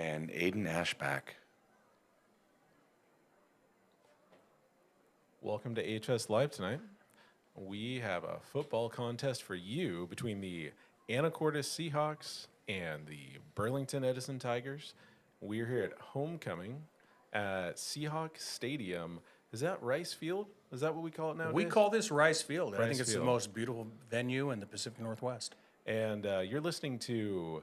and Aiden Ashback. Welcome to HS Live tonight. We have a football contest for you between the Anacortes Seahawks and the Burlington-Edison Tigers. We're here at homecoming at Seahawk Stadium. Is that Rice Field? Is that what we call it nowadays? We call this Rice Field. I Rice think it's Field. the most beautiful venue in the Pacific Northwest. And you're listening to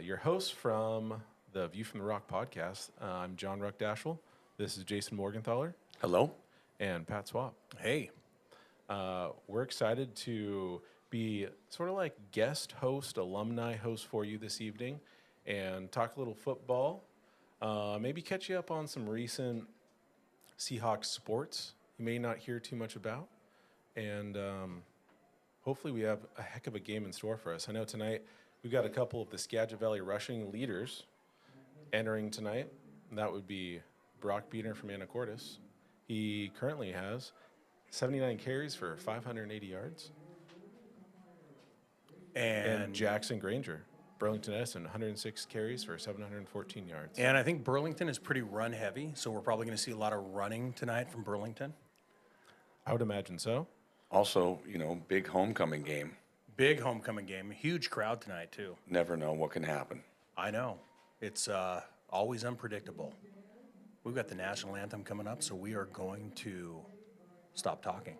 your host from the View from the Rock podcast. I'm John Ruckdashel. This is Jason Morgenthaler. Hello. And Pat Swap. Hey. We're excited to be sort of like guest host, alumni host for you this evening and talk a little football. Maybe catch you up on some recent Seahawks sports you may not hear too much about. And hopefully we have a heck of a game in store for us. I know tonight we've got a couple of the Skagit Valley rushing leaders entering tonight. And that would be Brock Beater from Anacortes. He currently has 79 carries for 580 yards. And Jackson Granger, Burlington-Edison, 106 carries for 714 yards. And I think Burlington is pretty run heavy, so we're probably going to see a lot of running tonight from Burlington. I would imagine so. Also, big homecoming game. Big homecoming game. Huge crowd tonight, too. Never know what can happen. I know. It's always unpredictable. We've got the national anthem coming up, so we are going to stop talking.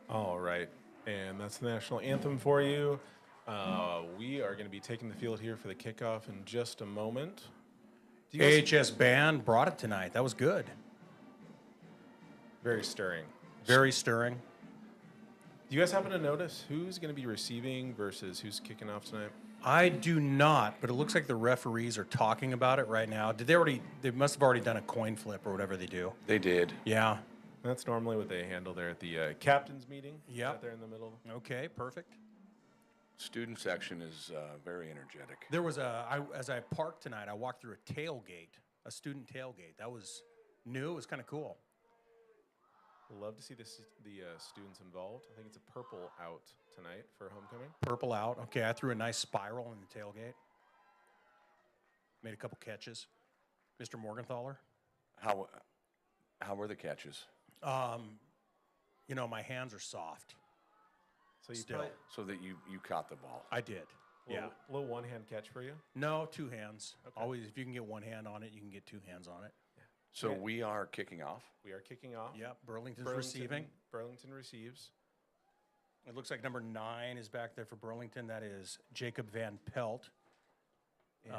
All right, and that's the national anthem for you. We are going to be taking the field here for the kickoff in just a moment. AHS band brought it tonight. That was good. Very stirring. Very stirring. Do you guys happen to notice who's going to be receiving versus who's kicking off tonight? I do not, but it looks like the referees are talking about it right now. They must have already done a coin flip or whatever they do. They did. Yeah. That's normally what they handle there at the captain's meeting. Yep. Right there in the middle. Okay, perfect. Student section is very energetic. There was as I parked tonight, I walked through a tailgate, a student tailgate. That was new. It was kind of cool. Love to see the students involved. I think it's a purple out tonight for homecoming. Purple out. Okay, I threw a nice spiral in the tailgate. Made a couple catches. Mr. Morgenthaler. How were the catches? My hands are soft. So you Still. play So that you caught the ball. I did. Yeah. Little one-hand catch for you. No, two hands. Okay. Always, if you can get one hand on it, you can get two hands on it. So Okay. we are kicking off. We are kicking off. Yep. Burlington's receiving. Burlington receives. It looks like number 9 is back there for Burlington. That is Jacob Van Pelt. And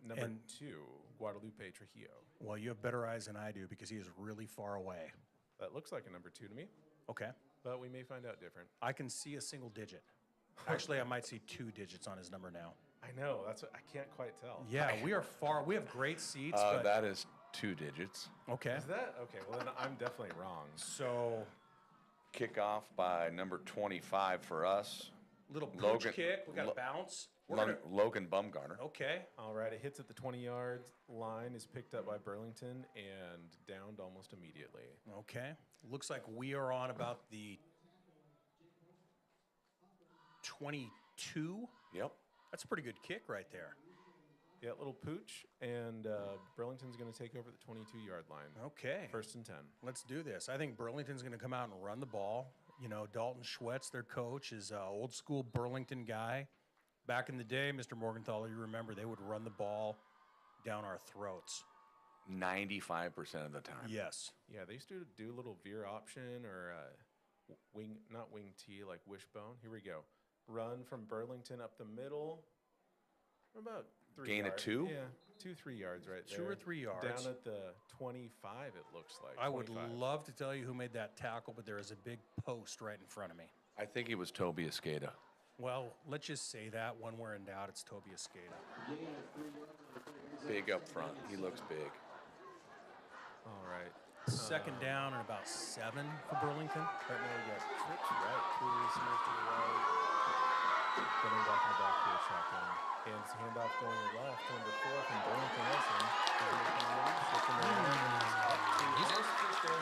number and- 2, Guadalupe Trujillo. Well, you have better eyes than I do because he is really far away. That looks like a number 2 to me, Okay. but we may find out different. I can see a single digit. Actually, I might see 2 digits on his number now. I know. That's what, I can't quite tell. Yeah, we are far. We have great seats. But, That is 2 digits. okay. Is that okay? Well, then I'm definitely wrong. So, Kickoff by number 25 for us. little pooch Logan- kick. We got Lo- a bounce. Logan Bumgarner. Okay. All right, it hits at the 20-yard line, is picked up by Burlington, and downed almost immediately. Okay. Looks like we are on about the 22. Yep. That's a pretty good kick right there. Yeah, little pooch, and Burlington's going to take over the 22-yard line. Okay. 1st and 10. Let's do this. I think Burlington's going to come out and run the ball. You know, Dalton Schwetz, their coach, is an old school Burlington guy. Back in the day, Mr. Morgenthau, you remember they would run the ball down our throats. 95% of the time. Yes. Yeah, they used to do a little veer option or not wing T, like wishbone. Here we go. Run from Burlington up the middle. About 3 Gain of yards. 2? Yeah, 2-3 yards right there. 2 or 3 yards. Down at the 25, it looks like. I would 25. love to tell you who made that tackle, but there is a big post right in front of me. I think it was Toby Escada. Well, let's just say that when we're in doubt, it's Toby Escada. Big up front. He looks big. All right. Second down and about 7 for Burlington. Right now we got trips right, 2 receivers to the right. Running back in the backfield shotgun. And handoff going left. Number 4 from Burlington-Edison. He's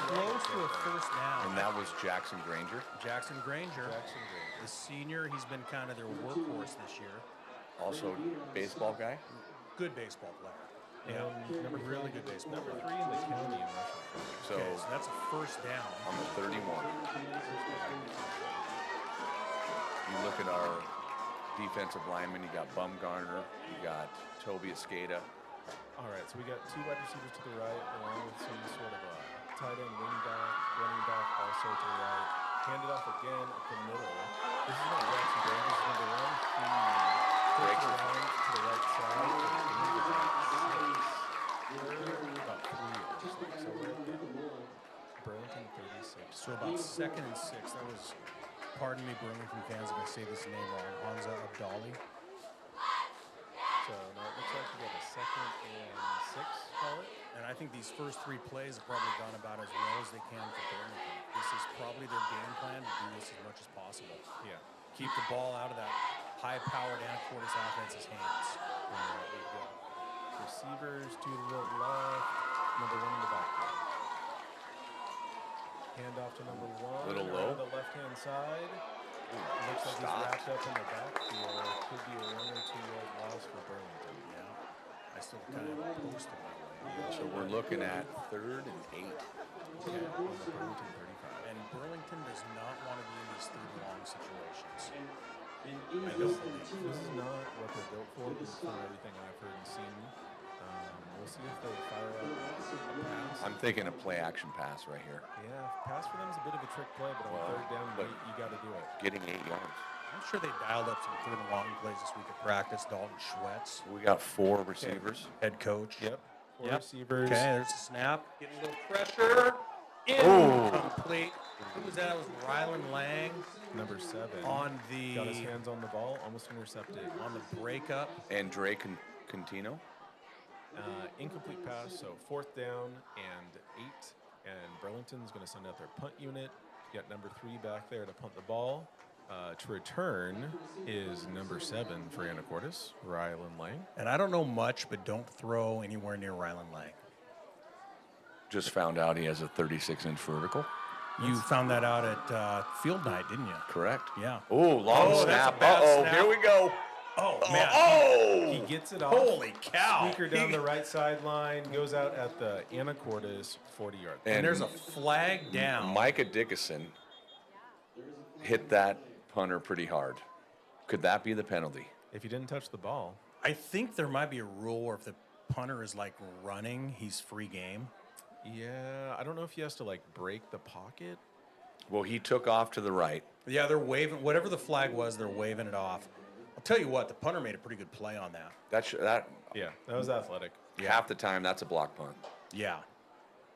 close to a first down. And that was Jackson Granger. Jackson Granger, Jackson Granger. the senior, he's been kind of their workhorse this year. Also baseball guy. Good baseball player. And number Really good baseball Number player. 3 in the county in rushing. So Okay, so that's a first down. on the 31. You look at our defensive linemen. You got Bumgarner. You got Toby Escada. All right, so we got 2 wide receivers to the right, along with some sort of a tight end, wing back, running back also to the right. Hand it off again at the middle. This is not Jackson Granger. This is number 1. He breaks around to the right side. About 3 yards. So we're at the Burlington 36. So about 2nd and 6. That was, pardon me, Burlington fans, if I say this name wrong, Hamza Abdali. So now it looks like we got a 2nd and 6, call it. And I think these first 3 plays have probably gone about as well as they can for Burlington. This is probably their game plan to do this as much as possible. Yeah. Keep the ball out of that high-powered Anacortes offense's hands. We've got receivers to the left, number 1 in the backfield. Hand off to number 1. Little around low. the left-hand side. Looks like he's Stopped. wrapped up in the backfield. Could be a 1 or 2 yard loss for Burlington. Yeah. I still kind of posted that way. So we're looking at 3rd and 8. Okay, on the Burlington 35. And Burlington does not want to be in these 3rd-and-long situations. I don't believe this is not what they're built for, from everything I've heard and seen. We'll see if they fire up a pass. I'm thinking a play action pass right here. Yeah, pass for them is a bit of a trick play, but on Well, 3rd down, but- you got to do it. Getting 8 yards. I'm sure they dialed up some 3rd-and-long plays this week at practice. Dalton Schwetz, We got 4 receivers. head coach. Yep. 4 Yep. receivers. Okay, there's a snap. Getting a little pressure. Oh. Incomplete. Who was that? It was Rylan Lang Number 7. on Got his the hands on the ball, almost intercepted. on the breakup. And Drake Contino. Incomplete pass, so 4th down and 8. And Burlington's going to send out their punt unit. You got number 3 back there to punt the ball. To return is number 7 for Anacortes, Rylan Lang. And I don't know much, but don't throw anywhere near Rylan Lang. Just found out he has a 36-inch vertical. You found that out at field night, didn't you? Correct. Yeah. Oh, long Oh, that's a snap. bad Uh-oh, snap. here we go. Oh, Oh, man. oh! He gets it off. Holy cow. Sneaker down the right sideline, goes out at the Anacortes 40-yard line. And there's a flag down. Micah Dickinson hit that punter pretty hard. Could that be the penalty? If he didn't touch the ball, I think there might be a rule where if the punter is like running, he's free game. yeah, I don't know if he has to like break the pocket. Well, he took off to the right. Yeah, they're waving, whatever the flag was, they're waving it off. I'll tell you what, the punter made a pretty good play on that. That Yeah, that was athletic. half the time that's a block punt. Yeah.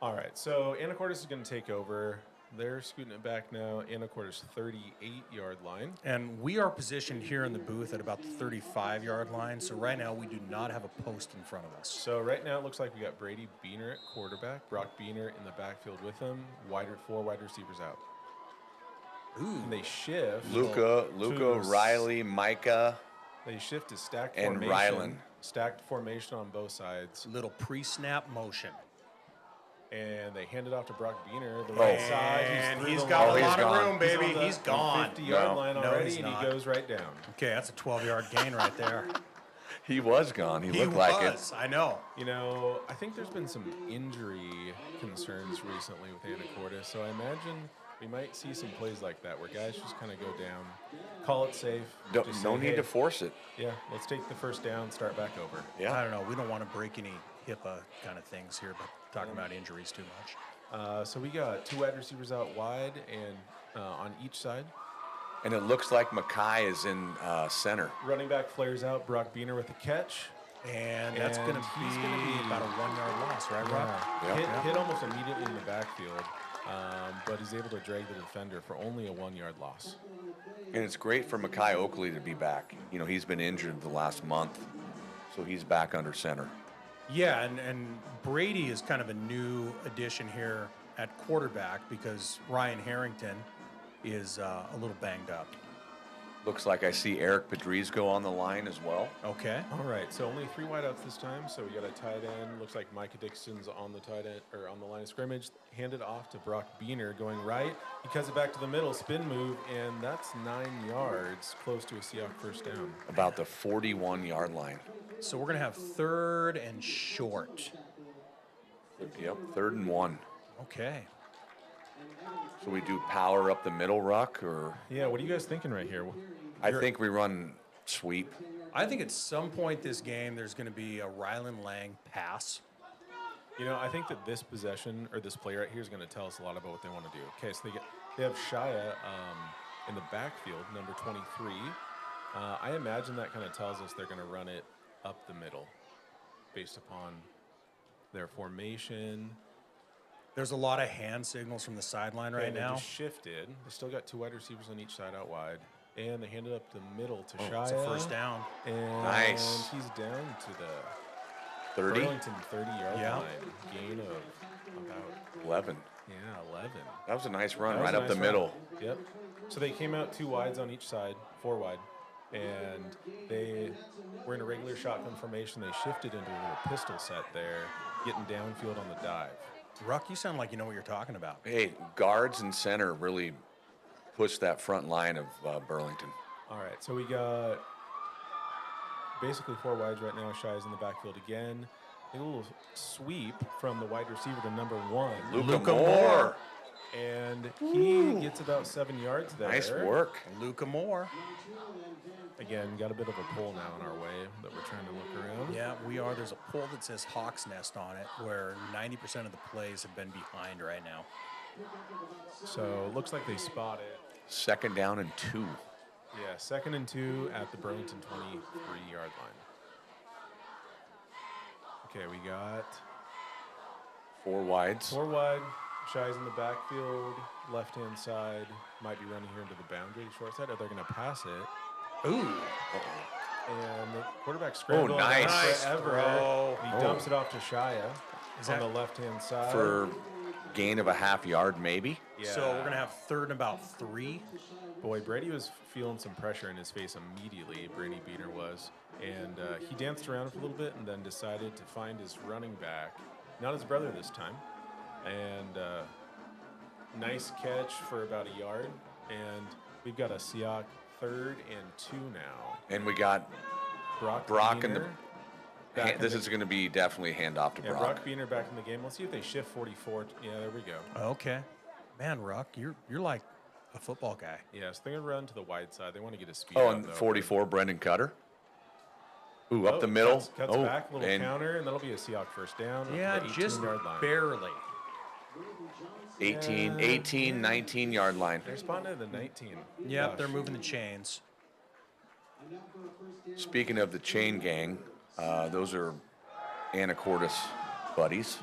All right, so Anacortes is going to take over. They're scooting it back now. Anacortes 38-yard line. And we are positioned here in the booth at about the 35-yard line. So right now we do not have a post in front of us. So right now it looks like we got Brady Beaner at quarterback, Brock Beaner in the backfield with him, 4 wide receivers out. Ooh. And they shift. Luca, to- Riley, Micah. They shift to stacked And formation. Rylan. Stacked formation on both sides. Little pre-snap motion. And they hand it off to Brock Beener, the right side. And through he's the got line. a he's lot of gone. room, baby. on the He's gone. 50-yard No. line No, already, he's and not. he goes right down. Okay, that's a 12-yard gain right there. He was gone. He He looked like it. was. I know. You know, I think there's been some injury concerns recently with Anacortes, so I imagine we might see some plays like that where guys just kind of go down, call it safe. just No say, need "Hey, to force it. Yeah, let's take the first down, start back over. I Yeah. don't know. We don't want to break any HIPAA kind of things here, but talking about injuries too much. So we got 2 wide receivers out wide and on each side. And it looks like Mackay is in center. Running back flares out, Brock Beener with the catch. And that's And going to he's gonna be- about a 1-yard loss, right, Rob? Yeah. Hit almost immediately in the backfield, but he's able to drag the defender for only a 1-yard loss. And it's great for Mackay Oakley to be back. You know, he's been injured the last month, so he's back under center. Yeah, and Brady is kind of a new addition here at quarterback because Ryan Harrington is a little banged up. Looks like I see Eric Padrizgo on the line as well. Okay. All right, so only 3 wideouts this time. So we got a tight end. Looks like Micah Dixon's on the tight end or on the line of scrimmage. Handed off to Brock Beener going right. He cuts it back to the middle, spin move, and that's 9 yards, close to a Seahawks first down. About the 41-yard line. So we're going to have 3rd and short. Yep, 3rd and 1. Okay. So we do power up the middle, Ruck, or Yeah, what are you guys thinking right here? I think we run sweep. I think at some point this game there's going to be a Rylan Lang pass. You know, I think that this possession or this play right here is going to tell us a lot about what they want to do. Okay, so they have Shia in the backfield, number 23. I imagine that kind of tells us they're going to run it up the middle based upon their formation. There's a lot of hand signals from the sideline right And they now. just shifted. They still got 2 wide receivers on each side out wide. And they handed up the middle to Shia. It's a first down. And Nice. he's down to the 30, Burlington 30-yard Yeah. line. Gain of about, 11. yeah, 11. That was a nice run That was right a up the nice middle. run. Yep. So they came out 2 wides on each side, 4 wide. And they were in a regular shotgun formation. They shifted into a little pistol set there, getting downfield on the dive. Ruck, you sound like you know what you're talking about. Hey, guards and center really pushed that front line of Burlington. All right, so we got basically 4 wides right now. Shia's in the backfield again. A little sweep from the wide receiver to number 1. Luca Moore. And he gets about 7 yards there. Nice work. Luca Moore. Again, got a bit of a pull now in our way that we're trying to look around. Yeah, we are. There's a poll that says Hawk's Nest on it where 90% of the plays have been behind right now. So looks like they spot it. 2nd down and 2. Yeah, 2nd and 2 at the Burlington 23-yard line. Okay, we got 4 wides. 4 wide. Shia's in the backfield, left-hand side. Might be running here into the boundary, short side. Are they going to pass it? Ooh. And the quarterback scrambled nice. Nice forever. throw. He dumps it off to Shia Is on that- the left-hand side. For gain of a half yard, maybe. yeah. So we're going to have 3rd and about 3. Boy, Brady was feeling some pressure in his face immediately. Brady Beener was. And he danced around for a little bit and then decided to find his running back. Not his brother this time. And nice catch for about a yard. And we've got a Seahawk 3rd and 2 now. And we got Brock in the. Beener back in This the- is going to be definitely handoff to Yeah, Brock. Brock Beener back in the game. Let's see if they shift 44. Yeah, there we go. Okay. Man, Ruck, you're like a football guy. Yeah, so they're going to run to the wide side. They want to get his speed Oh, up, and though. 44, Brendan Cutter. Ooh, up Oh, the middle. Cuts oh, back, little and counter, and that'll be a Seahawk first down. up to Yeah, the just 18-yard line. barely. 18, 19-yard line. They're spawning at the 19. Yep, Gosh. they're moving the chains. Speaking of the chain gang, those are Anacortes buddies.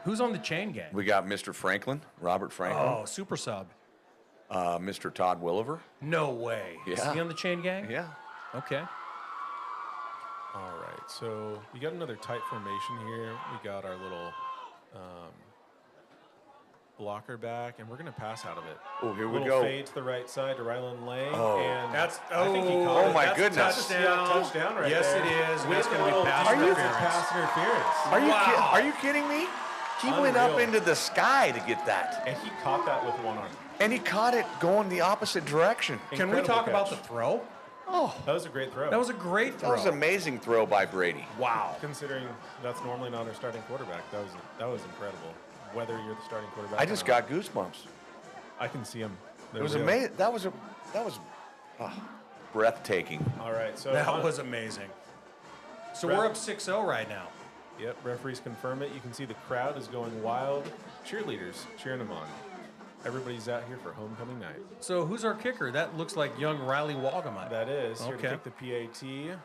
Who's on the chain gang? We got Mr. Franklin, Robert Franklin, Oh, super sub. Mr. Todd Williver. No way. Is Yeah. he on the chain gang? Yeah. Okay. All right, so we got another tight formation here. We got our little blocker back, and we're going to pass out of it. Oh, here we Little go. fade to the right side to Rylan Lang. Oh. And That's I think he caught oh it. my that's goodness. Touchdown right yes, there. it is. And With that's a going to little be pass defensive interference. pass interference. Are you kidding me? He went up Unreal. into the sky to get that. And he caught that with one arm. And he caught it going the opposite direction. Can we Incredible talk about the catch. throw? Oh, That was a great throw. That was a great that throw. was an amazing throw by Brady. Wow. Considering that's normally not our starting quarterback, that was incredible. Whether you're the starting quarterback, I just or not. got goosebumps. I can see him. It was amazing. That was breathtaking. All right, so That was amazing. So we're up 6-0 right now. Yep, referees confirm it. You can see the crowd is going wild. Cheerleaders cheering them on. Everybody's out here for homecoming night. So who's our kicker? That looks like young Riley Walgamut. That is here Okay. to kick the PAT.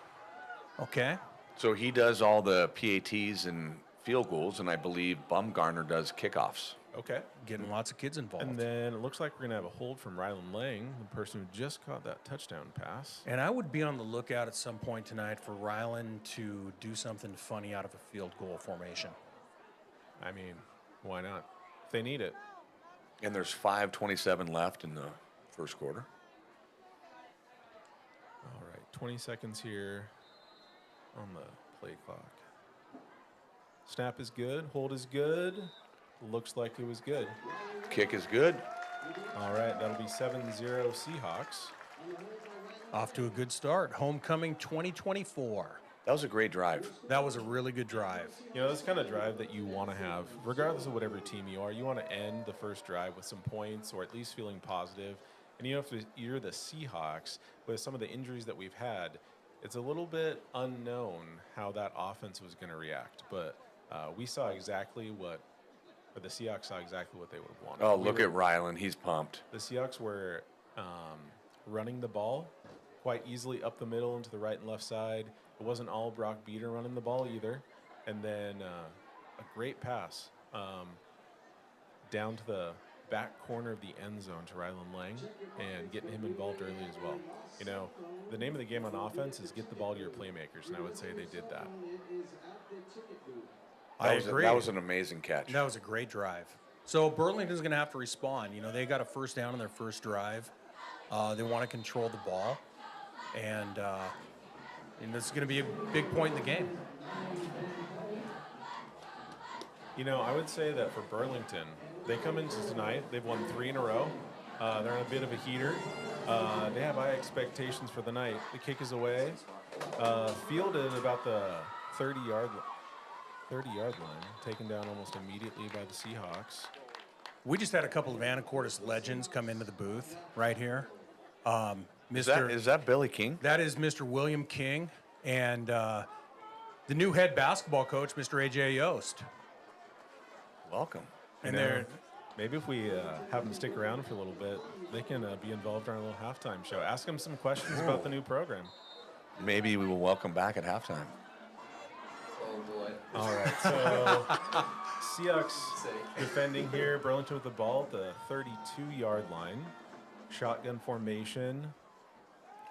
Okay. So he does all the PATs and field goals, and I believe Bumgarner does kickoffs. Okay. Getting lots of kids involved. And then it looks like we're going to have a hold from Rylan Lang, the person who just caught that touchdown pass. And I would be on the lookout at some point tonight for Rylan to do something funny out of a field goal formation. I mean, why not? If they need it. And there's 5:27 left in the first quarter. All right, 20 seconds here on the play clock. Snap is good. Hold is good. Looks like it was good. Kick is good. All right, that'll be 7-0 Seahawks. Off to a good start. Homecoming 2024. That was a great drive. That was a really good drive. You know, this kind of drive that you want to have, regardless of whatever team you are, you want to end the first drive with some points or at least feeling positive. And you know, if you're the Seahawks, with some of the injuries that we've had, it's a little bit unknown how that offense was going to react. But we saw exactly what, or the Seahawks saw exactly what they would have wanted. Oh, look at Rylan. He's pumped. The Seahawks were running the ball quite easily up the middle into the right and left side. It wasn't all Brock Beater running the ball either. And then a great pass down to the back corner of the end zone to Rylan Lang and getting him involved early as well. You know, the name of the game on offense is get the ball to your playmakers, and I would say they did that. I agree. That was an amazing catch. That was a great drive. So Burlington's going to have to respond. You know, they got a first down on their first drive. They want to control the ball. And this is going to be a big point in the game. You know, I would say that for Burlington, they come into tonight, they've won 3 in a row. They're on a bit of a heater. They have high expectations for the night. The kick is away. Fielded about the 30-yard line, taken down almost immediately by the Seahawks. We just had a couple of Anacortes legends come into the booth right here. Is that Billy King? That is Mr. William King and the new head basketball coach, Mr. A.J. Yost. Welcome. And You know, they're maybe if we have them stick around for a little bit, they can be involved in our little halftime show. Ask them some questions about the new program. Maybe we will welcome back at halftime. All right, so Seahawks defending here. Burlington with the ball at the 32-yard line. Shotgun formation.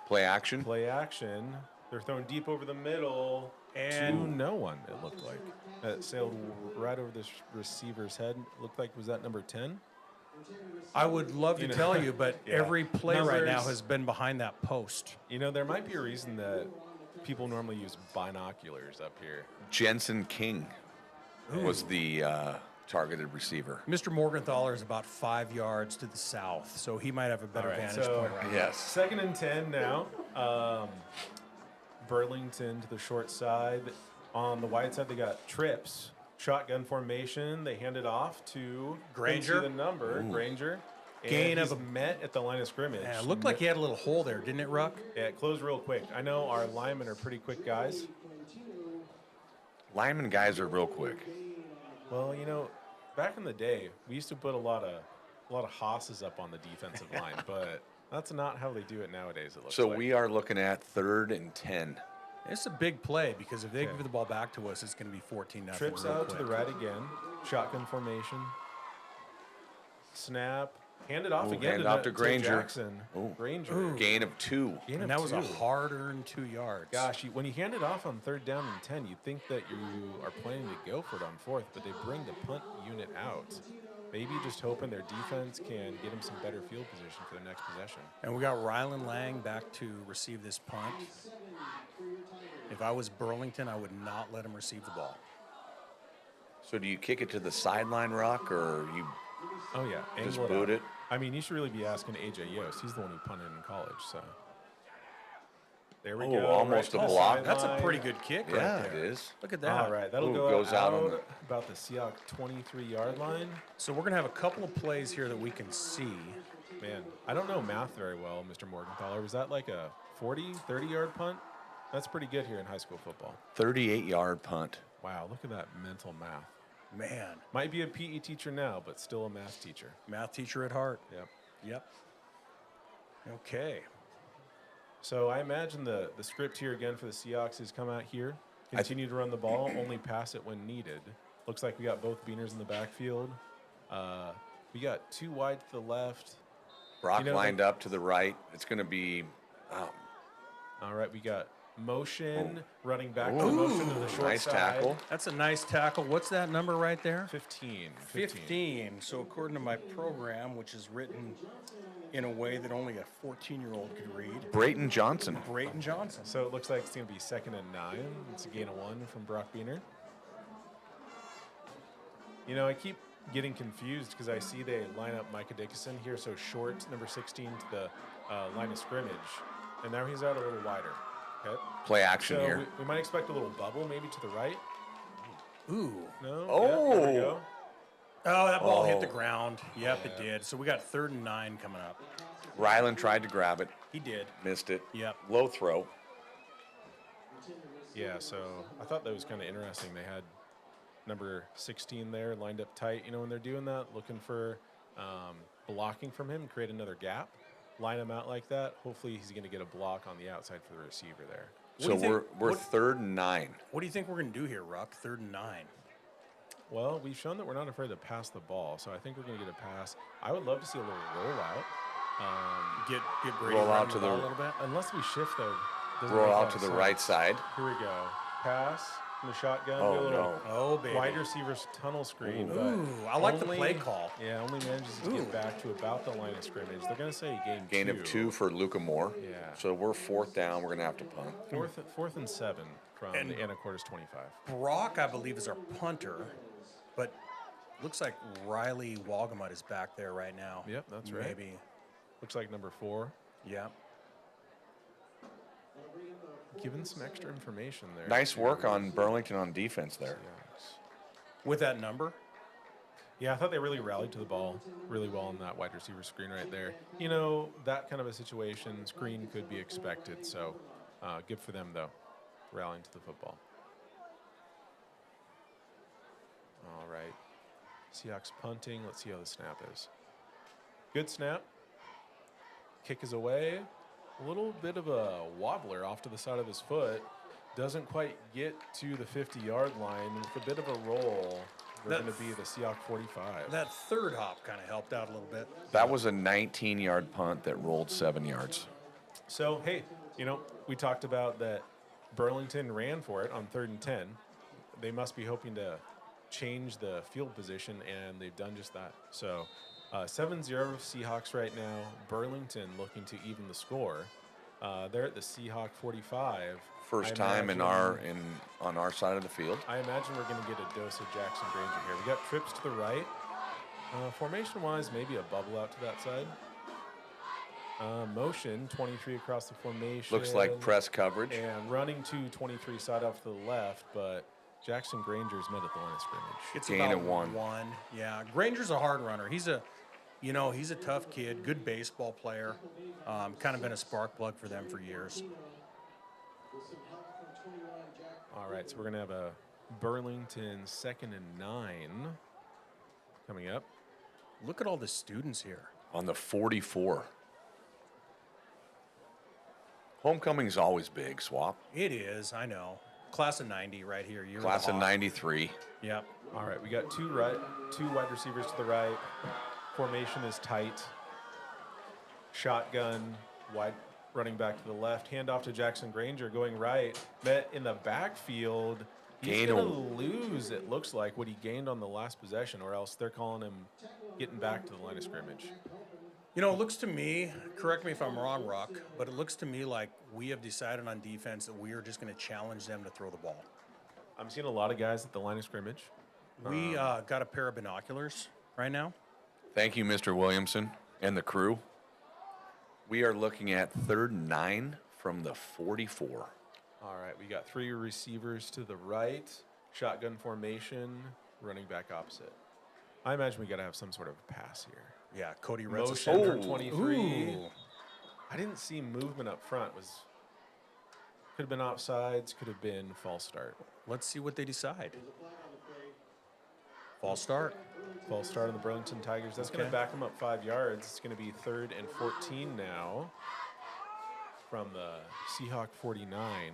Play action. Play action. They're thrown deep over the middle And- to no one, it looked like. It sailed right over this receiver's head. Looked like, was that number 10? I would love to tell you, but Yeah. every play right now Numbers. has been behind that post. You know, there might be a reason that people normally use binoculars up here. Jensen King was the targeted receiver. Mr. Morgenthaler is about 5 yards to the south, so he might have a better All right, vantage so- point right now. Yes. 2nd and 10 now. Burlington to the short side. On the wide side, they got trips. Shotgun formation. They hand it off to Granger. couldn't see the number. Granger. And Gain of he's met at the line of scrimmage. Yeah, it looked like he had a little hole there, didn't it, Ruck? Yeah, it closed real quick. I know our linemen are pretty quick guys. Lineman guys are real quick. Well, you know, back in the day, we used to put a lot of hosses up on the defensive line, but that's not how they do it nowadays. It looks So like. we are looking at 3rd and 10. It's a big play because if they Okay. give the ball back to us, it's going to be 14-0. Trips real out to quick. the right again. Shotgun formation. Snap. Hand it off Ooh, again hand to, off to Granger. Jackson. Ooh. Granger. Gain of 2. Gain And of that was a 2. hard-earned 2 yards. Gosh, when you hand it off on 3rd down and 10, you'd think that you are planning to go for it on 4th, but they bring the punt unit out. maybe just hoping their defense can get them some better field position for their next possession. And we got Rylan Lang back to receive this punt. If I was Burlington, I would not let him receive the ball. So do you kick it to the sideline, Rock, or you Oh, yeah. just angle boot out. it? I mean, you should really be asking A.J. Yost. He's the one who punted in college, so. There we Oh, go. almost to a the block. That's a sideline. pretty good kick Yeah, right it there. is. Look at that. All right, that'll Ooh, go goes out on about the Seahawks 23-yard line. So we're going to have a couple of plays here that we can see. Man, I don't know math very well, Mr. Morgenthaler. Was that like a 40, 30-yard punt? That's pretty good here in high school football. 38-yard punt. Wow, look at that mental math. Man, Might be a PE teacher now, but still a math teacher. math teacher at heart. Yep. Yep. Okay. So I imagine the script here again for the Seahawks is come out here, continue to run the ball, only pass it when needed. Looks like we got both Beaners in the backfield. We got two wide to the left. Brock lined up to the right. It's going to be All right, we got motion, running back to motion to the short nice side. tackle. That's a nice tackle. What's that number right there? 15. 15. So according to my program, which is written in a way that only a 14-year-old could read, Brayton Johnson. Brayton Johnson. So it looks like it's going to be 2nd and 9. It's a gain of 1 from Brock Beaner. You know, I keep getting confused because I see they line up Micah Dickinson here so short, number 16, to the line of scrimmage. And now he's out a little wider. Okay. Play action So here. we might expect a little bubble maybe to the right. Ooh. No? Oh. Yeah, there we go. Oh, that ball hit Oh. the ground. Yep, it did. So we got 3rd and 9 coming up. Rylan tried to grab it, He did. missed it. Yep. Low throw. Yeah, so I thought that was kind of interesting. They had number 16 there lined up tight, you know, when they're doing that, looking for blocking from him, create another gap, line him out like that. Hopefully he's going to get a block on the outside for the receiver there. do So you think- we're what- 3rd and 9. What do you think we're going to do here, Ruck? 3rd and 9. Well, we've shown that we're not afraid to pass the ball, so I think we're going to get a pass. I would love to see a little rollout. Get Brady Roll out running to the the- ball a little bit. Unless we shift, though. doesn't Roll make a out lot to of the sense. right side. Here we go. Pass from the shotgun. Oh, do a little no. Oh, baby. wide receivers tunnel screen. Ooh. but Ooh, I like the only- play call. Yeah, only manages to Ooh. get back to about the line of scrimmage. They're going to say Gain of 2 for Luca Moore. Yeah. So we're 4th down. We're going to have to punt. Fourth and 7 from And- the Anacortes 25. Brock, I believe, is our punter, but looks like Riley Walgamut is back there right now. Yep, that's right. Maybe. Looks like number 4. Yeah. Given some extra information there. Nice to work on Burlington on defense there. Seahawks. With that number. Yeah, I thought they really rallied to the ball really well on that wide receiver screen right there. You know, that kind of a situation, screen could be expected. So good for them, though, rallying to the football. All right. Seahawks punting. Let's see how the snap is. Good snap. Kick is away. A little bit of a wobbler off to the side of his foot. Doesn't quite get to the 50-yard line. With a bit of a roll, they're That- going to be the Seahawks 45. That third hop kind of helped out a little bit. That was a 19-yard punt that rolled 7 yards. So, hey, you know, we talked about that Burlington ran for it on 3rd and 10. They must be hoping to change the field position, and they've done just that. So, 7-0 Seahawks right now. Burlington looking to even the score. They're at the Seahawk 45. First I time imagine- on our side of the field. I imagine we're going to get a dose of Jackson Granger here. We got trips to the right. Formation-wise, maybe a bubble out to that side. Motion, 23 across the formation. Looks like press coverage. And running to 23 side off to the left, but Jackson Granger's met at the line of scrimmage. It's Gain about of 1. Yeah, Granger's a hard runner. He's a tough kid, good baseball player. Kind of been a spark plug for them for years. All right, so we're going to have a Burlington 2nd and 9 coming up. Look at all the students here. On the 44. Homecoming's always big, Swap. It is, I know. Class of 90 right here. You're Class of 93. Yep. All right, we got two wide receivers to the right. Formation is tight. Shotgun, wide running back to the left. Handoff to Jackson Granger going right. Met in the backfield. He's gain going to him. lose, it looks like, what he gained on the last possession, or else they're calling him getting back to the line of scrimmage. You know, it looks to me, correct me if I'm wrong, Rock, but it looks to me like we have decided on defense that we are just going to challenge them to throw the ball. I'm seeing a lot of guys at the line of scrimmage. We got a pair of binoculars right now. Thank you, Mr. Williamson and the crew. We are looking at 3rd and 9 from the 44. All right, we got 3 receivers to the right, shotgun formation, running back opposite. I imagine we got to have some sort of pass here. Yeah, Cody Red's Motion for Oh. 23. Ooh. I didn't see movement up front. Could have been offsides, could have been false start. Let's see what they decide. False start. False start on the Burlington Tigers. That's going to Okay. back them up 5 yards. It's going to be 3rd and 14 now from the Seahawk 49.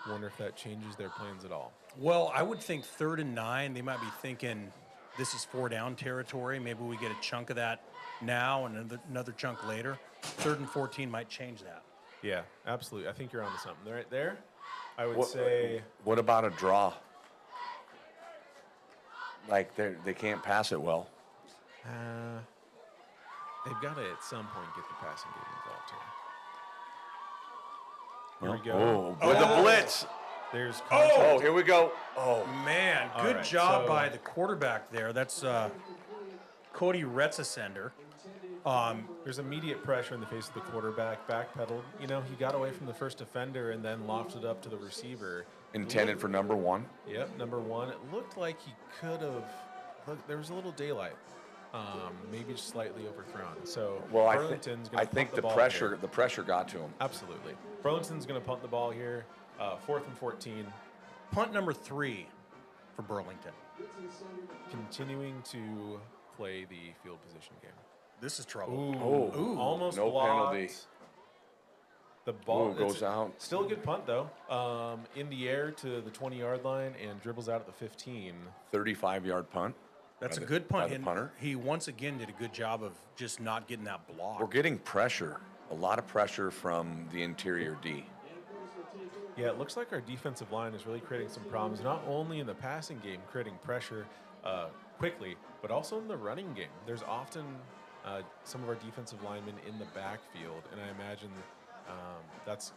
Wonder if that changes their plans at all. Well, I would think 3rd and 9, they might be thinking this is 4 down territory. Maybe we get a chunk of that now and another chunk later. 3rd and 14 might change that. Yeah, absolutely. I think you're onto something right there. I would say What about a draw? Like they can't pass it well. they've got to at some point get the passing game involved here. Here Oh, we go. with the blitz. There's contact. Oh, here we go. Oh, Man, All good right, job so- by the quarterback there. That's Cody Retzesender. There's immediate pressure in the face of the quarterback, backpedaled. You know, he got away from the first defender and then lofted up to the receiver. intended for number 1. Yep, number 1. It looked like he could have. Look, there was a little daylight, maybe just slightly overthrown. So Well, Burlington's going I to think punt the ball pressure here. the pressure got to him. Absolutely, Burlington's going to punt the ball here. 4th and 14, Punt number 3 for Burlington. continuing to play the field position game. This is trouble. Ooh, almost no blocked. penalty. The ball Ooh, goes it's out. Still a good punt though. In the air to the 20-yard line and dribbles out at the 15. 35-yard punt. That's a by the- good by punt. the And punter. he once again did a good job of just not getting that block. We're getting pressure. A lot of pressure from the interior D. Yeah, it looks like our defensive line is really creating some problems, not only in the passing game, creating pressure quickly, but also in the running game. There's often some of our defensive linemen in the backfield, and I imagine that's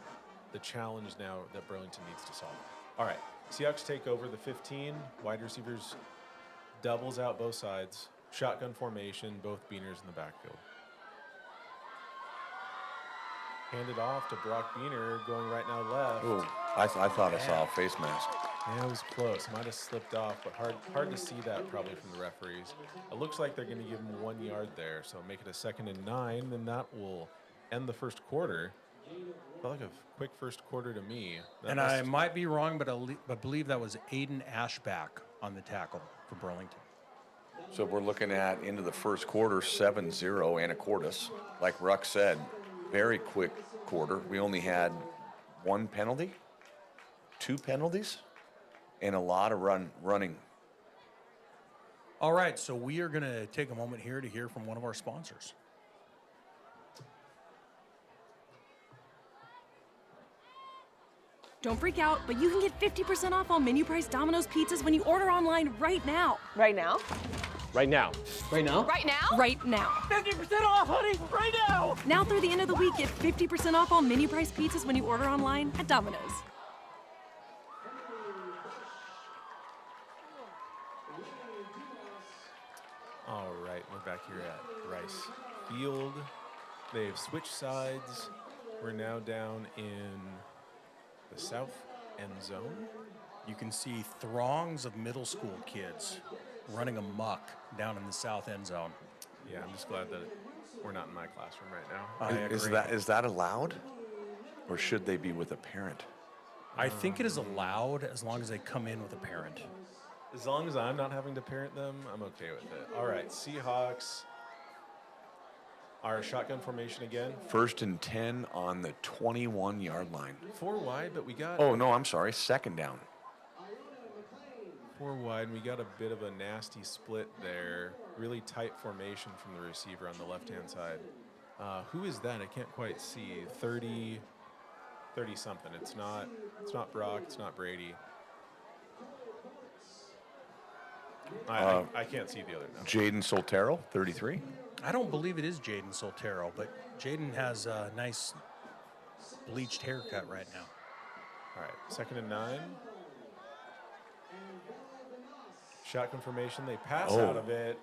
the challenge now that Burlington needs to solve. All right, Seahawks take over the 15. Wide receivers doubles out both sides. Shotgun formation, both Beaners in the backfield. Handed off to Brock Beaner, going right now left. Ooh, I thought I saw a face mask. Yeah, it was close. Might have slipped off, but hard to see that probably from the referees. It looks like they're going to give him 1 yard there, so make it a 2nd and 9, and that will end the first quarter. Felt like a quick first quarter to me. And I might be wrong, but I believe that was Aiden Ashback on the tackle for Burlington. So we're looking at into the first quarter, 7-0 Anacortes. Like Ruck said, very quick quarter. We only had 1 penalty, 2 penalties, and a lot of running. All right, so we are going to take a moment here to hear from one of our sponsors. Don't freak out, but you can get 50% off all menu price Domino's pizzas when you order online right now. Right now? Right now. Right now? Right now? Right now. 50% off, honey! Right now! Now through the end of the week, get 50% off all menu price pizzas when you order online at Domino's. All right, we're back here at Rice Field. They've switched sides. We're now down in the south end zone. You can see throngs of middle school kids running amok down in the south end zone. Yeah, I'm just glad that we're not in my classroom right now. I agree. Is that allowed? Or should they be with a parent? I think it is allowed as long as they come in with a parent. As long as I'm not having to parent them, I'm okay with it. All right, Seahawks. Our shotgun formation again. 1st and 10 on the 21-yard line. 4 wide, but we got Oh, no, I'm sorry. 2nd down. 4 wide, and we got a bit of a nasty split there. Really tight formation from the receiver on the left-hand side. Who is that? I can't quite see. 30 something. It's not Brock. It's not Brady. I can't see the other now. Jaden Soltero, 33. I don't believe it is Jaden Soltero, but Jaden has a nice bleached haircut right now. All right, 2nd and 9. Shotgun formation. They pass out of it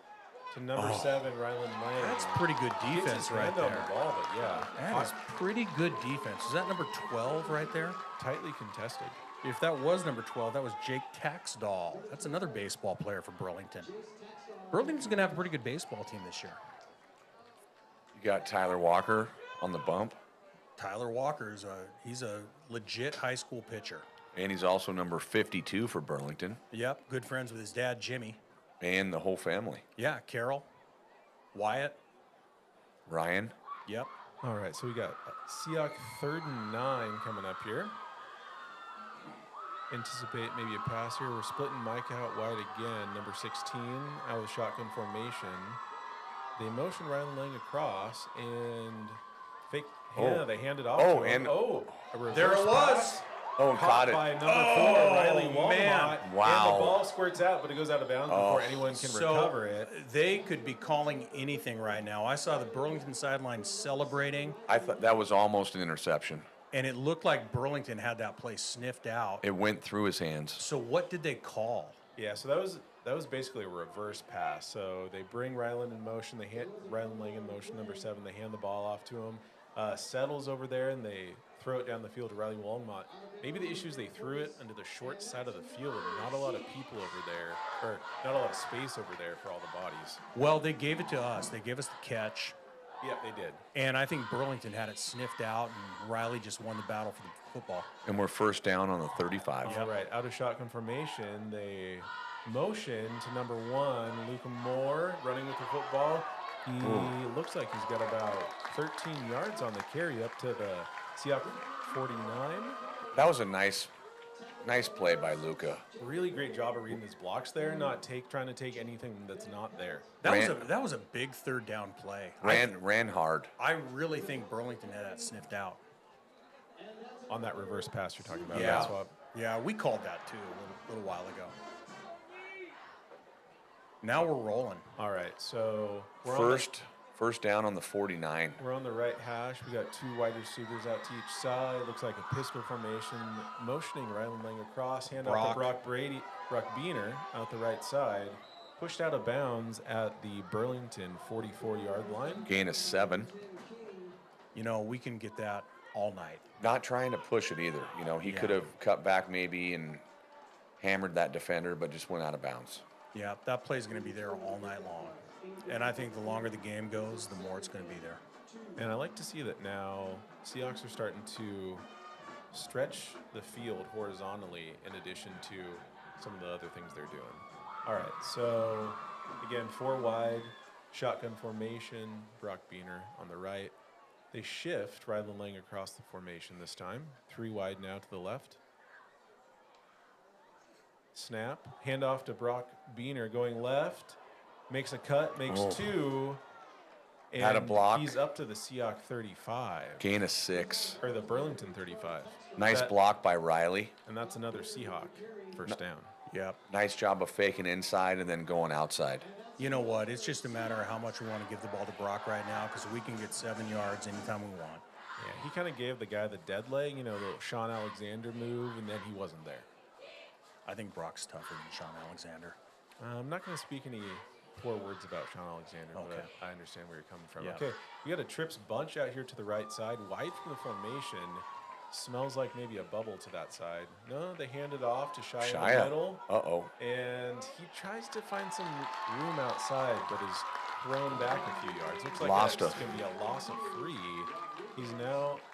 to number 7, Ryland Lang. That's pretty good Gets his defense right hand on there. the ball, but yeah, That is pretty good defense. Is that number 12 right there? tightly contested. If that was number 12, that was Jake Taxdahl. That's another baseball player for Burlington. Burlington's going to have a pretty good baseball team this year. You got Tyler Walker on the bump, Tyler Walker's he's a legit high school pitcher. and he's also number 52 for Burlington, Yep, good friends with his dad, Jimmy. and the whole family. Yeah, Carol, Wyatt. Ryan. Yep. All right, so we got Seahawk 3rd and 9 coming up here. Anticipate maybe a pass here. We're splitting Mike out wide again. Number 16 out of the shotgun formation. They motion Ryland Lang across and fake. Yeah, they hand it off. Oh, to him. and- a reverse There it was. pass. Oh, Caught caught it. by number 4, Riley Walmart. man. And Wow. the ball squirts out, but it goes out of bounds before anyone can recover it. They could be calling anything right now. I saw the Burlington sideline celebrating, I thought that was almost an interception. and it looked like Burlington had that play sniffed out. It went through his hands. So what did they call? Yeah, so that was basically a reverse pass. So they bring Ryland in motion. They hit Ryland Lang in motion, number 7. They hand the ball off to him. Settles over there, and they throw it down the field to Riley Walmart. Maybe the issue is they threw it into the short side of the field, and not a lot of people over there, or not a lot of space over there for all the bodies. Well, they gave it to us. They gave us the catch, Yeah, they did. and I think Burlington had it sniffed out, and Riley just won the battle for the football. And we're first down on the 35. All right, out of shotgun formation, they motion to number 1, Luca Moore, running with the football. He looks like he's got about 13 yards on the carry up to the Seahawk 49. That was a nice play by Luca. Really great job of reading his blocks there, not trying to take anything that's not there. That was a big third down play. Ran hard. I really think Burlington had that sniffed out. On that reverse pass you're talking about. Yeah. Swap. Yeah, we called that too a little while ago. Now we're rolling. All right, so we're First down on the 49. We're on the right hash. We got 2 wide receivers out to each side. Looks like a pistol formation. Motioning Ryland Lang across. Hand off to Brock Beener out the right side. Pushed out of bounds at the Burlington 44-yard line. Gain of 7. You know, we can get that all night. Not trying to push it either. You know, he could have cut back maybe and hammered that defender, but just went out of bounds. Yeah, that play's going to be there all night long. And I think the longer the game goes, the more it's going to be there. And I like to see that now Seahawks are starting to stretch the field horizontally in addition to some of the other things they're doing. All right, so again, 4 wide, shotgun formation, Brock Beener on the right. They shift Ryland Lang across the formation this time. 3 wide now to the left. Snap, handoff to Brock Beener going left. Makes a cut, makes 2. And Had a block. He's up to the Seahawk 35. Gain of 6. Or the Burlington 35. Nice block by Riley. And that's another Seahawk first down. Yep. Nice job of faking inside and then going outside. You know what? It's just a matter of how much we want to give the ball to Brock right now, because we can get 7 yards anytime we want. Yeah, he kind of gave the guy the dead leg, the Sean Alexander move, and then he wasn't there. I think Brock's tougher than Sean Alexander. I'm not going to speak any poor words about Sean Alexander, Okay. but I understand where you're coming from. Yeah. Okay, we got a trips bunch out here to the right side, wide from the formation. Smells like maybe a bubble to that side. No, they hand it off to Shia in the middle. Uh-oh. And he tries to find some room outside, but is thrown back a few yards. Looks like Lost that's going to be a loss of 3.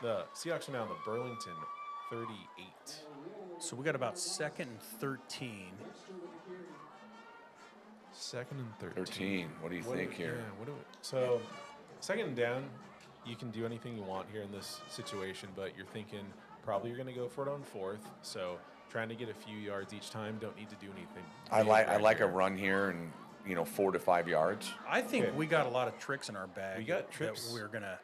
The Seahawks are now in the Burlington 38. So we got about 2nd and 13. 2nd and 13. What do you think here? Yeah, so 2nd and down, you can do anything you want here in this situation, but you're thinking probably you're going to go for it on 4th. So trying to get a few yards each time, don't need to do anything. I like a run here and 4 to 5 yards. I think we got a lot of tricks in our bag. We got trips. that we're going to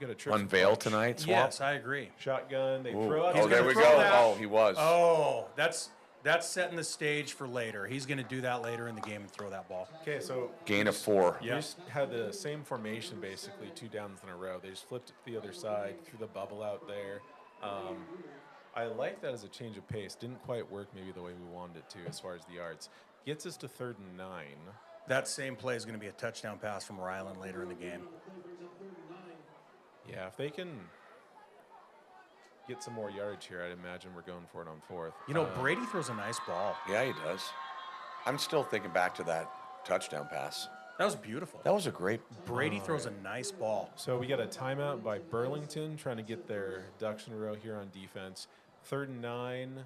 Got a trips Unveil bunch. tonight, Swamp? Yes, I agree. Shotgun. They throw out. Oh, there we go. throw that. Oh, he was. Oh, that's That's setting the stage for later. He's going to do that later in the game and throw that ball. Okay, so Gain of 4. you just had the same formation basically, 2 downs in a row. They just flipped it to the other side, threw the bubble out there. I like that as a change of pace. Didn't quite work maybe the way we wanted it to as far as the yards. Gets us to 3rd and 9. That same play is going to be a touchdown pass from Ryland later in the game. Yeah, if they can get some more yardage here, I'd imagine we're going for it on 4th. You know, Brady throws a nice ball. Yeah, he does. I'm still thinking back to that touchdown pass. That was beautiful. That was a great. Brady throws a nice ball. So we got a timeout by Burlington trying to get their ducks in a row here on defense. 3rd and 9.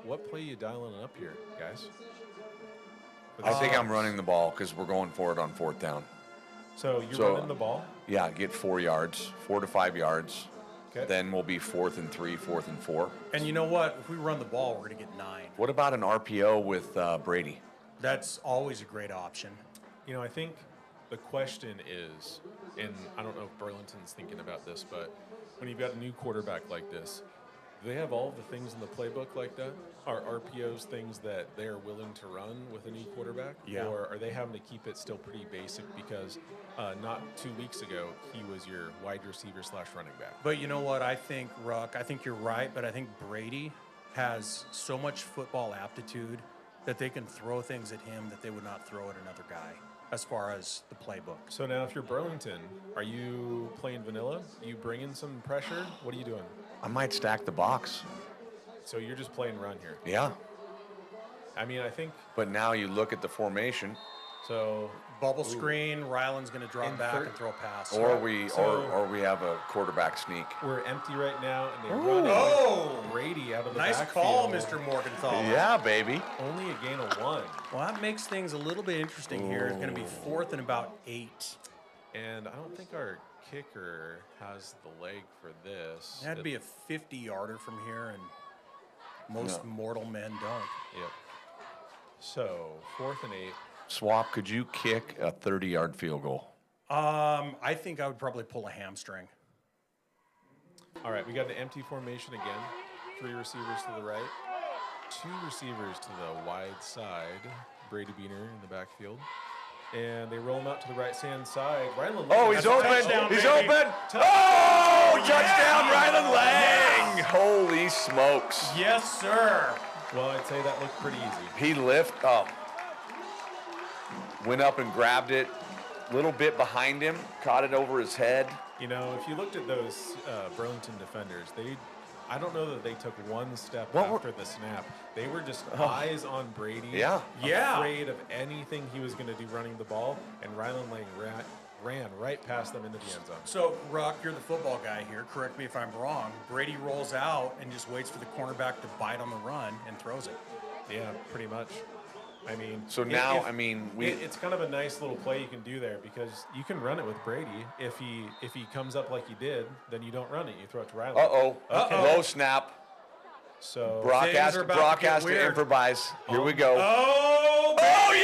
What play are you dialing up here, guys? I think I'm running the ball because we're going for it on 4th down. So you're running the ball? Yeah, get 4 yards, 4 to 5 yards. Okay. Then we'll be 4th and 3, 4th and 4. And you know what? If we run the ball, we're going to get 9. What about an RPO with Brady? That's always a great option. You know, I think the question is, and I don't know if Burlington's thinking about this, but when you've got a new quarterback like this, do they have all the things in the playbook like that? Are RPOs things that they're willing to run with a new quarterback? Yeah. Or are they having to keep it still pretty basic because not 2 weeks ago, he was your wide receiver / running back? But you know what? I think, Ruck, I think you're right, but I think Brady has so much football aptitude that they can throw things at him that they would not throw at another guy as far as the playbook. So now if you're Burlington, are you playing vanilla? You bringing some pressure? What are you doing? I might stack the box. So you're just playing run here. Yeah. I mean, I think But now you look at the formation, so. Bubble screen, Ryland's going to drop In back third- and throw a pass. or we So- we have a quarterback sneak. We're empty right now, and they run it Oh! with Brady out of the Nice backfield. call, Mr. Morgenthau. Yeah, baby. Only a gain of 1. Well, that makes things a little bit interesting here. It's going to be 4th and about 8. And I don't think our kicker has the leg for this. It had to be a 50-yarder from here, and most mortal men don't. Yep. So, 4th and 8. Swap, could you kick a 30-yard field goal? I think I would probably pull a hamstring. All right, we got an empty formation again. 3 receivers to the right. 2 receivers to the wide side. Brady Beaner in the backfield. And they roll him out to the right-hand side. Ryland Oh, Lang- he's That's a open. touchdown, He's baby. open. Touchdown. Oh, touchdown, Ryland Lang. Holy smokes. Yes, sir. Well, I'd say that looked pretty easy. He went up and grabbed it, little bit behind him, caught it over his head. You know, if you looked at those Burlington defenders, I don't know that they took one step after the snap. They were just eyes on Brady. Yeah. Afraid of anything he was going to do running the ball, and Ryland Lang ran right past them into the end zone. So, Rock, you're the football guy here. Correct me if I'm wrong. Brady rolls out and just waits for the cornerback to bite on the run and throws it. Yeah, pretty much. I mean, So now, it's kind of a nice little play you can do there because you can run it with Brady. If he comes up like he did, then you don't run it. You throw it to Ryland. Low snap. So Brock Things has are to, about to Brock get has to weird. improvise. Here we go. Oh,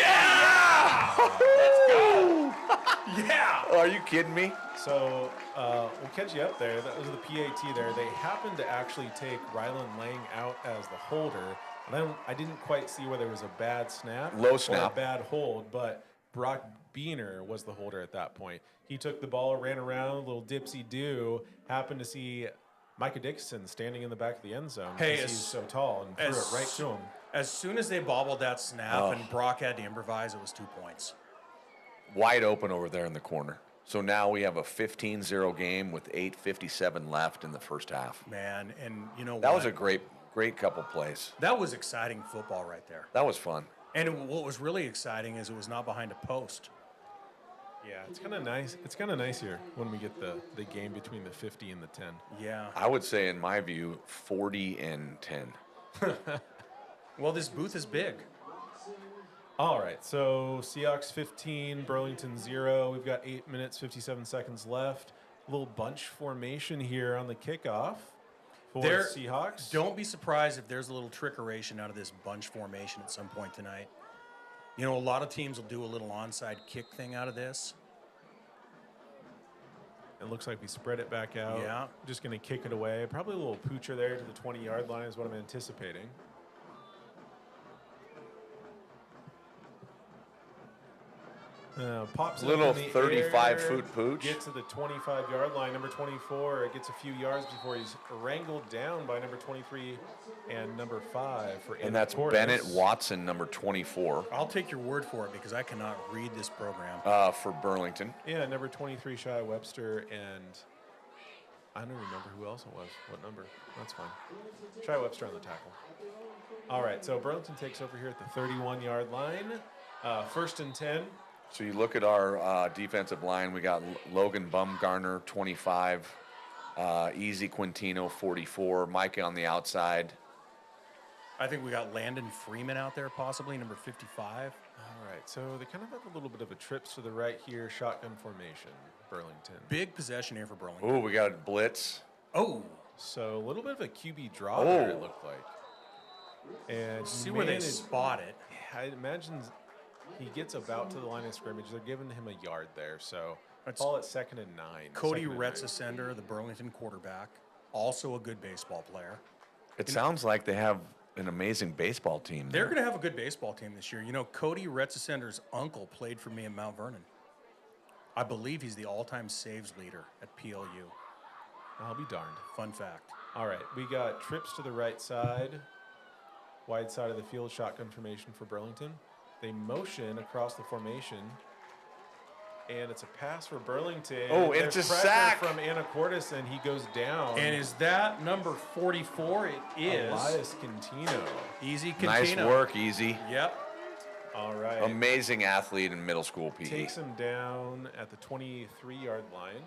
yeah! yeah! Are you kidding me? So we'll catch you up there. That was the PAT there. They happened to actually take Ryland Lang out as the holder. And I didn't quite see whether it was a bad snap Low or a snap. bad hold, but Brock Beaner was the holder at that point. He took the ball, ran around, a little dipsy-do, happened to see Micah Dixon standing in the back of the end zone Hey, because he's so tall and threw it right to him. As soon as they bobbled that snap and Brock had to improvise, it was 2 points. Wide open over there in the corner. So now we have a 15-0 game with 8:57 left in the first half. Man, and you know That what? was a great couple plays. That was exciting football right there. That was fun. And what was really exciting is it was not behind a post. Yeah, it's kind of nice. It's kind of nice here when we get the game between the 50 and the 10. Yeah. I would say, in my view, 40 and 10. Well, this booth is big. All right, so Seahawks 15, Burlington 0. We've got 8 minutes, 57 seconds left. A little bunch formation here on the kickoff for There- Seahawks. Don't be surprised if there's a little trickeration out of this bunch formation at some point tonight. You know, a lot of teams will do a little onside kick thing out of this. It looks like we spread it back out. Yeah. Just going to kick it away. Probably a little poocher there to the 20-yard line is what I'm anticipating. Pops it Little up in the 35-foot air, pooch. Gets to the 25-yard line. Number 24. It gets a few yards before he's wrangled down by number 23 and number 5 for And that's Anacortes. Bennett Watson, number 24, I'll take your word for it because I cannot read this program. for Burlington. Yeah, number 23, Shia Webster, and I don't remember who else it was. What number? That's fine. Shia Webster on the tackle. All right, so Burlington takes over here at the 31-yard line. First and 10. So you look at our defensive line. We got Logan Bumgarner, 25, Easy Quintino, 44, Micah on the outside. I think we got Landon Freeman out there, possibly, number 55. All right, so they kind of have a little bit of a trips to the right here, shotgun formation, Burlington. Big possession here for Burlington. Oh, we got a blitz. Oh, So a little bit of a QB draw there, it Oh. looked like. And see where they managed- spot it. I imagine he gets about to the line of scrimmage. They're giving him a yard there, so That's call it 2nd and 9. Cody 2nd and 9. Retzesender, the Burlington quarterback, also a good baseball player. It sounds like they have an amazing baseball team. They're there. going to have a good baseball team this year. You know, Cody Retzesender's uncle played for me in Mount Vernon. I believe he's the all-time saves leader at PLU. I'll be darned. Fun fact. All right, we got trips to the right side, wide side of the field, shotgun formation for Burlington. They motion across the formation, and it's a pass for Burlington. Oh, There's it's a pressure sack. from Anacortes, and he goes down. And is that number 44? It is. Elias Quintino. Easy Quintino. Nice work, Easy. Yep. All right. Amazing athlete in middle school PE. Takes him down at the 23-yard line.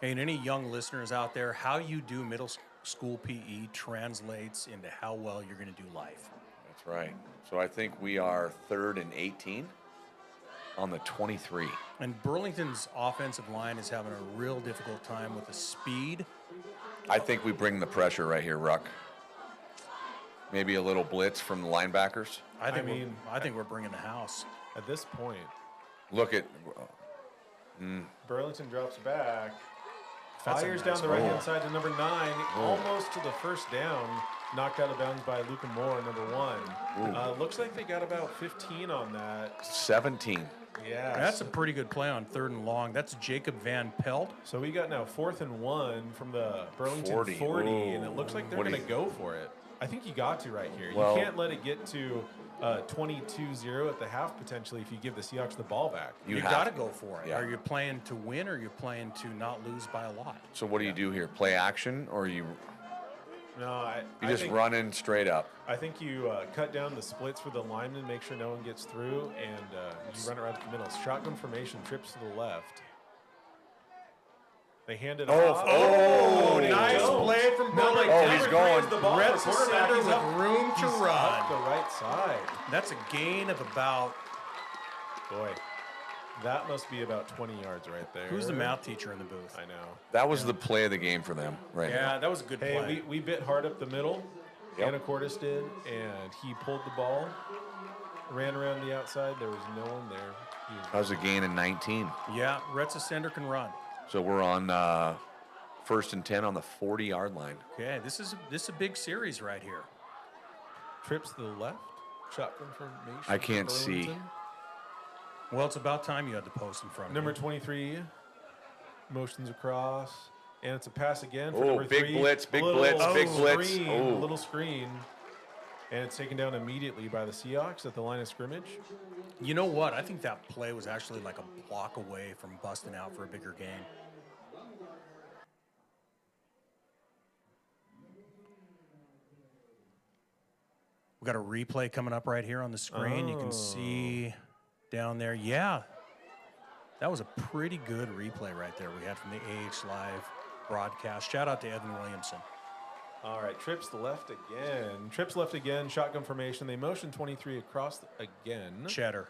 Hey, and any young listeners out there, how you do middle school PE translates into how well you're going to do life. That's right. So I think we are 3rd and 18 on the 23. And Burlington's offensive line is having a real difficult time with the speed. I think we bring the pressure right here, Ruck. Maybe a little blitz from the linebackers. I think mean, we're bringing the house. At this point, Look at Burlington drops back. That's a Fires nice down the ball. right-hand side to number 9, almost to the first down. Knocked out of bounds by Luca Moore, number 1. Looks like they got about 15 on that. 17. Yeah. That's a pretty good play on 3rd and long. That's Jacob Van Pelt. So we got now 4th and 1 from the Burlington 40. 40, and Ooh. it looks like they're What do going to go for it. I think you got to right here. Well- You can't let it get to 22-0 at the half potentially if you give the Seahawks the ball back. You have got to to. go for it. Yeah. Are you playing to win or are you playing to not lose by a lot? So what do you do here? Play action, or you No, I just think, run in straight up? I think you cut down the splits for the linemen, make sure no one gets through, and you run it right up the middle. Shotgun formation, trips to the left. They hand it off. oh, nice play from No, like, Burlington. Oh, never he's going. throws the ball. Red The quarterback, Center he's with up- room to he's run. up the right side. That's a gain of about, Boy, that must be about 20 yards right there. who's the math teacher in the booth? I know. That was the play of the game for them right Yeah, now. that was a good Hey, play. we bit hard up the middle. Yep. Anacortes did, and he pulled the ball, ran around the outside. There was no one there. He was That was a gain in 19. Yeah, Retzesender can run. So we're on 1st and 10 on the 40-yard line. Okay, this is a big series right here. trips to the left. Shotgun formation. I can't see. Burlington. Well, it's about time you had the post in front of Number you. 23 motions across, and it's a pass again for Oh, number big 3. blitz, big A little blitz, big blitz. screen, Oh. A little screen, and it's taken down immediately by the Seahawks at the line of scrimmage. You know what? I think that play was actually like a block away from busting out for a bigger gain. We got a replay coming up right here on the screen. You can see down there. Yeah, that was a pretty good replay right there we had from the AH Live broadcast. Shout out to Evan Williamson. All right, trips left again. Trips left again. Shotgun formation. They motion 23 across again. Cheddar.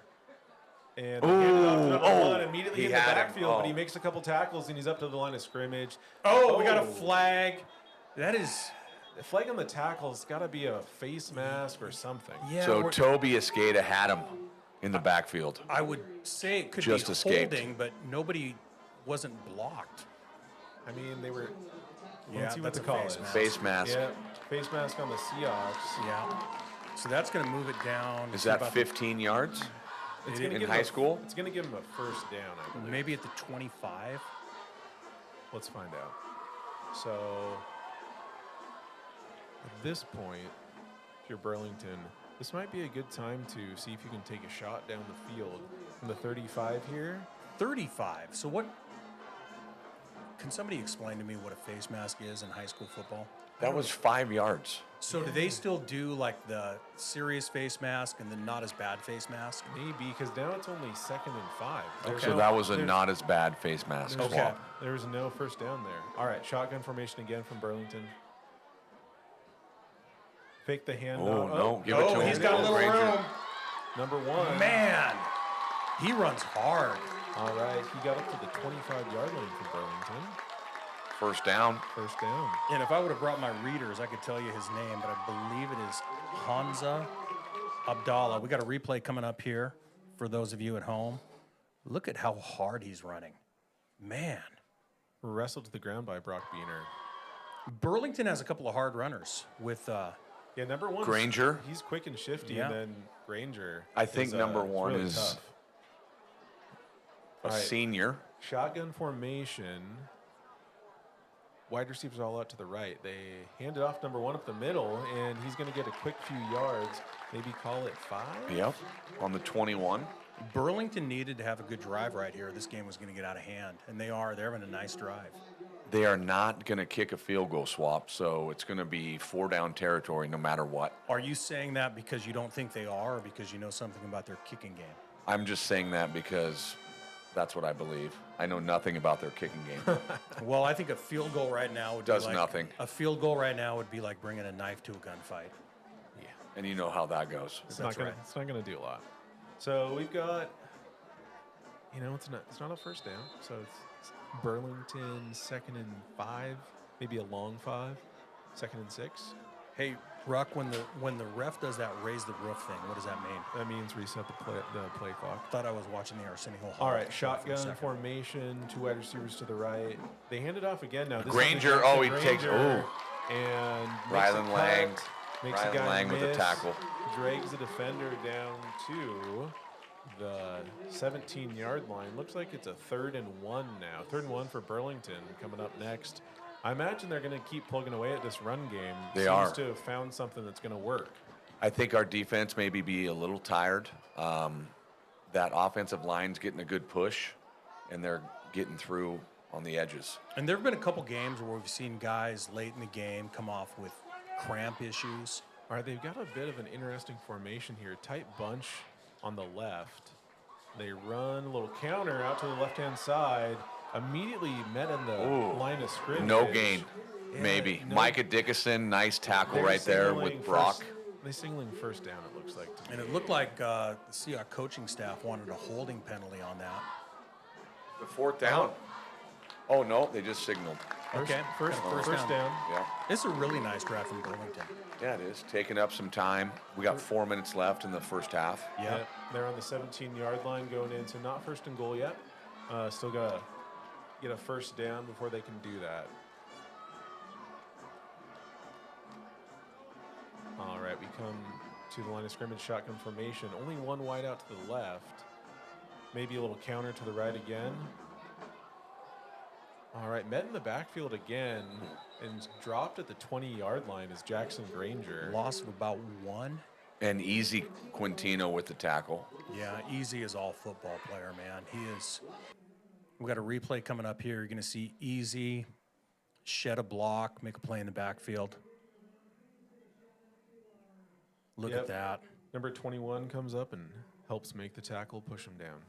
And they hand it off to number oh, 1 immediately he in the had him. backfield, but he Oh. makes a couple tackles and he's up to the line of scrimmage. Oh, we got a flag. That is, The flag on the tackle's got to be a face mask or something. yeah. So we're- Toby Escada had him in the backfield. I would say it could Just be escaped. holding, but nobody wasn't blocked. I mean, they were. Yeah, Let's see what that's the a call face is. mask. Face mask. Yeah, face mask on the Seahawks. Yeah. So that's going to move it down. Is to that about 15 yards? It's gonna in give high him school? It's going to give him a first down, I believe. Maybe at the 25. Let's find out. So at this point, if you're Burlington, this might be a good time to see if you can take a shot down the field from the 35 here. 35. So what? Can somebody explain to me what a face mask is in high school football? That was 5 yards. So do they still do like the serious face mask and the not as bad face mask? Maybe, because now it's only 2nd and 5. There's So no- that was a there- not as bad face mask there's- swap. There's no first down there. All right, shotgun formation again from Burlington. Fake the handoff. Oh, no, give it to him. He's got a little Granger. room. Number 1. Man, he runs hard. All right, he got up to the 25-yard line for Burlington. First down. First down. And if I would have brought my readers, I could tell you his name, but I believe it is Hamza Abdallah. We got a replay coming up here for those of you at home. Look at how hard he's running. Man. Wrestled to the ground by Brock Beener. Burlington has a couple of hard runners with Yeah, number 1. Granger. He's quick and shifty, Yeah. and then Granger. I think number is 1 really is tough. a All right. senior. Shotgun formation. Wide receivers all out to the right. They hand it off number 1 up the middle, and he's going to get a quick few yards. Maybe call it 5. Yep. On the 21. Burlington needed to have a good drive right here. This game was going to get out of hand, and they are. They're having a nice drive. They are not going to kick a field goal swap, so it's going to be 4-down territory no matter what. Are you saying that because you don't think they are, or because you know something about their kicking game? I'm just saying that because that's what I believe. I know nothing about their kicking game. Well, I think a field goal right now would Does be like, nothing. A field goal right now would be like bringing a knife to a gunfight. Yeah. And you know how that goes. It's That's not gonna. right. It's not gonna do a lot. So we've got. It's not a first down. So it's Burlington 2nd and 5, maybe a long 5, 2nd and 6. Hey, Ruck, when the ref does that raise the roof thing, what does that mean? That means reset the play clock. Thought I was watching the Arsenio Hall. All right, for a shotgun second. formation, 2 wide receivers to the right. They hand it off again now. This is Granger, the oh, he takes- Granger, and makes a Rylan cut, Lang. makes a Rylan guy Lang with the miss, tackle. drags the defender down to the 17-yard line. Looks like it's a 3rd and 1 now. 3rd and 1 for Burlington coming up next. I imagine they're going to keep plugging away at this run game. They Seems are. to have found something that's going to work. I think our defense maybe be a little tired. That offensive line's getting a good push, and they're getting through on the edges. And there have been a couple games where we've seen guys late in the game come off with cramp issues. All right, they've got a bit of an interesting formation here. Tight bunch on the left. They run a little counter out to the left-hand side. Immediately met in the Ooh. line of scrimmage. No gain, Yeah, maybe. no- Micah Dickinson, nice tackle They're right there signaling with Brock. They're signaling first down, it looks like to me. And it looked like the Seahawks coaching staff wanted a holding penalty on that. The 4th down. Oh, no, they just signaled. Okay, First down. down. Yeah. It's a really nice drive from Burlington. Yeah, it is. Taking up some time. We got 4 minutes left in the first half. Yeah. Yep, they're on the 17-yard line going in, so not first and goal yet. Still got to get a first down before they can do that. All right, we come to the line of scrimmage, shotgun formation. Only 1 wide out to the left. Maybe a little counter to the right again. All right, met in the backfield again and dropped at the 20-yard line is Jackson Granger. Loss of about 1. And Easy Quintino with the tackle. Yeah, Easy is all football player, man. He is. We got a replay coming up here. You're going to see Easy shed a block, make a play in the backfield. Look Yep. at that. Number 21 comes up and helps make the tackle, push him down.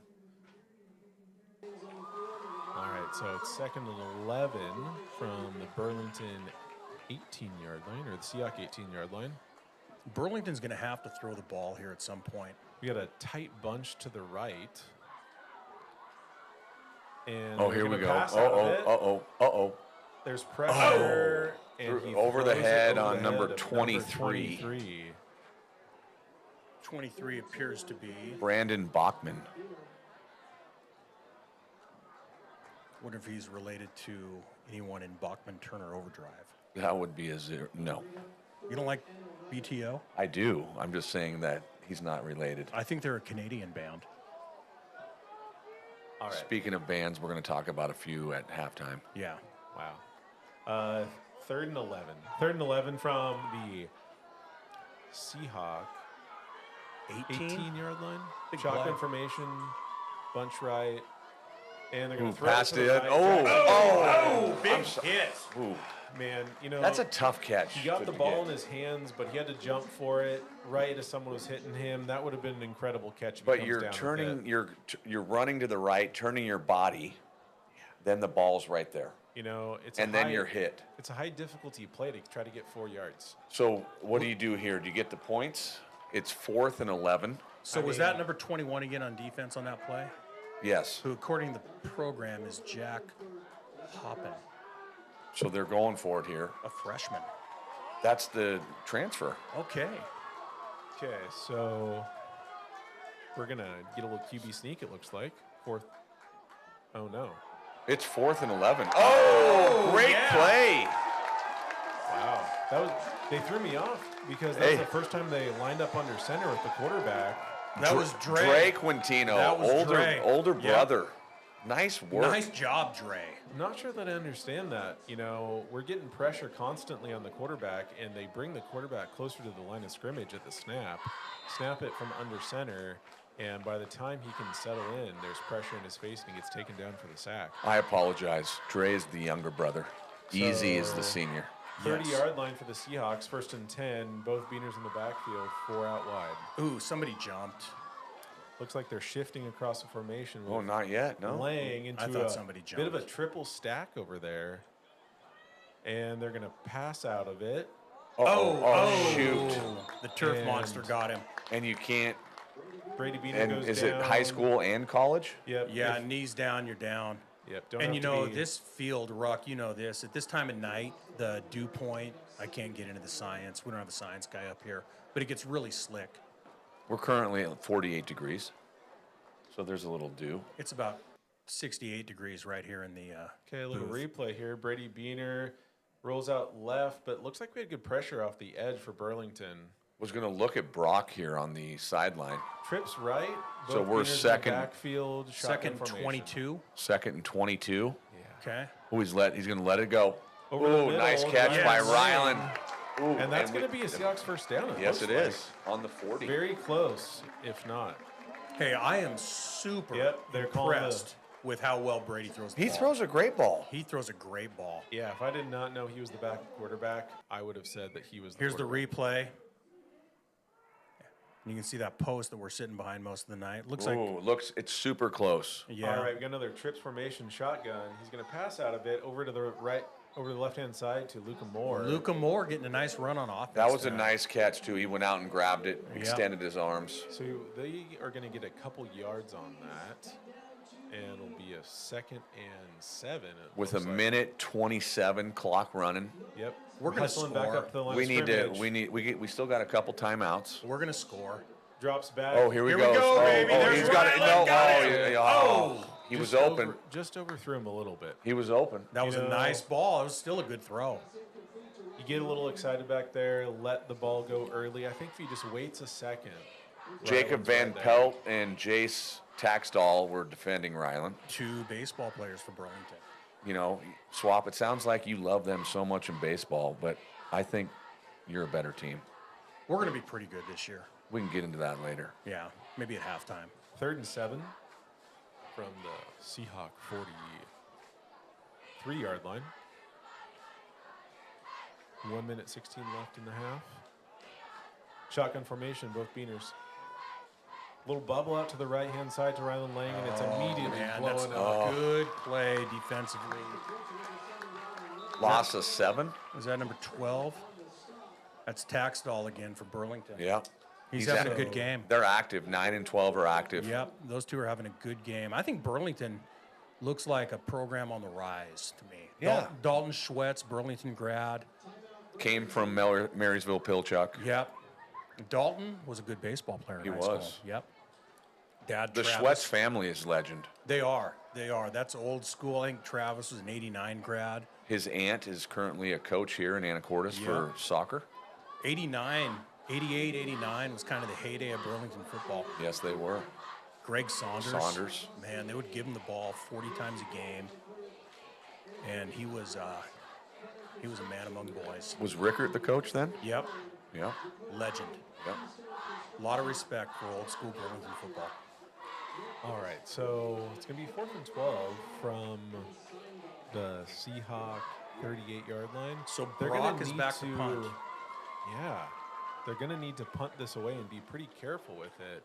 All right, so it's 2nd and 11 from the Burlington 18-yard line, or the Seahawks 18-yard line. Burlington's going to have to throw the ball here at some point. We got a tight bunch to the right. And Oh, they're here we gonna go. pass out of it. Uh-oh. There's pressure. And he Over the throws it head over on the number head of 23. 23 appears to be. Brandon Bachman. Wonder if he's related to anyone in Bachman Turner Overdrive. That would be a 0. No. You don't like BTO? I do. I'm just saying that he's not related. I think they're a Canadian band. All right. Speaking of bands, we're going to talk about a few at halftime. Yeah. Wow. 3rd and 11. 3rd and 11 from the Seahawk 18-yard line. Big Shotgun play. formation, bunch right, and they're going Ooh, to throw it passed to the it. right. Oh, Big hit. Ooh. Man, That's a tough catch. He got to the ball in get. his hands, but he had to jump for it right as someone was hitting him. That would have been an incredible catch. If he But comes you're down with turning, it. you're running to the right, turning your body, then the ball's right there, It's and then you're hit. It's a high difficulty play to try to get 4 yards. So what do you do here? Do you get the points? It's 4th and 11. So was that number 21 again on defense on that play? Yes. Who, according to the program, is Jack Hoppin, So they're going for it here. a freshman. That's the transfer. Okay. Okay, so we're going to get a little QB sneak, it looks like. 4th. Oh, no. It's 4th and 11. Oh, great yeah. play. Wow. They threw me off because that Hey. was the first time they lined up under center with the quarterback. That was Dre. Quintino, That was Dre. older Yeah. brother. Nice work. Nice job, Dre. I'm not sure that I understand that. We're getting pressure constantly on the quarterback, and they bring the quarterback closer to the line of scrimmage at the snap it from under center, and by the time he can settle in, there's pressure in his face, and he gets taken down for the sack. I apologize. Dre is the younger brother. Easy is the So- senior. 30-yard line for the Seahawks, 1st and 10, both Beaners in the backfield, 4 out wide. Ooh, somebody jumped. Looks like they're shifting across the formation. Oh, with not yet. No. laying into I thought a somebody bit of a jumped. triple stack over there. And they're going to pass out of it. Shoot. The turf And- monster got him. And you can't. Brady Beaner And goes is down. it high school and college? Yep. Yeah, knees down, you're down. Yep. Don't And have you to know, be- this field, Ruck, you know this. At this time of night, the dew point, I can't get into the science. We don't have a science guy up here. But it gets really slick. We're currently at 48 degrees. So there's a little dew. It's about 68 degrees right here in the Okay, a little booth. replay here. Brady Beaner rolls out left, but looks like we had good pressure off the edge for Burlington. Was going to look at Brock here on the sideline. Trips right. So both we're Beaners in the second- backfield. Second shotgun formation. 22. 2nd and 22. Okay. Oh, he's going to let it go. Over the Oh, middle, nice catch by Yes. Ryland. Ooh, And that's we- going to be a Seahawks first down. Yes, looks it like. is. On the 40. Very close, if not. Hey, I am super Yep, they're calling impressed with how well Brady throws the He ball. throws a great ball. He throws a great ball. Yeah, if I did not know he was the back quarterback, I would have said that he was the Here's the quarterback. replay. And you can see that post that we're sitting behind most of the night. Looks like, Ooh, it's super close. yeah. All right, we got another trips formation shotgun. He's going to pass out of it over to the right, over the left-hand side to Luca Moore. Luca Moore getting a nice run on offense. That was a there. nice catch, too. He went out and grabbed it, extended his arms. So they are going to get a couple yards on that, and it'll be a 2nd and 7. it With a looks like. minute 27 clock running. Yep. We're gonna Hustling back score. up to the line We of need to, scrimmage. we still got a couple timeouts. We're going to score. Drops back. Oh, here we Here go. we go, Oh, baby. oh, There's he's got it. Ryland. No, Got oh, it. yeah, oh. He was open. Just overthrew him a little bit. He was open. That was You a know- nice ball. It was still a good throw. You get a little excited back there, let the ball go early. I think if he just waits a second. Jacob Ryland's Van right there. Pelt and Jace Taxdall were defending Ryland. 2 baseball players for Burlington. You know, Swap, it sounds like you love them so much in baseball, but I think you're a better team. We're going to be pretty good this year. We can get into that later. Yeah, maybe at halftime. 3rd and 7 from the Seahawk 43-yard line. 1 minute 16 left in the half. Shotgun formation, both Beaners. Little bubble out to the right-hand side to Ryland Lang, and it's immediately Man, that's blowing up. a good play defensively. Loss of 7. Was that number 12? That's Taxdall again for Burlington. Yeah. He's having a at- good game. They're active. 9 and 12 are active. Yep, those two are having a good game. I think Burlington looks like a program on the rise to me. Yeah. Dalton Schwetz, Burlington grad. Came from Marysville Pilchuck. Yep. Dalton was a good baseball player in He high was. school. Yep. Dad The Travis. Schwetz family is legend. They are. They are. That's old school. I think Travis was an 89 grad. His aunt is currently a coach here in Anacortes for soccer. 89, 88, 89 was kind of the heyday of Burlington football. Yes, they were. Greg Saunders. Saunders. Man, they would give him the ball 40 times a game, and he was a man among boys. Was Rickert the coach then? Yep, Yeah. legend. Yep. A lot of respect for old school Burlington football. All right, so it's going to be 4th and 12 from the Seahawk 38-yard line. So They're Brock gonna is need back to punt. Yeah, they're going to need to punt this away and be pretty careful with it.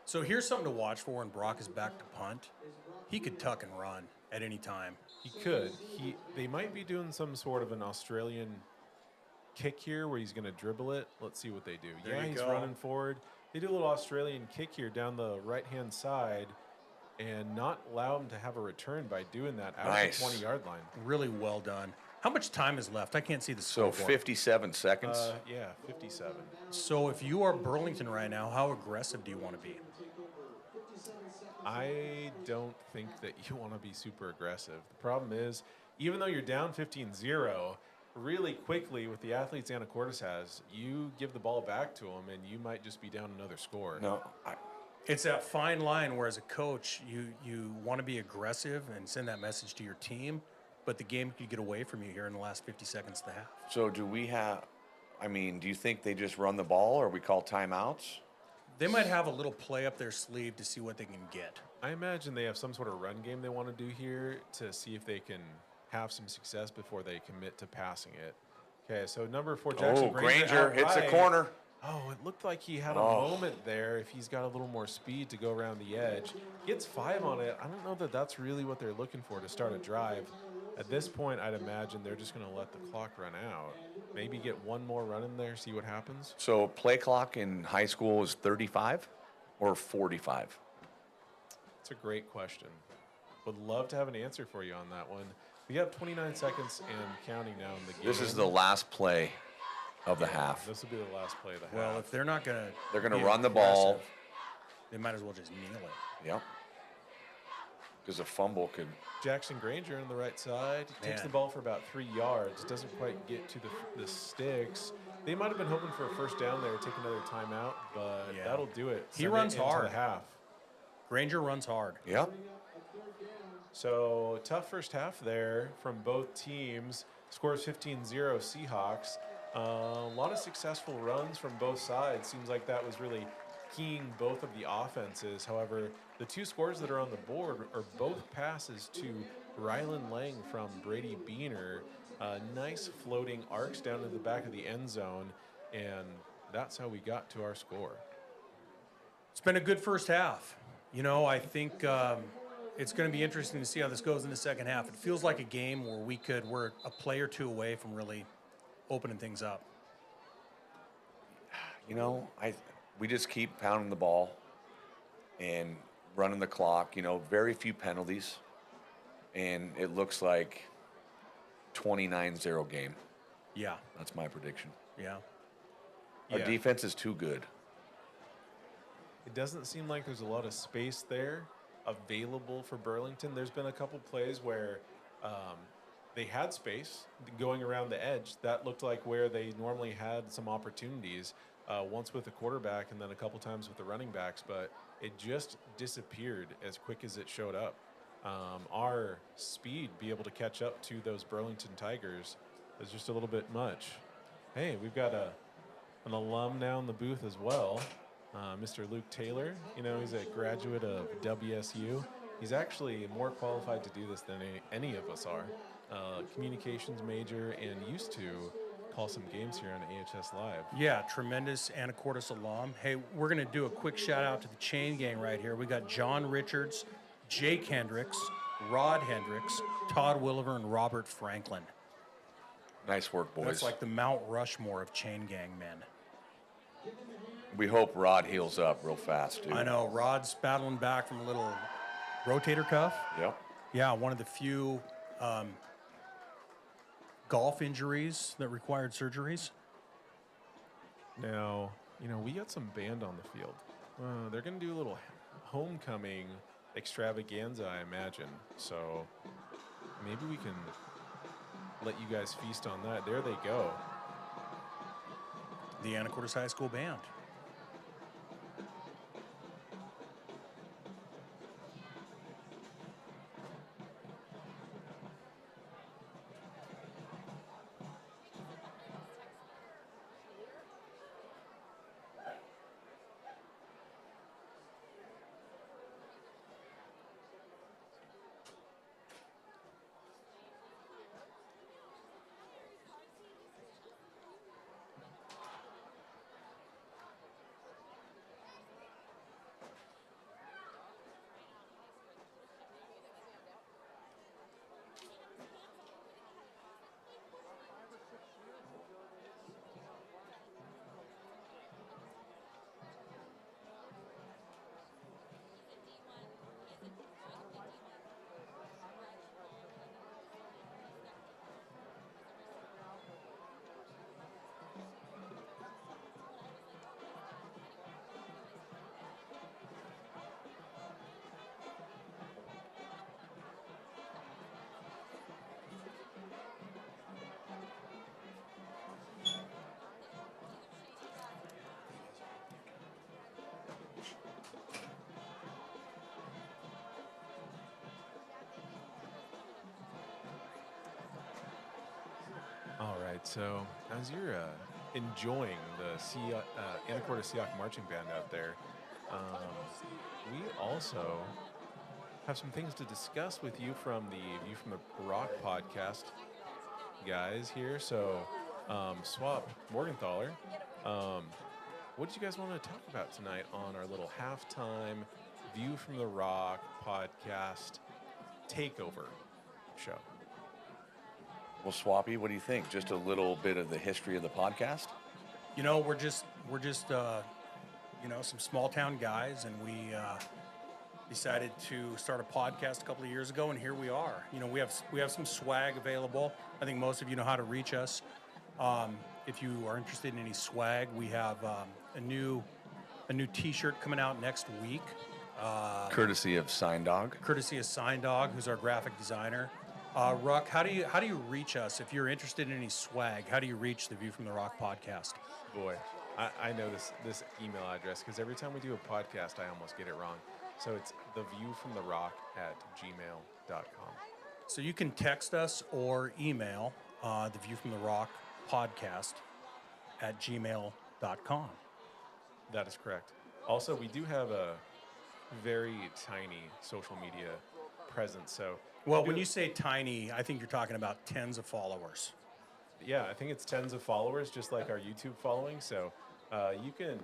So here's something to watch for when Brock is back to punt. He could tuck and run at any time. He could. They might be doing some sort of an Australian kick here where he's going to dribble it. Let's see what they do. There yeah, you he's go. running forward. They do a little Australian kick here down the right-hand side and not allow him to have a return by doing that out Nice. of the 20-yard line. Really well done. How much time is left? I can't see the So scoreboard. 57 seconds. Yeah, 57. So if you are Burlington right now, how aggressive do you want to be? I don't think that you want to be super aggressive. The problem is, even though you're down 15-0, really quickly with the athletes Anacortes has, you give the ball back to them and you might just be down another score. No, It's that fine line where as a coach, you want to be aggressive and send that message to your team, but the game could get away from you here in the last 50 seconds of the half. so do we have, I mean, do you think they just run the ball or we call timeouts? They might have a little play up their sleeve to see what they can get. I imagine they have some sort of run game they want to do here to see if they can have some success before they commit to passing it. Okay, so number 4, Jackson Granger hits the outright. corner. Oh, it looked like he had a moment there if he's got a little more speed to go around the edge. Gets 5 on it. I don't know that that's really what they're looking for to start a drive. At this point, I'd imagine they're just going to let the clock run out. Maybe get one more run in there, see what happens. So play clock in high school is 35 or 45? It's a great question. Would love to have an answer for you on that one. We have 29 seconds and counting now in the game. This is the last play of the half. This will be the last play of the half. Well, if they're not going to They're going to run the ball. they might as well just kneel it. Yep. Because a fumble could. Jackson Granger on the right side. He takes Man. the ball for about 3 yards. Doesn't quite get to the sticks. They might have been hoping for a first down there, take another timeout, but Yeah. that'll do it. He Send it runs into hard. the half. Granger runs hard. Yep. So tough first half there from both teams. Scores 15-0 Seahawks. A lot of successful runs from both sides. Seems like that was really keying both of the offenses. However, the 2 scores that are on the board are both passes to Rylan Lang from Brady Beaner. Nice floating arcs down to the back of the end zone, and that's how we got to our score. It's been a good first half. You know, I think it's going to be interesting to see how this goes in the second half. It feels like a game where we're a play or two away from really opening things up. You know, we just keep pounding the ball and running the clock. You know, very few penalties, and it looks like 29-0 game. Yeah, That's my prediction. yeah. Our Yeah. defense is too good. It doesn't seem like there's a lot of space there available for Burlington. There's been a couple plays where they had space going around the edge. That looked like where they normally had some opportunities, once with the quarterback and then a couple times with the running backs, but it just disappeared as quick as it showed up. Our speed, be able to catch up to those Burlington Tigers, is just a little bit much. Hey, we've got an alum now in the booth as well. Mr. Luke Taylor, you know, he's a graduate of WSU. He's actually more qualified to do this than any of us are. Communications major and used to call some games here on AHS Live. Yeah, tremendous Anacortes alum. Hey, we're going to do a quick shout out to the chain gang right here. We got John Richards, Jake Hendricks, Rod Hendricks, Todd Williver, and Robert Franklin. Nice work, boys. That's like the Mount Rushmore of chain gang men. We hope Rod heals up real fast, too. I know, Rod's battling back from a little rotator cuff. Yep. Yeah, one of the few golf injuries that required surgeries. Now, you know, we got some band on the field. They're going to do a little homecoming extravaganza, I imagine. So maybe we can let you guys feast on that. There they go. The Anacortes High School Band. right, so as you're enjoying the Anacortes Seahawk Marching Band out there, we also have some things to discuss with you from the View from the Rock podcast guys here. So, Swap Morgenthaler, what did you guys want to talk about tonight on our little halftime View from the Rock podcast takeover show? Well, Swappy, what do you think? Just a little bit of the history of the podcast? You know, we're just some small town guys, and we decided to start a podcast a couple of years ago, and here we are. You know, we have some swag available. I think most of you know how to reach us. If you are interested in any swag, we have a new T-shirt coming out next week. Courtesy of Sign Dog. Courtesy of Sign Dog, who's our graphic designer. Ruck, how do you reach us if you're interested in any swag? How do you reach the View from the Rock podcast? Boy, I know this email address because every time we do a podcast, I almost get it wrong. So it's theviewfromtherock@gmail.com. So you can text us or email the View from the Rock podcast @gmail.com. That is correct. Also, we do have a very tiny social media presence. So, Well, when you say tiny, I think you're talking about tens of followers. yeah, I think it's tens of followers, just like our YouTube following. So you can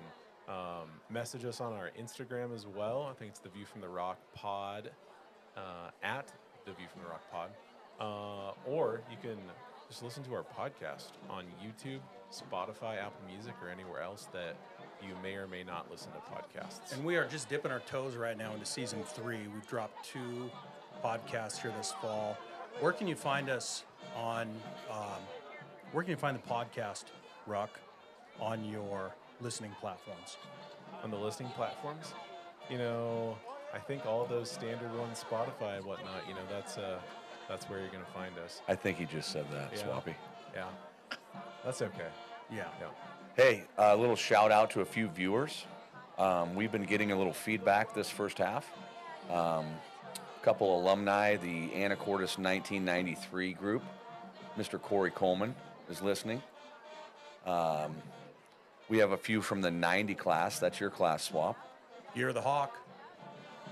message us on our Instagram as well. I think it's the View from the Rock Pod at the View from the Rock Pod, or you can just listen to our podcast on YouTube, Spotify, Apple Music, or anywhere else that you may or may not listen to podcasts. And we are just dipping our toes right now into season 3. We've dropped 2 podcasts here this fall. Where can you find us on? Where can you find the podcast, Ruck, on your listening platforms? On the listening platforms, you know, I think all those standard ones, Spotify and whatnot, you know, that's where you're going to find us. I think he just said that, Yeah. Swappy. Yeah, that's okay. Yeah. Yeah. Hey, a little shout out to a few viewers. We've been getting a little feedback this first half. Couple alumni, the Anacortes 1993 group. Mr. Corey Coleman is listening. We have a few from the 90 class. That's your class, Swap. You're the Hawk.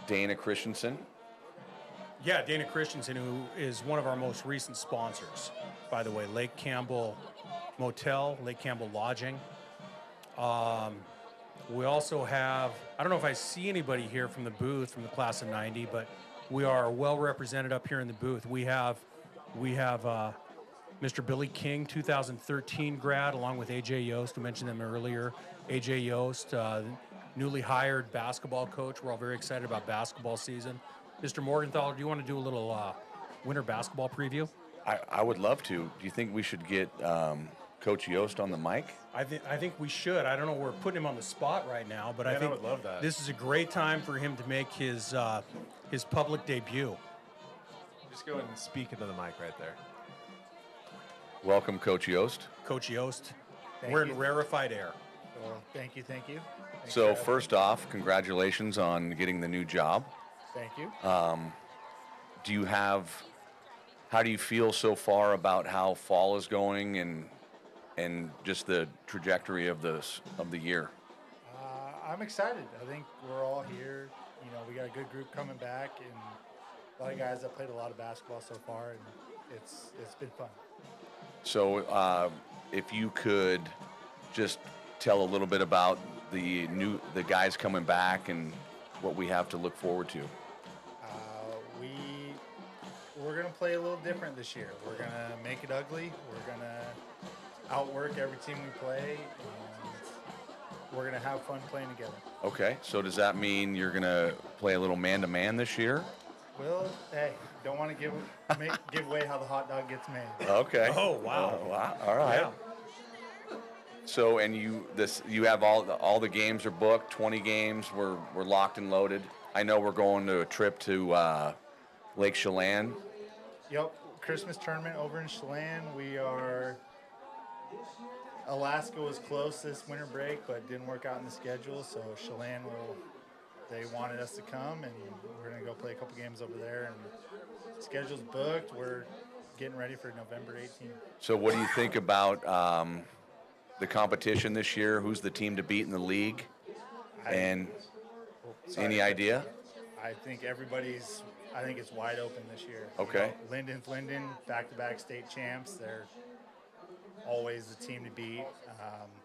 Dana Christensen. Yeah, Dana Christensen, who is one of our most recent sponsors, by the way, Lake Campbell Motel, Lake Campbell Lodging. We also have, I don't know if I see anybody here from the booth from the class of 90, but we are well represented up here in the booth. We have Mr. Billy King, 2013 grad, along with AJ Yost, who mentioned them earlier. AJ Yost, newly hired basketball coach. We're all very excited about basketball season. Mr. Morgenthaler, do you want to do a little winter basketball preview? I would love to. Do you think we should get Coach Yost on the mic? I think we should. I don't know. We're putting him on the spot right now, but I think would love that. this is a great time for him to make his public debut. Just go ahead and speak into the mic right there. Welcome, Coach Yost. Coach Yost, Thank we're you. in rarefied air. Well, thank you. Thanks So for having first off, congratulations on getting the new job. me. Thank you. How do you feel so far about how fall is going and just the trajectory of the year? I'm excited. I think we're all here. You know, we got a good group coming back, and a lot of guys that played a lot of basketball so far, and it's been fun. So if you could just tell a little bit about the guys coming back and what we have to look forward to. We're gonna play a little different this year. We're gonna make it ugly. We're gonna outwork every team we play, and we're gonna have fun playing together. Okay, so does that mean you're going to play a little man-to-man this year? Well, hey, don't want to give away how the hot dog gets made. Okay. Oh, wow. All right. Yeah. So, and you have all the games are booked, 20 games, we're locked and loaded. I know we're going to a trip to Lake Chelan. Yep, Christmas tournament over in Chelan. Alaska was close this winter break, but didn't work out in the schedule. So Chelan they wanted us to come, and we're gonna go play a couple games over there. And schedule's booked. We're getting ready for November 18th. So what do you think about the competition this year? Who's the team to beat in the league? And Sorry. any idea? I think it's wide open this year. Okay. Linden, back-to-back state champs. They're always the team to beat.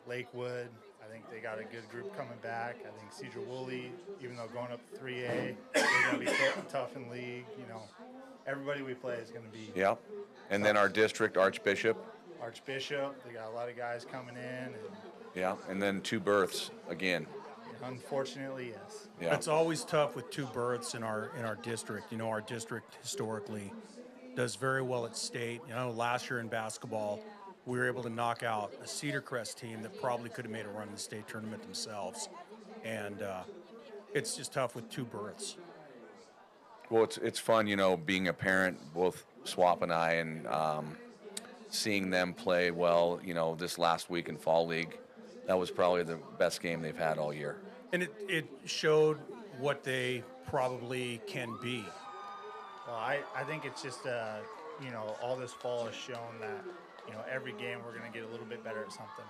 Lakewood, I think they got a good group coming back. I think Cedar Woolley, even though going up to 3A, they're going to be tough in league. Everybody we play is going to be Yep. And then our district, Archbishop. They got a lot of guys coming in. And Yeah. And then 2 berths again. unfortunately, yes. Yeah. It's always tough with 2 berths in our district. Our district historically does very well at state. Last year in basketball, we were able to knock out a Cedar Crest team that probably could have made a run in the state tournament themselves. And it's just tough with 2 berths. Well, it's fun, being a parent, both Swap and I, and seeing them play well, this last week in Fall League. That was probably the best game they've had all year. And it showed what they probably can be. Well, I think it's just, all this fall has shown that, every game we're going to get a little bit better at something.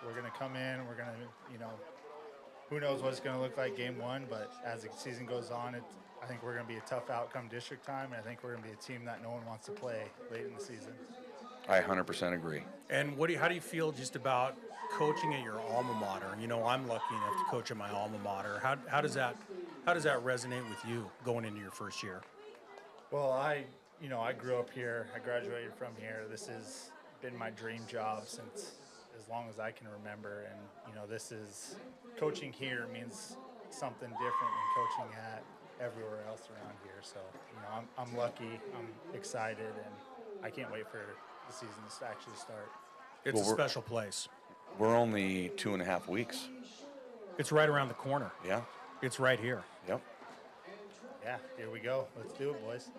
We're going to come in, we're going to, who knows what it's going to look like game 1, but as the season goes on, I think we're going to be a tough outcome district time, and I think we're going to be a team that no one wants to play late in the season. I 100% agree. And how do you feel just about coaching at your alma mater? I'm lucky enough to coach at my alma mater. How does that resonate with you going into your first year? Well, I grew up here. I graduated from here. This has been my dream job since as long as I can remember. And, coaching here means something different than coaching at everywhere else around here. So, I'm lucky, I'm excited, and I can't wait for the season to actually start. It's a special place. We're only 2.5 weeks. It's right around the corner. Yeah. It's right here. Yep. Yeah, here we go. Let's do it, boys.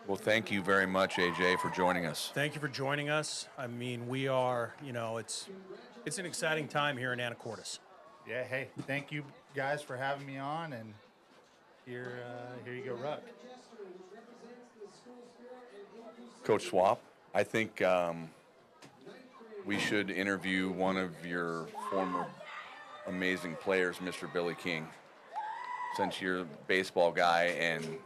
Well, thank you very much, AJ, for joining us. Thank you for joining us. I mean, we are, it's an exciting time here in Anacortes. Yeah, hey, thank you guys for having me on, and here you go, Ruck. Coach Swap, I think we should interview one of your former amazing players, Mr. Billy King, since you're a baseball guy and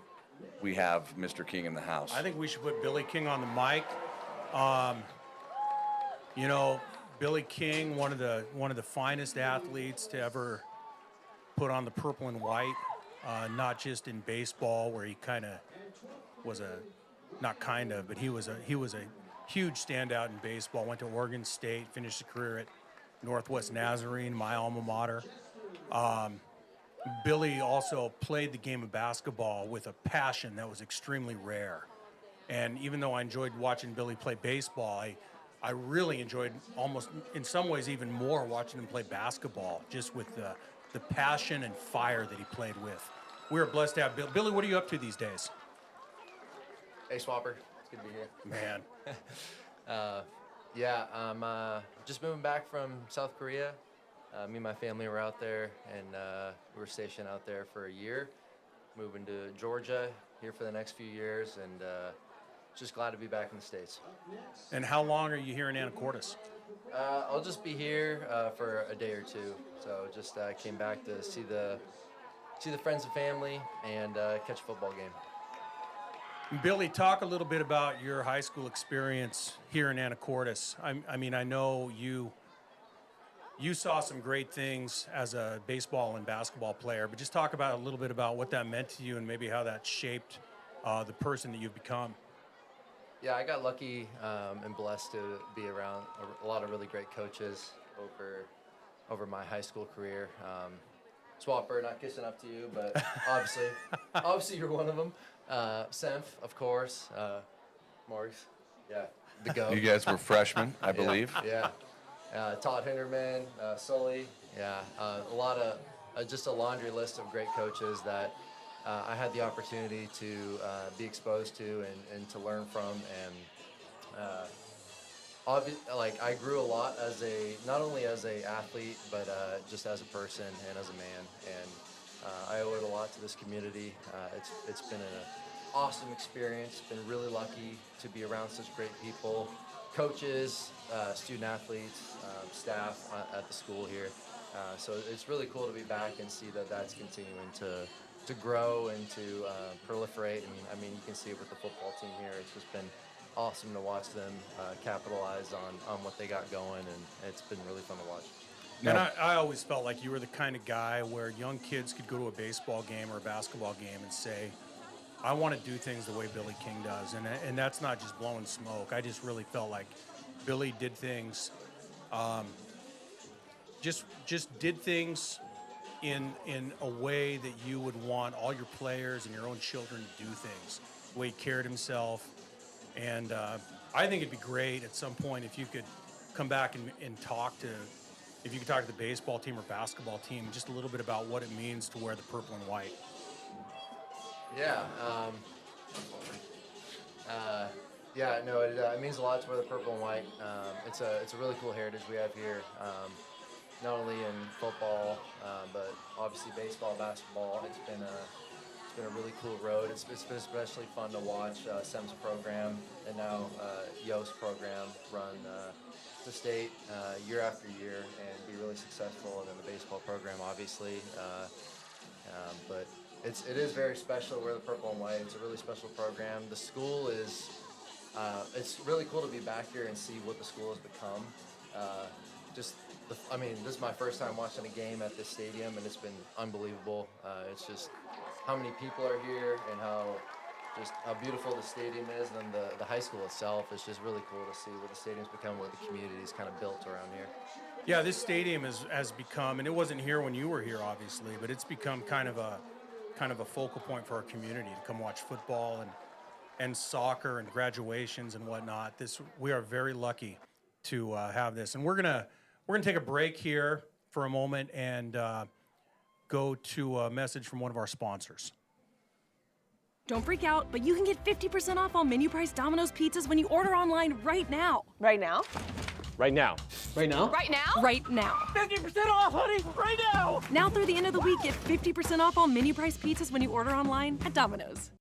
we have Mr. King in the house. I think we should put Billy King on the mic. Billy King, one of the finest athletes to ever put on the purple and white, not just in baseball where he kind of was but he was a huge standout in baseball. Went to Oregon State, finished a career at Northwest Nazarene, my alma mater. Billy also played the game of basketball with a passion that was extremely rare. And even though I enjoyed watching Billy play baseball, I really enjoyed almost, in some ways, even more watching him play basketball, just with the passion and fire that he played with. We are blessed to have Billy. Billy, what are you up to these days? Hey, Swapper. It's good to be here. Man. Yeah, I'm just moving back from South Korea. Me and my family were out there, and we were stationed out there for a year. Moving to Georgia here for the next few years, and just glad to be back in the States. And how long are you here in Anacortes? I'll just be here for a day or two. So just came back to see the friends and family and catch a football game. Billy, talk a little bit about your high school experience here in Anacortes. I mean, I know you saw some great things as a baseball and basketball player, but just talk about a little bit about what that meant to you and maybe how that shaped the person that you've become. Yeah, I got lucky and blessed to be around a lot of really great coaches over my high school career. Swapper, not kissing up to you, but obviously you're one of them. Senf, of course. Morris, yeah, the GOAT. You guys were freshmen, I believe. Yeah. Todd Hinderman, Sully, yeah, a lot of just a laundry list of great coaches that I had the opportunity to be exposed to and to learn from, and I grew a lot as not only as a athlete but just as a person and as a man, and I owe it a lot to this community. It's been awesome experience. Been really lucky to be around such great people, coaches, student athletes, staff at the school here. So it's really cool to be back and see that that's continuing to grow and to proliferate. And I mean, you can see it with the football team here. It's just been awesome to watch them capitalize on what they got going, and it's been really fun to watch. And I always felt like you were the kind of guy where young kids could go to a baseball game or a basketball game and say, I want to do things the way Billy King does. And that's not just blowing smoke. I just really felt like Billy did things, just did things in a way that you would want all your players and your own children to do things, the way he carried himself. And I think it'd be great at some point if you could come back and talk to the baseball team or basketball team just a little bit about what it means to wear the purple and white. Yeah. It means a lot to wear the purple and white. It's a really cool heritage we have here, not only in football, but obviously baseball, basketball. It's been a really cool road. It's been especially fun to watch Sem's program and now Yo's program run the state year after year and be really successful. And then the baseball program, obviously, but it is very special to wear the purple and white. It's a really special program. The school is, it's really cool to be back here and see what the school has become. This is my first time watching a game at this stadium, and it's been unbelievable. It's just how many people are here and how beautiful the stadium is, and then the high school itself is just really cool to see what the stadium's become, what the community's kind of built around here. Yeah, this stadium has become, and it wasn't here when you were here, obviously, but it's become kind of a focal point for our community to come watch football and soccer and graduations and whatnot. We are very lucky to have this, and we're gonna take a break here for a moment and go to a message from one of our sponsors. Don't freak out, but you can get 50% off all menu price Domino's pizzas when you order online right now. Right now? Right now. Right now? Right now? Right now. 50% off, honey, right now! Now through the end of the week, get 50% off all menu price pizzas when you order online at Domino's.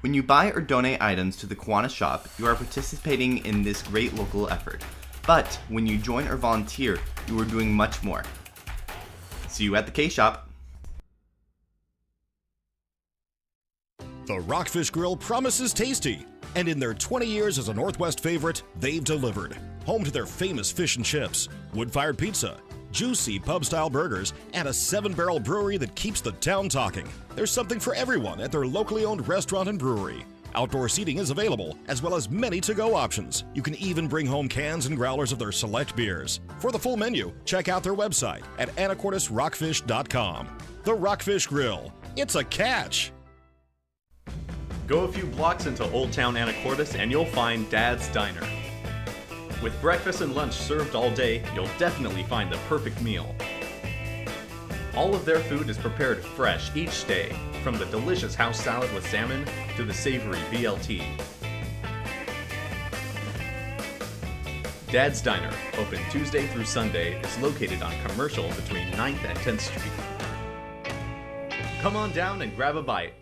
When you buy or donate items to the Kiwanis shop, you are participating in this great local effort. But when you join or volunteer, you are doing much more. See you at the K-Shop. The Rockfish Grill promises tasty, and in their 20 years as a Northwest favorite, they've delivered. Home to their famous fish and chips, wood-fired pizza, juicy pub-style burgers, and a 7-barrel brewery that keeps the town talking. There's something for everyone at their locally owned restaurant and brewery. Outdoor seating is available, as well as many to-go options. You can even bring home cans and growlers of their select beers. For the full menu, check out their website at anacortesrockfish.com. The Rockfish Grill. It's a catch! Go a few blocks into Old Town Anacortes and you'll find Dad's Diner. With breakfast and lunch served all day, you'll definitely find the perfect meal. All of their food is prepared fresh each day, from the delicious house salad with salmon to the savory BLT. Dad's Diner, open Tuesday through Sunday, is located on Commercial between 9th and 10th Street. Come on down and grab a bite.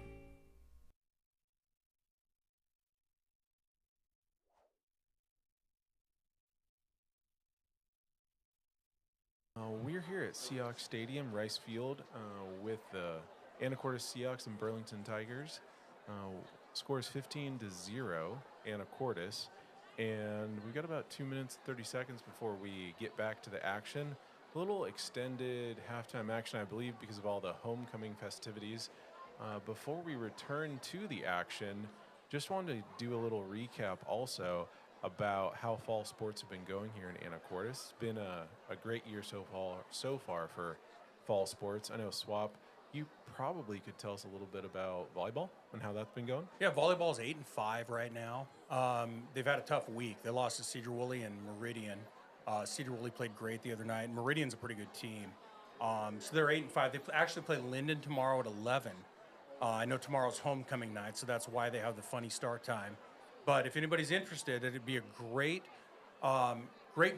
We're here at Seahawks Stadium, Rice Field, with the Anacortes Seahawks and Burlington Tigers. Scores 15-0, Anacortes, and we've got about 2 minutes, 30 seconds before we get back to the action. A little extended halftime action, I believe, because of all the homecoming festivities. Before we return to the action, just wanted to do a little recap also about how fall sports have been going here in Anacortes. It's been a great year so far for fall sports. I know, Swap, you probably could tell us a little bit about volleyball and how that's been going. Yeah, volleyball's 8-5 right now. They've had a tough week. They lost to Cedar Woolley and Meridian, Cedar Woolley played great the other night. Meridian's a pretty good team. So they're 8-5. They actually play Linden tomorrow at 11. I know tomorrow's homecoming night, so that's why they have the funny start time. But if anybody's interested, it'd be a great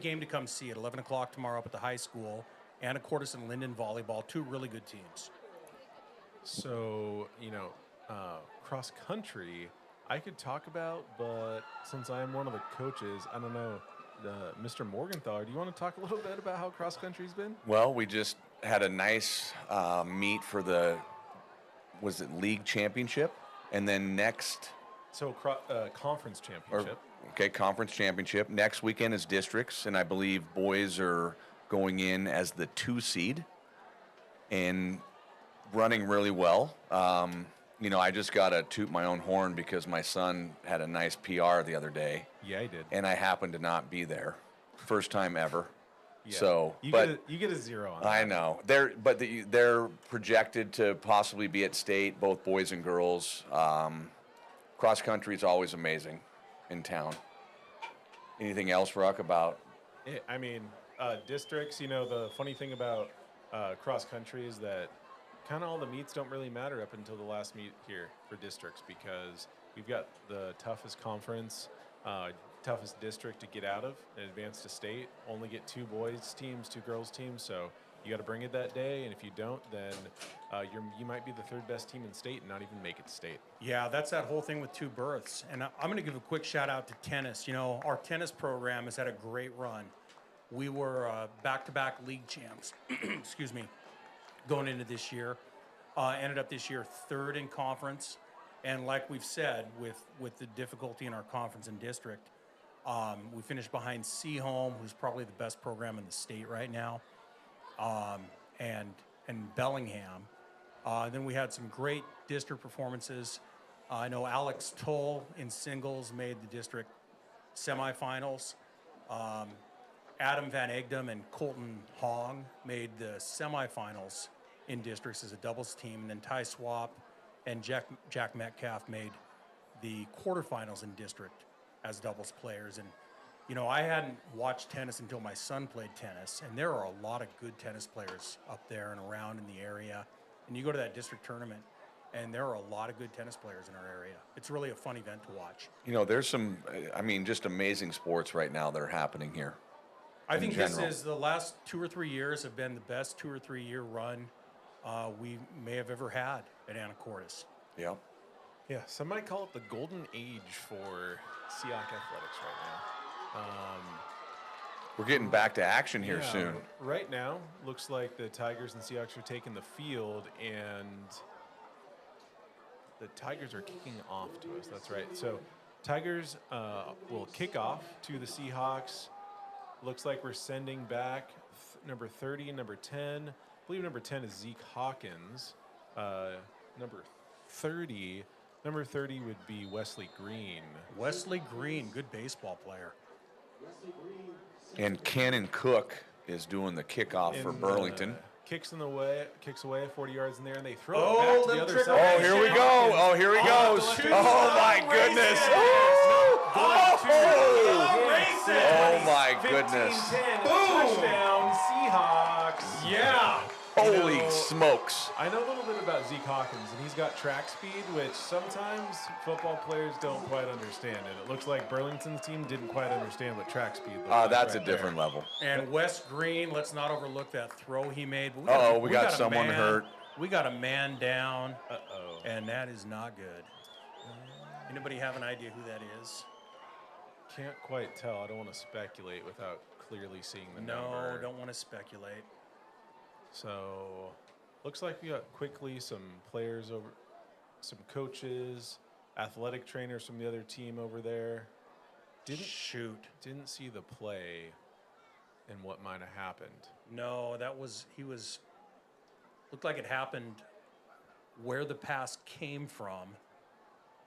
game to come see at 11 o'clock tomorrow up at the high school. Anacortes and Linden volleyball, two really good teams. So, cross country, I could talk about, but since I am one of the coaches, I don't know. Mr. Morgenthaler, do you want to talk a little bit about how cross country's been? Well, we just had a nice meet for the, was it league championship? And then next. So, conference championship. Conference championship. Next weekend is districts, and I believe boys are going in as the 2 seed and running really well. I just got to toot my own horn because my son had a nice PR the other day. Yeah, he did. And I happened to not be there. First time ever. Yeah. So, you get a 0 on that. I know. They're projected to possibly be at state, both boys and girls. Cross country is always amazing in town. Anything else, Ruck, about? Districts, the funny thing about cross country is that kind of all the meets don't really matter up until the last meet here for districts because we've got the toughest conference, toughest district to get out of and advance to state. Only get 2 boys teams, 2 girls teams, so you got to bring it that day, and if you don't, then you might be the 3rd best team in state and not even make it to state. Yeah, that's that whole thing with 2 berths. And I'm going to give a quick shout out to tennis. Our tennis program has had a great run. We were back-to-back league champs, excuse me, going into this year. Ended up this year 3rd in conference. And like we've said, with the difficulty in our conference and district, we finished behind Seaholm, who's probably the best program in the state right now, and Bellingham. Then we had some great district performances. I know Alex Toll in singles made the district semifinals. Adam Van Egdom and Colton Hong made the semifinals in districts as a doubles team. And then Ty Swap and Jack Metcalf made the quarterfinals in district as doubles players. And, I hadn't watched tennis until my son played tennis. And there are a lot of good tennis players up there and around in the area. And you go to that district tournament, and there are a lot of good tennis players in our area. It's really a fun event to watch. There's some, just amazing sports right now that are happening here. I think this is the last 2 or 3 years have been the best 2 or 3 year run we may have ever had at Anacortes. Yeah. Yeah, some might call it the golden age for SEAC athletics right now. We're getting back to action here soon. Right now, looks like the Tigers and Seahawks are taking the field, and the Tigers are kicking off to us. That's right. So Tigers will kick off to the Seahawks. Looks like we're sending back number 30 and number 10. I believe number 10 is Zeke Hawkins. Number 30 would be Wesley Green. Wesley Green, good baseball player. And Cannon Cook is doing the kickoff for Burlington. Kicks away 40 yards in there, and they throw it back to the other side. Oh, here we go. Oh, here he goes. Oh, my goodness. Oh, my goodness. Touchdown, Seahawks. Yeah. Holy smokes. I know a little bit about Zeke Hawkins, and he's got track speed, which sometimes football players don't quite understand. And it looks like Burlington's team didn't quite understand what track speed looks like. That's right a different level. And Wes Green, let's not overlook that throw he made. But we got someone hurt. We got a man down. And that is not good. Anybody have an idea who that is? Can't quite tell. I don't want to speculate without clearly seeing the number. No, don't want to speculate. So, looks like we got quickly some players over, some coaches, athletic trainers from the other team over there. Didn't see the play and what might have happened. No, looked like it happened where the pass came from,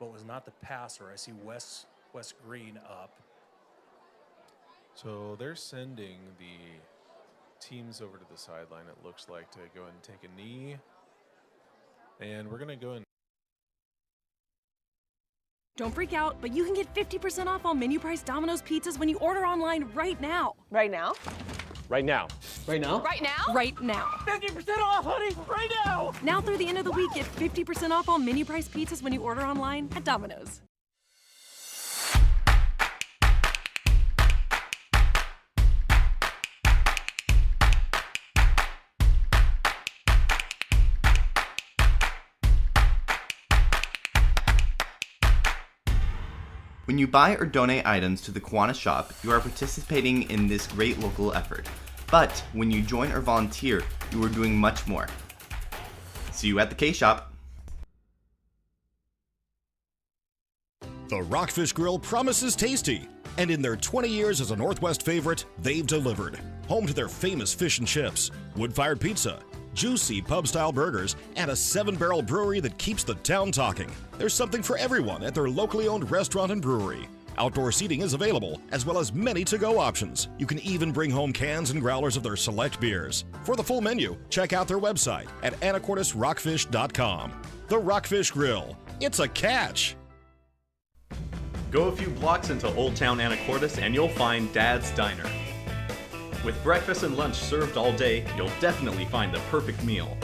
but was not the passer. I see Wes Green up. So they're sending the teams over to the sideline, it looks like, to go ahead and take a knee. And we're going to go and Don't freak out, but you can get 50% off all menu price Domino's pizzas when you order online right now. Right now? Right now. Right now? Right now? Right now. 50% off, honey, right now! Now through the end of the week, get 50% off all menu price pizzas when you order online at Domino's. When you buy or donate items to the Kiwanis shop, you are participating in this great local effort. But when you join or volunteer, you are doing much more. See you at the K-Shop. The Rockfish Grill promises tasty, and in their 20 years as a Northwest favorite, they've delivered. Home to their famous fish and chips, wood-fired pizza, juicy pub-style burgers, and a 7-barrel brewery that keeps the town talking. There's something for everyone at their locally owned restaurant and brewery. Outdoor seating is available, as well as many to-go options. You can even bring home cans and growlers of their select beers. For the full menu, check out their website at anacortesrockfish.com. The Rockfish Grill. It's a catch! Go a few blocks into Old Town Anacortes and you'll find Dad's Diner. With breakfast and lunch served all day, you'll definitely find the perfect meal.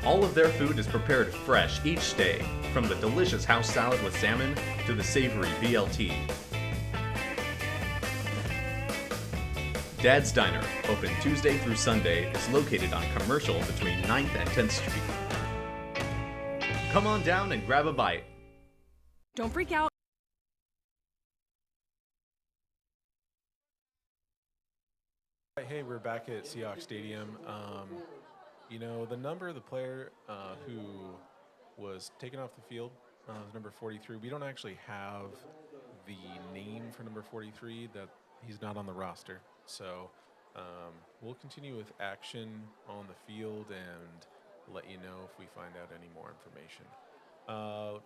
All of their food is prepared fresh each day, from the delicious house salad with salmon to the savory BLT. Dad's Diner, open Tuesday through Sunday, is located on Commercial between 9th and 10th Street. Come on down and grab a bite. Don't freak out. Hey, we're back at Seahawks Stadium. You know, the number of the player who was taken off the field was number 43. We don't actually have the name for number 43. That he's not on the roster. So we'll continue with action on the field and let you know if we find out any more information.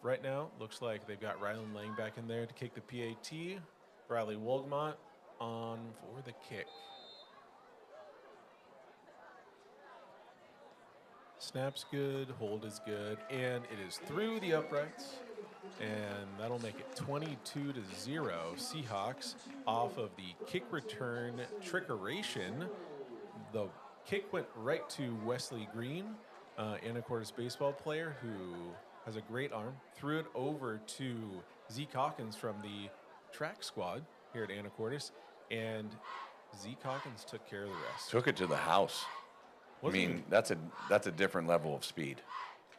Right now, looks like they've got Rylan Lang back in there to kick the PAT. Riley Wolgmont on for the kick. Snap's good, hold is good, and it is through the uprights, and that'll make it 22-0 Seahawks off of the kick return trickeration. The kick went right to Wesley Green, Anacortes baseball player who has a great arm, threw it over to Zeke Hawkins from the track squad here at Anacortes, and Zeke Hawkins took care of the rest. Took it to the house. I mean, that's a different level of speed.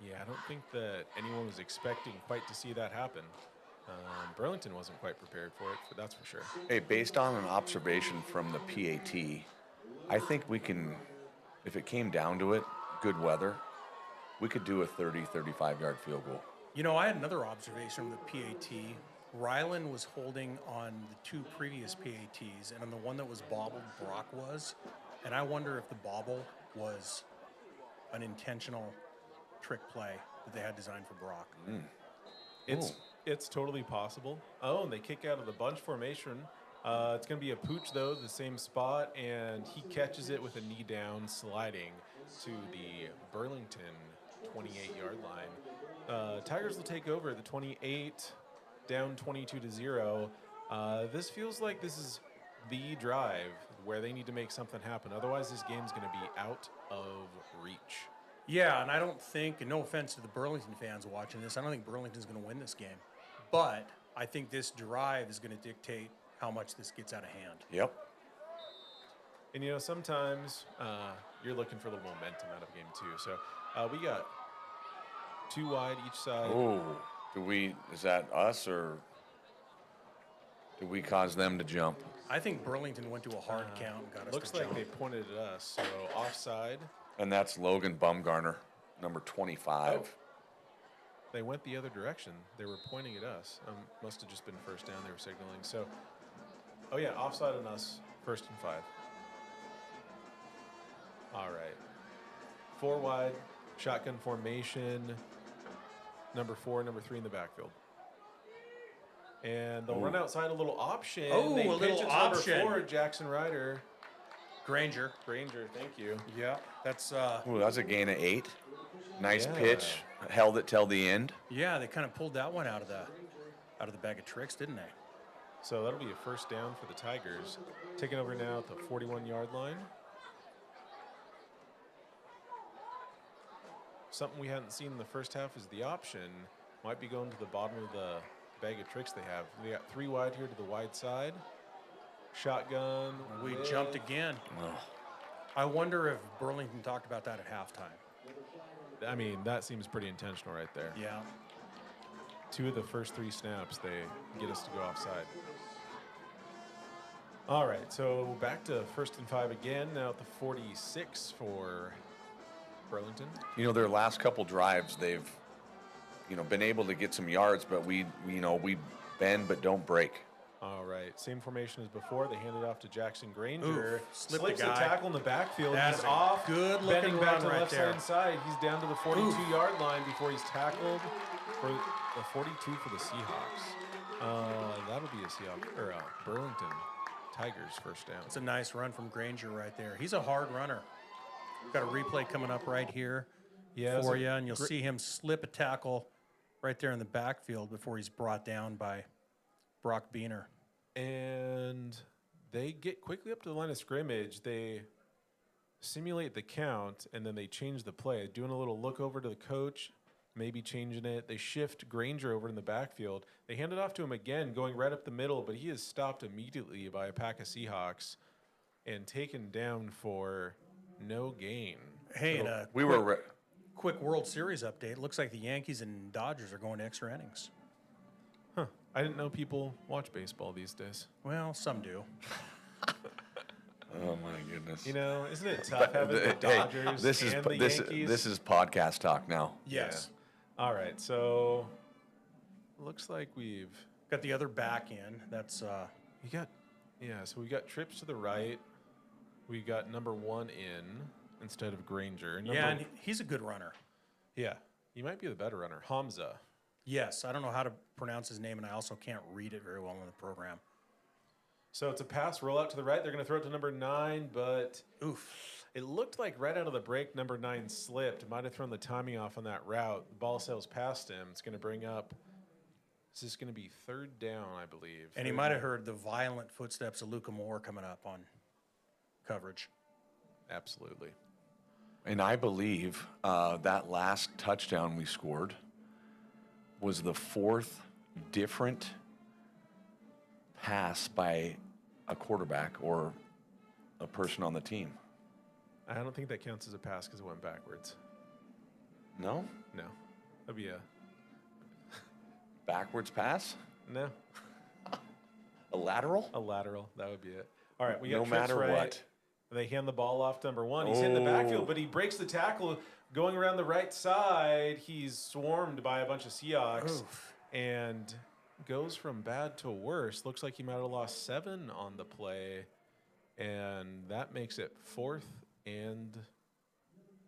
Yeah, I don't think that anyone was expecting quite to see that happen. Burlington wasn't quite prepared for it, but that's for sure. Hey, based on an observation from the PAT, I think we can, if it came down to it, good weather, we could do a 30, 35-yard field goal. You know, I had another observation from the PAT. Rylan was holding on the two previous PATs, and on the one that was bobbled, Brock was. And I wonder if the bobble was an intentional trick play that they had designed for Brock. It's totally possible. Oh, and they kick out of the bunch formation. It's going to be a pooch, though, the same spot, and he catches it with a knee down, sliding to the Burlington 28-yard line. Tigers will take over the 28, down 22-0. This feels like this is the drive where they need to make something happen. Otherwise, this game's going to be out of reach. Yeah, and I don't think, and no offense to the Burlington fans watching this, I don't think Burlington's going to win this game. But I think this drive is going to dictate how much this gets out of hand. Yep. And, you know, sometimes you're looking for a little momentum out of a game, too. So we got 2 wide each side. Oh, is that us, or did we cause them to jump? I think Burlington went to a hard count and got us Looks to like jump. they pointed at us, so offside. And that's Logan Bumgarner, number 25. Oh. They went the other direction. They were pointing at us. Must have just been first down. They were signaling. So, oh yeah, offside on us, 1st and 5. All right. 4 wide, shotgun formation. Number 4, number 3 in the backfield. And they'll run outside a little option. Oh, they a pitch little it to option. Number 4, Jackson Ryder. Granger, thank you. yeah, that's Ooh, that's a gain of 8. Nice Yeah. pitch, held it till the end. Yeah, they kind of pulled that one out of the bag of tricks, didn't they? So that'll be a first down for the Tigers. Taking over now at the 41-yard line. Something we hadn't seen in the first half is the option. Might be going to the bottom of the bag of tricks they have. We got 3 wide here to the wide side. Shotgun. We with- jumped again. I wonder if Burlington talked about that at halftime. I mean, that seems pretty intentional right there. Yeah. 2 of the first 3 snaps, they get us to go offside. All right, so back to 1st and 5 again. Now at the 46 for Burlington. You know, their last couple drives, they've, been able to get some yards, but we bend but don't break. All right, same formation as before. They hand it off to Jackson Granger. Slipped Slips the the guy. tackle in the backfield. That He's is a off. good-looking bending back run to the right left there. hand side. He's down to the 42-yard line before he's tackled for the 42 for the Seahawks. That'll be a Seahawks or a Burlington Tigers first down. It's a nice run from Granger right there. He's a hard runner. We've got a replay coming up right here for you, and you'll see him slip a tackle right there in the backfield before he's brought down by Brock Beener. And they get quickly up to the line of scrimmage. They simulate the count, and then they change the play. Doing a little look over to the coach, maybe changing it. They shift Granger over in the backfield. They hand it off to him again, going right up the middle, but he is stopped immediately by a pack of Seahawks and taken down for no gain. Hey, So- and a We were quick World Series update. Looks like the Yankees and Dodgers are going to extra innings. Huh. I didn't know people watch baseball these days. Well, some do. Oh my goodness. Isn't it tough having the Hey, Dodgers this is and the Yankees? this is podcast talk now. Yes. All right, so looks like we've Got the other back in. That's so we got trips to the right. We got number 1 in instead of Granger. and he's a good runner. Yeah, you might be the better runner, Hamza. Yes, I don't know how to pronounce his name, and I also can't read it very well in the program. So it's a pass rollout to the right. They're going to throw it to number 9, but Oof. it looked like right out of the break, number 9 slipped. Might have thrown the timing off on that route. The ball sails past him. It's going to bring up. This is going to be 3rd down, I believe. And he Third might have down. heard the violent footsteps of Luca Moore coming up on coverage. Absolutely. And I believe that last touchdown we scored was the 4th different pass by a quarterback or a person on the team. I don't think that counts as a pass because it went backwards. No? No. That'd be a Backwards pass? no. A lateral? A lateral. That would be it. All right, we got No trips matter right. what. They hand the ball off to number 1. He's in the backfield, but he breaks the tackle going around the right side. He's swarmed by a bunch of Seahawks and goes from bad to worse. Looks like he might have lost 7 on the play, and that makes it 4th and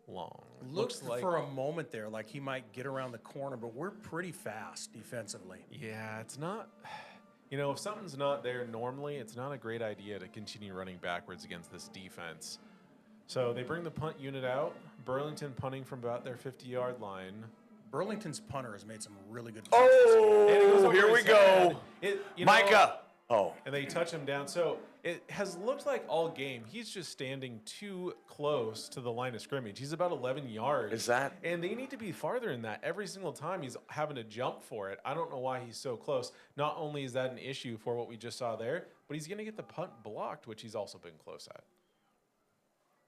long. Looks like for a moment there like he might get around the corner, but we're pretty fast defensively. Yeah, it's not. If something's not there normally, it's not a great idea to continue running backwards against this defense. So they bring the punt unit out. Burlington punting from about their 50-yard line. Burlington's punter has made some really good And it goes Oh, over here we his head. go. Micah. Oh. And they touch him down. So it has looked like all game he's just standing too close to the line of scrimmage. He's about 11 yards. Is that? And they need to be farther than that. Every single time he's having to jump for it. I don't know why he's so close. Not only is that an issue for what we just saw there, but he's going to get the punt blocked, which he's also been close at.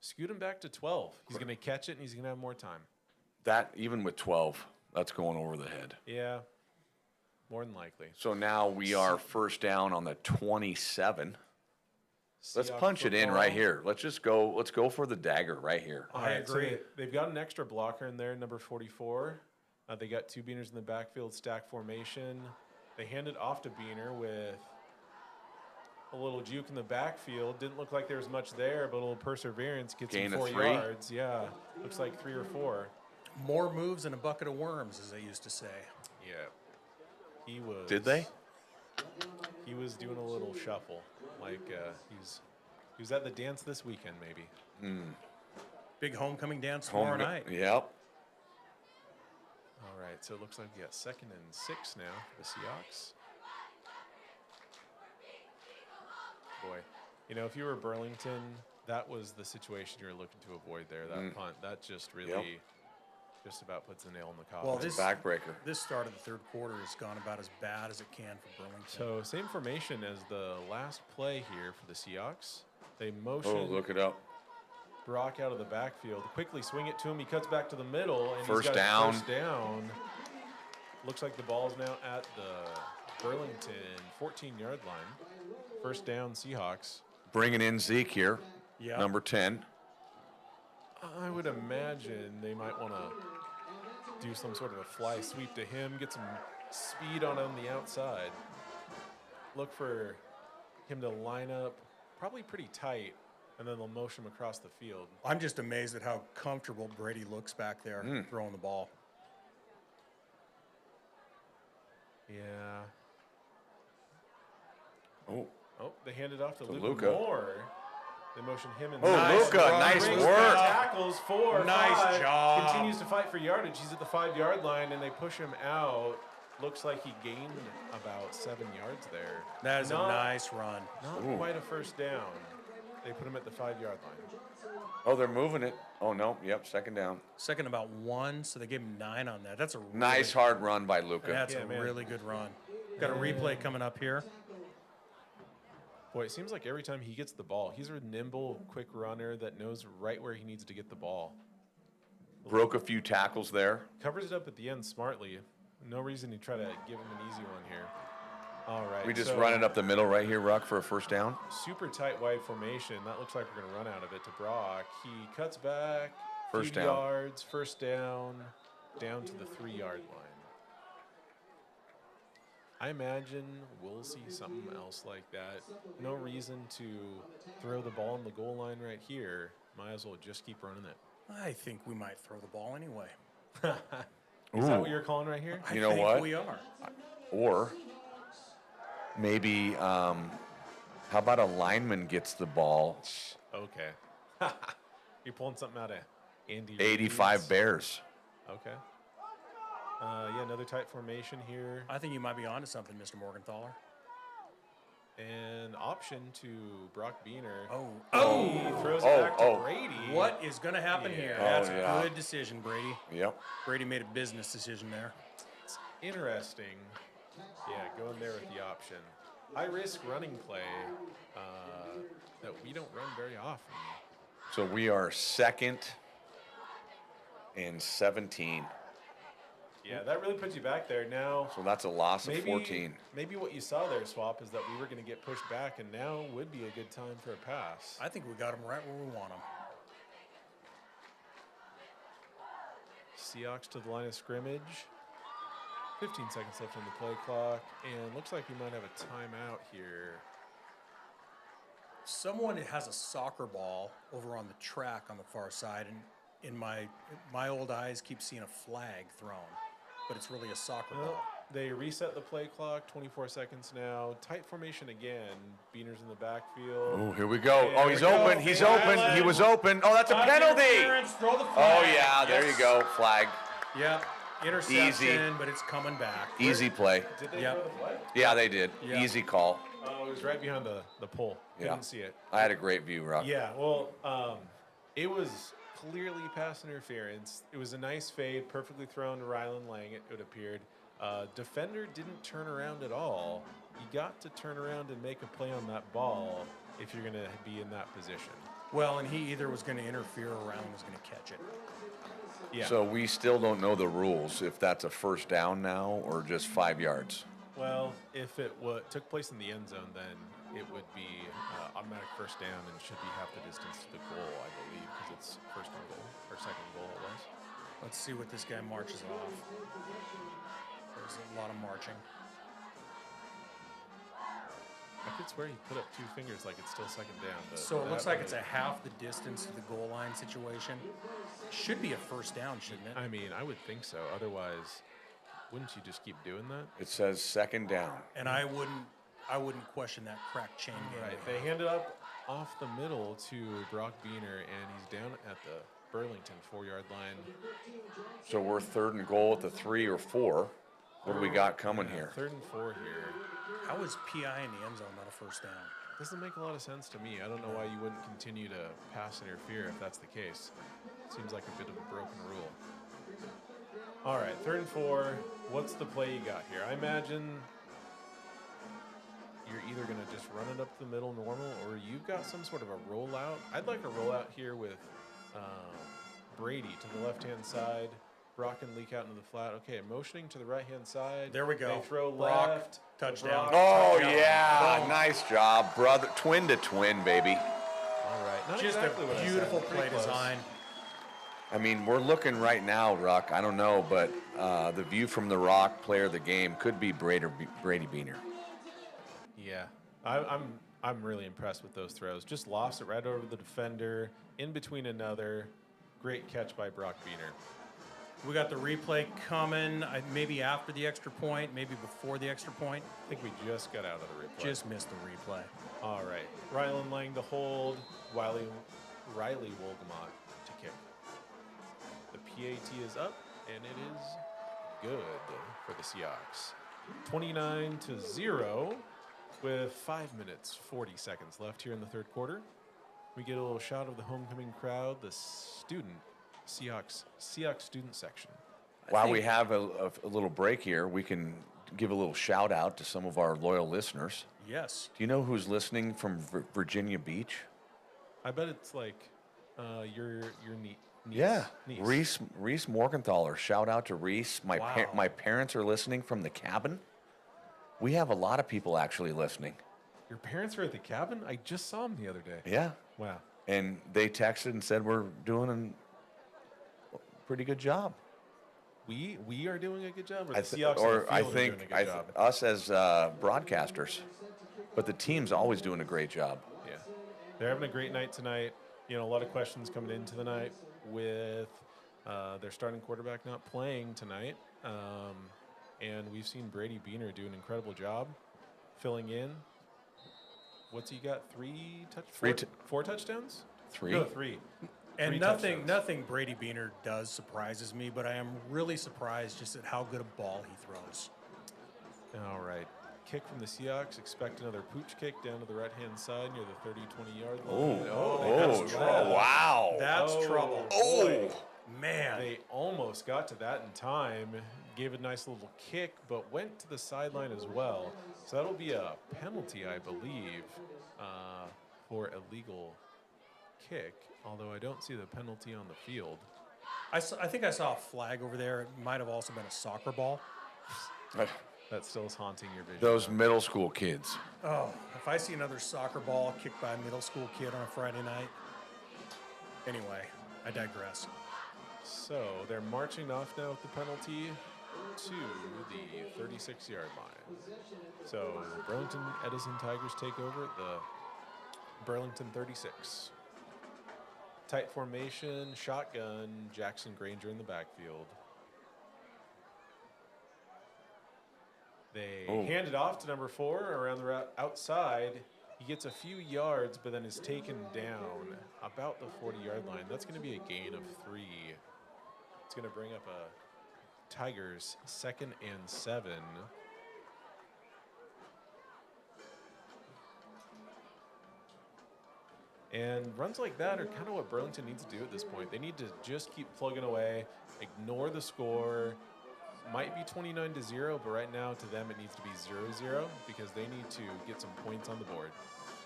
Scoot him back to 12. He's going to catch it, and he's going to have more time. That, even with 12, that's going over the head. Yeah, more than likely. So now we are first down on the 27. Let's Seahawks punch it in football. right here. Let's just go. Let's go for the dagger right here. All right, so they've got an extra blocker in there, number 44. They got 2 Beaners in the backfield, stack formation. They hand it off to Beaner with a little juke in the backfield. Didn't look like there was much there, but a little perseverance gets Gain him of 4 3. yards. Yeah, looks like 3 or 4. More moves than a bucket of worms, as they used to say. Yeah, he was. Did they? He was doing a little shuffle, like he was at the dance this weekend, maybe. Big homecoming dance tomorrow night. Yep. All right, so it looks like we got 2nd and 6 now for the Seahawks. Boy, you know, if you were Burlington, that was the situation you were looking to avoid there. That punt, that just really just about puts the nail in the coffin. Well, Backbreaker. This start of the third quarter has gone about as bad as it can for Burlington. So same formation as the last play here for the Seahawks. They motion Oh, look it up. Brock out of the backfield. Quickly swing it to him. He cuts back to the middle. And First he's got down. First down. Looks like the ball is now at the Burlington 14-yard line. First down, Seahawks. Bringing in Zeke here, Yeah. number 10. I would imagine they might want to do some sort of a fly sweep to him, get some speed on the outside. Look for him to line up probably pretty tight, and then they'll motion him across the field. I'm just amazed at how comfortable Brady looks back there throwing the ball. Yeah. Oh, They hand it off to Luka Luka. Moore. They motion him and Luka, nice brings work. back tackles 4, Nice 5, job. Continues to fight for yardage. He's at the 5-yard line, and they push him out. Looks like he gained about 7 yards there. That is Not- a nice run. Not quite a first down. They put him at the 5-yard line. Oh, they're moving it. Oh, no. Yep, 2nd down. Second about 1, so they gave him 9 on that. That's a really, Nice hard run by Luka. That's Yeah, a man. really good run. Got a replay coming up here. Boy, it seems like every time he gets the ball, he's a nimble, quick runner that knows right where he needs to get the ball. Broke a few tackles there. Covers it up at the end smartly. No reason to try to give him an easy one here. All right. We just so run it up the middle right here, Ruck, for a first down. super tight wide formation. That looks like we're going to run out of it to Brock. He cuts back. First few down. yards. First down. Down to the 3-yard line. I imagine we'll see something else like that. No reason to throw the ball on the goal line right here. Might as well just keep running it. I think we might throw the ball anyway. Is that what you're calling right here? You know I think what? we are. Or maybe, how about a lineman gets the ball? Okay. You're pulling something out of Andy 85 Reid's- Bears. Okay. Yeah, another tight formation here. I think you might be onto something, Mr. Morgenthaler. And option to Brock Beaner. Oh. He throws it back to oh. Brady. What is going to happen Yeah. here? Oh, That's yeah. a good decision, Brady. Yep. Brady made a business decision there. It's interesting. Yeah, going there with the option. High risk running play that we don't run very often. So we are 2nd and 17. Yeah, that really puts you back there. Now, So that's a loss of maybe 14. maybe what you saw there, Swap, is that we were going to get pushed back, and now would be a good time for a pass. I think we got him right where we want him. Seahawks to the line of scrimmage. 15 seconds left on the play clock, and looks like we might have a timeout here. Someone has a soccer ball over on the track on the far side, and in my old eyes keep seeing a flag thrown, but it's really a soccer ball. They reset the play clock, 24 seconds now. Tight formation again. Beaner's in the backfield. Oh, here we go. There Oh, we he's go. open. He's Fair open. He island. was open. Oh, that's a penalty. Throw the Oh, flag. yeah. There you go. Flag. Yeah, interception, but it's coming back. Easy play. Did they Yep. throw the flag? Yeah, they did. Yeah. Easy call. Oh, it was right behind the pole. Yeah. Couldn't see it. I had a great view, Rock. Yeah, well, it was clearly pass interference. It was a nice fade, perfectly thrown to Rylan Lang, it appeared. Defender didn't turn around at all. You got to turn around and make a play on that ball if you're going to be in that position. Well, and he either was going to interfere or Rylan was going to catch it. Yeah. So we still don't know the rules, if that's a first down now or just 5 yards. Well, if it took place in the end zone, then it would be automatic first down and should be half the distance to the goal, I believe, because it's first and goal, or second goal it was. Let's see what this guy marches off. There's a lot of marching. I could swear he put up 2 fingers like it's still second down. But So it that looks like might- it's a half the distance to the goal line situation. Should be a first down, shouldn't it? I mean, I would think so. Otherwise, wouldn't you just keep doing that? It says second down. And I wouldn't question that crack chain gang. Right. They hand it up off the middle to Brock Beaner, and he's down at the Burlington 4-yard line. So we're 3rd and goal at the 3 or 4. What do we got coming here? 3rd and 4 here. How is PI in the end zone not a first down? Doesn't make a lot of sense to me. I don't know why you wouldn't continue to pass interfere if that's the case. Seems like a bit of a broken rule. All right, 3rd and 4. What's the play you got here? I imagine you're either going to just run it up the middle normal, or you've got some sort of a rollout. I'd like a rollout here with Brady to the left-hand side. Brock can leak out into the flat. Okay, motioning to the right-hand side. There we go. They throw Brock, left. touchdown. Oh, Touchdown. yeah. Boom. Nice job, brother. Twin to twin, baby. All right. Not Just exactly a what I said. beautiful Pretty play close. design. I mean, we're looking right now, Ruck. I don't know, but the view from the Rock, player of the game, could be Brady Beaner. Yeah, I'm really impressed with those throws. Just lofts it right over the defender, in between another. Great catch by Brock Beaner. We got the replay coming, maybe after the extra point, maybe before the extra point. I think we just got out of the replay. Just missed the replay. All right. Rylan Lang to hold. Riley Wolgamott to kick. The PAT is up, and it is good for the Seahawks. 29-0 with 5 minutes, 40 seconds left here in the 3rd quarter. We get a little shot of the homecoming crowd, the Seahawks student section. While we have a little break here, we can give a little shout out to some of our loyal listeners. Yes. Do you know who's listening from Virginia Beach? I bet it's like your niece. Yeah, niece. Reese Morgenthaler. Shout out to Reese. My parents are listening from the cabin. We have a lot of people actually listening. Your parents are at the cabin? I just saw them the other day. Yeah. Wow. And they texted and said we're doing a pretty good job. We are doing a good job, or the I Seahawks I on the field are think doing a good job? us as broadcasters, but the team's always doing a great job. Yeah, they're having a great night tonight. You know, a lot of questions coming into the night with their starting quarterback not playing tonight, and we've seen Brady Beaner do an incredible job filling in. What's he got? Four touchdowns? Three. No, 3. And 3 nothing touchdowns. Brady Beaner does surprises me, but I am really surprised just at how good a ball he throws. All right. Kick from the Seahawks. Expect another pooch kick down to the right-hand side near the 30-20-yard line. Wow. That's trouble. Oh, man. They almost got to that in time. Gave a nice little kick, but went to the sideline as well. So that'll be a penalty, I believe, for illegal kick, although I don't see the penalty on the field. I think I saw a flag over there. It might have also been a soccer ball. That still is haunting your vision. Those middle school kids. Oh, if I see another soccer ball kicked by a middle school kid on a Friday night. Anyway, I digress. So they're marching off now with the penalty to the 36-yard line. So Burlington-Edison Tigers take over at the Burlington 36. Tight formation, shotgun, Jackson Granger in the backfield. They hand it off to number 4 around the outside. He gets a few yards, but then is taken down about the 40-yard line. That's going to be a gain of 3. It's going to bring up a Tigers 2nd and 7. And runs like that are kind of what Burlington needs to do at this point. They need to just keep plugging away, ignore the score. Might be 29-0, but right now to them it needs to be 0-0 because they need to get some points on the board.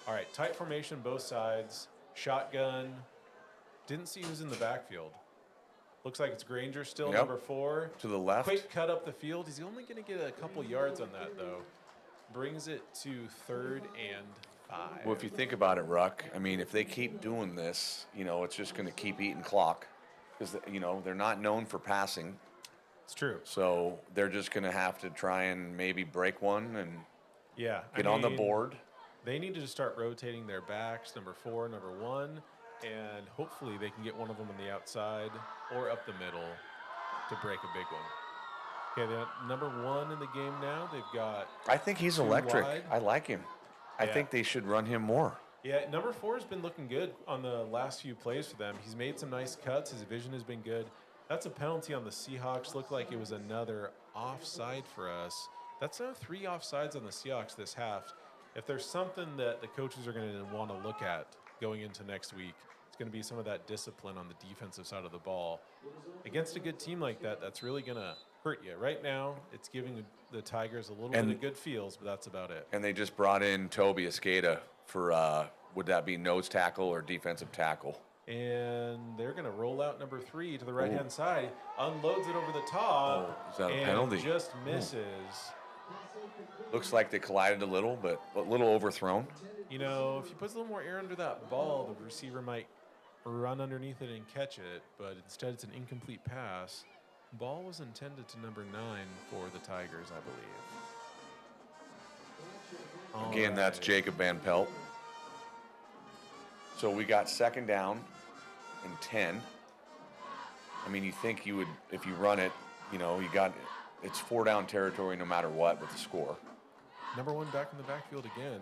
All right, tight formation both sides. Shotgun. Didn't see who's in the backfield. Looks like it's Granger still, number 4. To the left. Quick cut up the field. He's only going to get a couple yards on that, though. Brings it to 3rd and 5. Well, if you think about it, Ruck, I mean, if they keep doing this, you know, it's just going to keep eating clock because, you know, they're not known for passing. It's true. So they're just going to have to try and maybe break one and get on the board. They need to just start rotating their backs, number 4, number 1, and hopefully they can get one of them on the outside or up the middle to break a big one. Okay, they're number 1 in the game now. They've got I think he's 2 electric. wide. I like him. I think they should run him more. Yeah, number 4 has been looking good on the last few plays for them. He's made some nice cuts. His vision has been good. That's a penalty on the Seahawks. Looked like it was another offside for us. That's now 3 offsides on the Seahawks this half. If there's something that the coaches are going to want to look at going into next week, it's going to be some of that discipline on the defensive side of the ball. Against a good team like that, that's really going to hurt you. Right now, it's giving the Tigers a little bit of good feels, but that's about it. And they just brought in Toby Escada for, would that be nose tackle or defensive tackle? And they're going to roll out number 3 to the right-hand side, unloads it over the top, Is that a and penalty? just misses. Looks like they collided a little, but a little overthrown. You know, if he puts a little more air under that ball, the receiver might run underneath it and catch it, but instead it's an incomplete pass. Ball was intended to number 9 for the Tigers, I believe. Again, that's Jacob Van Pelt. So we got 2nd down and 10. I mean, you think you would, if you run it, you know, it's 4 down territory no matter what with the score. Number 1 back in the backfield again.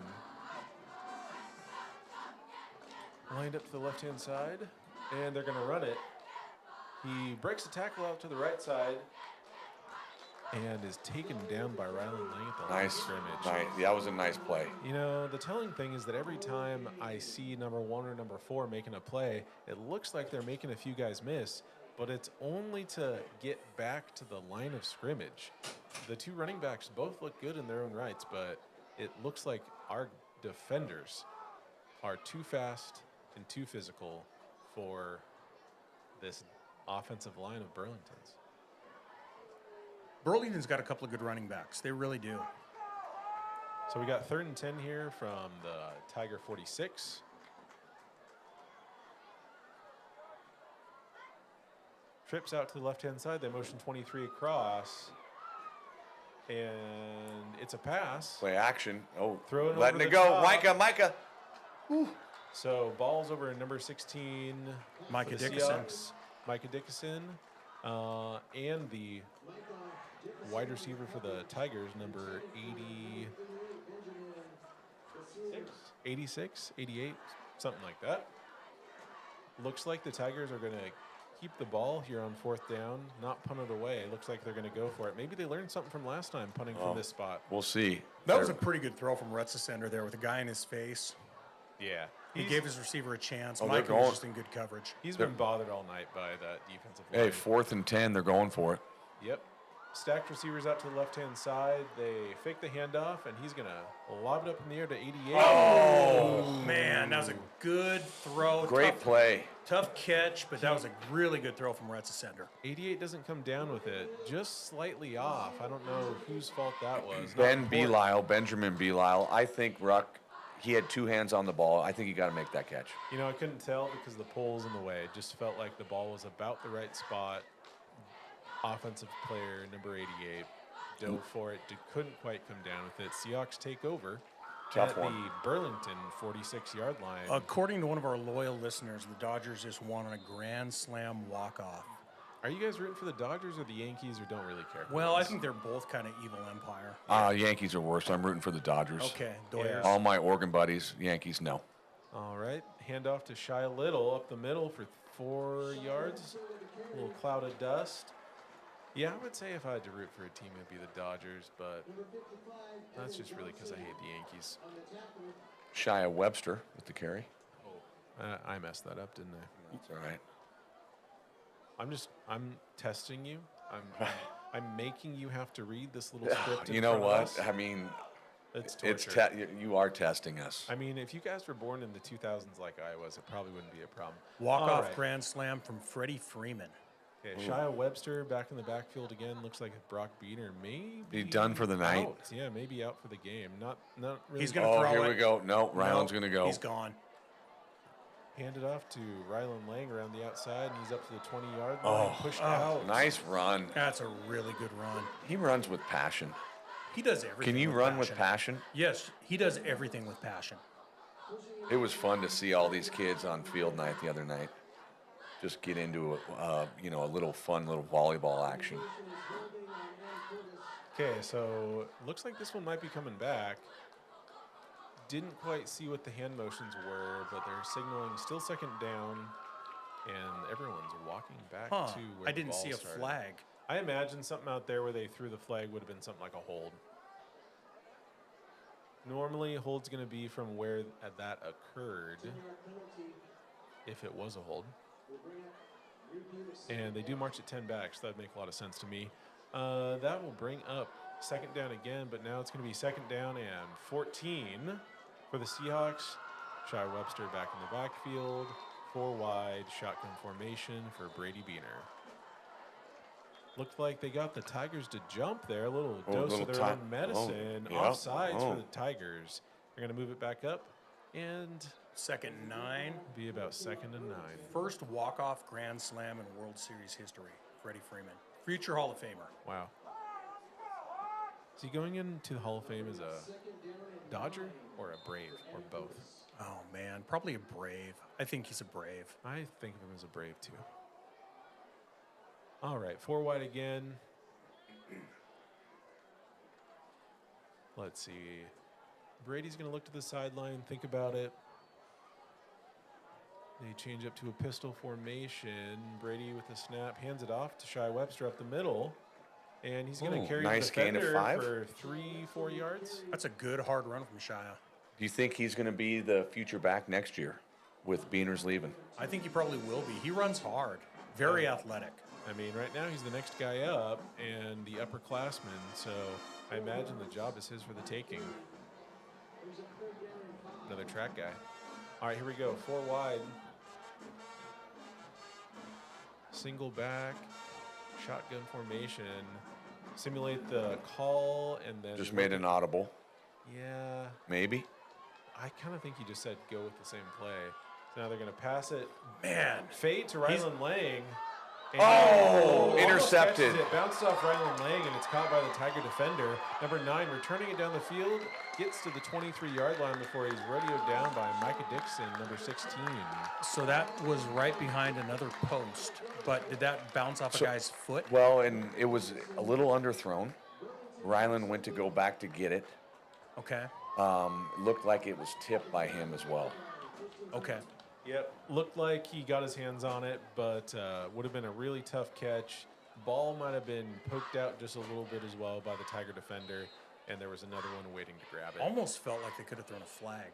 Lined up to the left-hand side, and they're going to run it. He breaks the tackle out to the right side and is taken down by Rylan Lang at the line of scrimmage. Nice. That was a nice play. You know, the telling thing is that every time I see number 1 or number 4 making a play, it looks like they're making a few guys miss, but it's only to get back to the line of scrimmage. The 2 running backs both look good in their own rights, but it looks like our defenders are too fast and too physical for this offensive line of Burlington's. Burlington's got a couple of good running backs. They really do. So we got 3rd and 10 here from the Tiger 46. Trips out to the left-hand side. They motion 23 across. And it's a pass. Play action. Oh, Throw it letting over it the go. top. Micah. So ball's over number 16. Micah for the Dickinson. Seahawks. Micah Dickinson. And the wide receiver for the Tigers, number 86, 88, something like that. Looks like the Tigers are going to keep the ball here on 4th down, not punt it away. Looks like they're going to go for it. Maybe they learned something from last time punting from this spot. We'll see. That was a pretty good throw from Retzesender there with a guy in his face. Yeah. He gave his receiver a chance. Oh, Mike was just in good coverage. He's been bothered all night by that defensive line. Hey, 4th and 10, they're going for it. Yep. Stacked receivers out to the left-hand side. They fake the handoff, and he's going to lob it up in the air to 88. Oh, man, that was a good throw. Great play. Tough catch, but that was a really good throw from Retzesender. 88 doesn't come down with it, just slightly off. I don't know whose fault that was. Benjamin Belisle. I think Ruck, he had 2 hands on the ball. I think he got to make that catch. You know, I couldn't tell because the pole was in the way. It just felt like the ball was about the right spot. Offensive player, number 88, dove for it. Couldn't quite come down with it. Seahawks take over Tough at one. the Burlington 46-yard line. According to one of our loyal listeners, the Dodgers just won on a grand slam walk-off. Are you guys rooting for the Dodgers or the Yankees, or don't really care? Well, I think they're both kind of evil empire. Yankees are worse. I'm rooting for the Dodgers. Okay, Doyers. All my Oregon buddies, Yankees, no. All right, handoff to Shia Little up the middle for 4 yards. A little cloud of dust. Yeah, I would say if I had to root for a team, it'd be the Dodgers, but that's just really because I hate the Yankees. Shia Webster with the carry. I messed that up, didn't I? That's all right. I'm testing you. I'm making you have to read this little script. You know what? I mean, it's torture. You are testing us. I mean, if you guys were born in the 2000s like I was, it probably wouldn't be a problem. Walk-off grand slam from Freddie Freeman. Okay, Shia Webster back in the backfield again. Looks like Brock Beaner may be done for the night. Out. Yeah, maybe out for the game. Not really. He's going to throw it. Here we go. No, Rylan's going to go. He's gone. Handed off to Rylan Lang around the outside, and he's up to the 20-yard line. Pushed out. Nice run. That's a really good run. He runs with passion. He does everything. Can you run with passion? Yes, he does everything with passion. It was fun to see all these kids on field night the other night. Just get into a little fun little volleyball action. Okay, so looks like this one might be coming back. didn't quite see what the hand motions were, but they're signaling still second down, and everyone's walking back to where I the didn't ball see a started. flag. I imagine something out there where they threw the flag would have been something like a hold. Normally, a hold's going to be from where that occurred, if it was a hold. And they do march at 10 back, so that'd make a lot of sense to me. That will bring up second down again, but now it's going to be second down and 14 for the Seahawks. Shy Webster back in the backfield. 4 wide, shotgun formation for Brady Beaner. Looked like they got the Tigers to jump there. A little dose of their own medicine. Offsides for the Tigers. They're going to move it back up and Second and 9. be about second and 9. First walk-off grand slam in World Series history. Freddie Freeman. Future Hall of Famer. Wow. Is he going into the Hall of Fame as a Dodger or a Brave or both? Oh, man. Probably a Brave. I think he's a Brave. I think of him as a Brave, too. All right, 4 wide again. Let's see. Brady's going to look to the sideline, think about it. They change up to a pistol formation. Brady with the snap, hands it off to Shy Webster up the middle. And he's going to carry nice the gain of defender 5 for 3-4 yards. That's a good hard run from Shia. Do you think he's going to be the future back next year with Beaners leaving? I think he probably will be. He runs hard. Very athletic. I mean, right now he's the next guy up and the upperclassman, so I imagine the job is his for the taking. Another track guy. All right, here we go. 4 wide. Single back. Shotgun formation. Simulate the call and then... Just made an audible. Yeah. Maybe. I kind of think he just said go with the same play. So now they're going to pass it. Man. Fade to Ryland Lang. And almost intercepted. catches it, bounced off Ryland Lang, and it's caught by the Tiger defender. Number 9, returning it down the field, gets to the 23-yard line before he's radioed down by Micah Dixon, number 16. So that was right behind another post, but did that bounce off a guy's foot? Well, and it was a little underthrown. Ryland went to go back to get it. Okay. Looked like it was tipped by him as well. Okay. Yep. Looked like he got his hands on it, but would have been a really tough catch. Ball might have been poked out just a little bit as well by the Tiger defender, and there was another one waiting to grab it. Almost felt like they could have thrown a flag.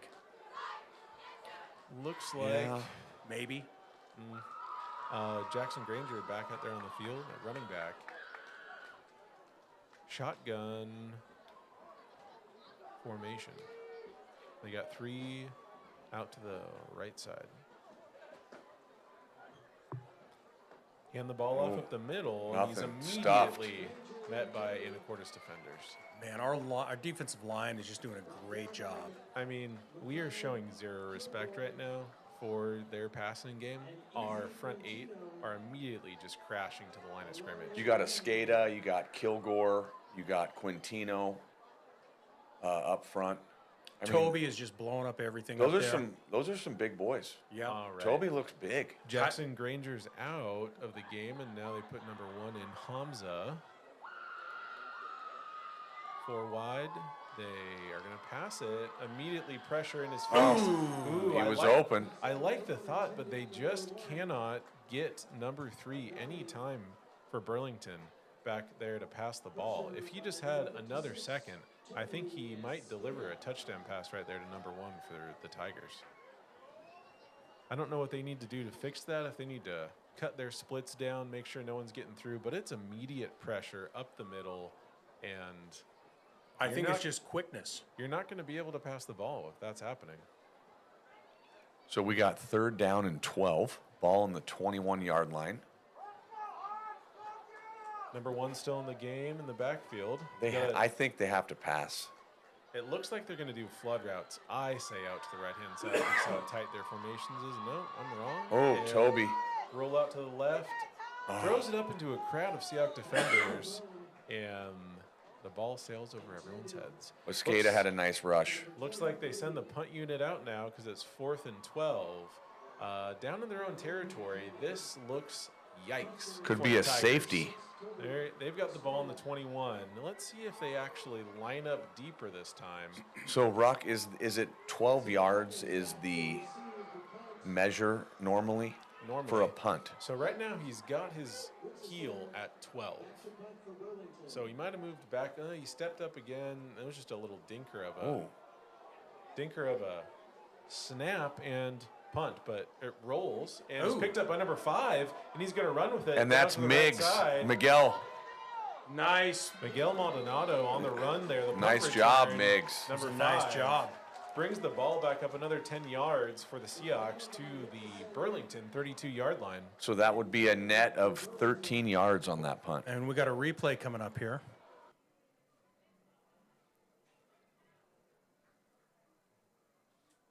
Looks like Maybe. Jackson Granger back out there on the field at running back. Shotgun formation. They got 3 out to the right side. Hand the ball off up the middle, and he's immediately met by Anacortes defenders. Man, our defensive line is just doing a great job. I mean, we are showing zero respect right now for their passing game. Our front 8 are immediately just crashing to the line of scrimmage. You got Escada, you got Kilgore, you got Quintino up front. I Toby is just blowing up everything. Those are some big boys. Yeah. All right. Toby looks big. Jackson Granger's out of the game, and now they put number 1 in Hamza. 4 wide. They are going to pass it. Immediately pressure in his face. Ooh, He was open. I like the thought, but they just cannot get number 3 anytime for Burlington back there to pass the ball. If he just had another second, I think he might deliver a touchdown pass right there to number 1 for the Tigers. I don't know what they need to do to fix that, if they need to cut their splits down, make sure no one's getting through, but it's immediate pressure up the middle, and I think it's just quickness. you're not going to be able to pass the ball if that's happening. So we got 3rd down and 12. Ball on the 21-yard line. Number 1 still in the game in the backfield. I think they have to pass. It looks like they're going to do flood routes. I say out to the right-hand side. That's how tight their formations is. No, I'm wrong. Oh, And Toby. Roll out to the left. Throws it up into a crowd of Seahawks defenders. And the ball sails over everyone's heads. Escada had a nice rush. Looks like they send the punt unit out now because it's 4th and 12. Down in their own territory, this looks yikes. Could for be the a Tigers. safety. They've got the ball in the 21. Let's see if they actually line up deeper this time. So, Ruck, is it 12 yards is the measure normally for a punt? So right now he's got his heel at 12. So he might have moved back. He stepped up again. It was just a little dinker of a snap and punt, but it rolls and it's picked up by number 5, and he's going to run with it. And that's Miggs, Miguel. Nice. Miguel Maldonado on the run there. The punt Nice job, return. Miggs. Number 5. Nice job. Brings the ball back up another 10 yards for the Seahawks to the Burlington 32-yard line. So that would be a net of 13 yards on that punt. And we got a replay coming up here.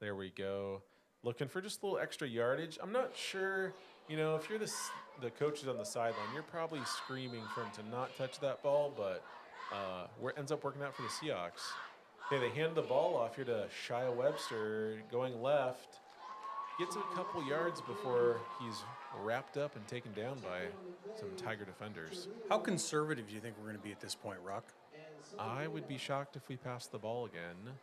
There we go. Looking for just a little extra yardage. I'm not sure, if you're the coaches on the sideline, you're probably screaming for him to not touch that ball, but ends up working out for the Seahawks. Okay, they hand the ball off here to Shia Webster, going left. Gets a couple yards before he's wrapped up and taken down by some Tiger defenders. How conservative do you think we're going to be at this point, Ruck? I would be shocked if we passed the ball again.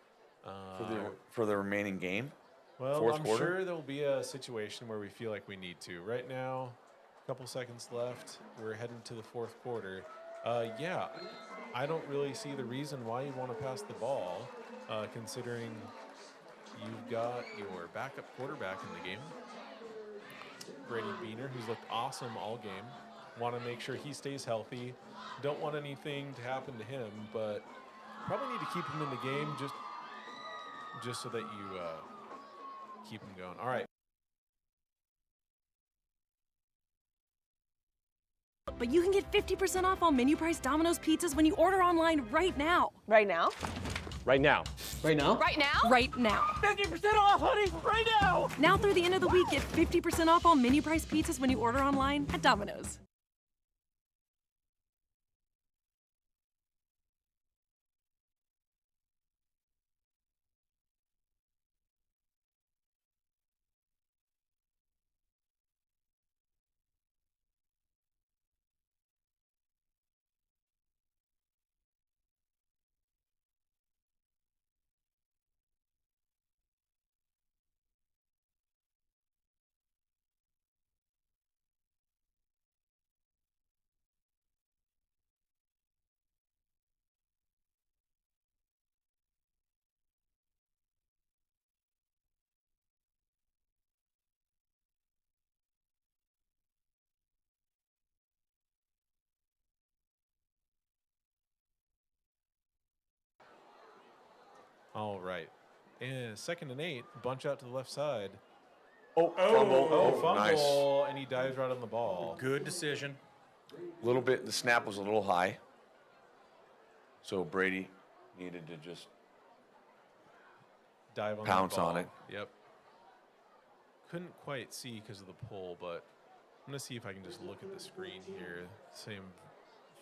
For the remaining game? Well, Fourth I'm quarter? sure there'll be a situation where we feel like we need to. Right now, a couple seconds left. We're heading to the fourth quarter. Yeah, I don't really see the reason why you want to pass the ball, considering you've got your backup quarterback in the game, Brady Beaner, who's looked awesome all game. Want to make sure he stays healthy. Don't want anything to happen to him, but probably need to keep him in the game just so that you keep him going. All right. But you can get 50% off all menu price Domino's pizzas when you order online right now. Right now? Right now. Right now? Right now? Right now. 50% off, honey, right now! Now through the end of the week, get 50% off all menu price pizzas when you order online at Domino's. All right. And 2nd and 8, bunch out to the left side. Fumble. Fumble, Nice. and he dives right on the ball. Good decision. Little bit, the snap was a little high. So Brady needed to just Dive on pounce that ball. on it. Yep. Couldn't quite see because of the pull, but I'm going to see if I can just look at the screen here. Same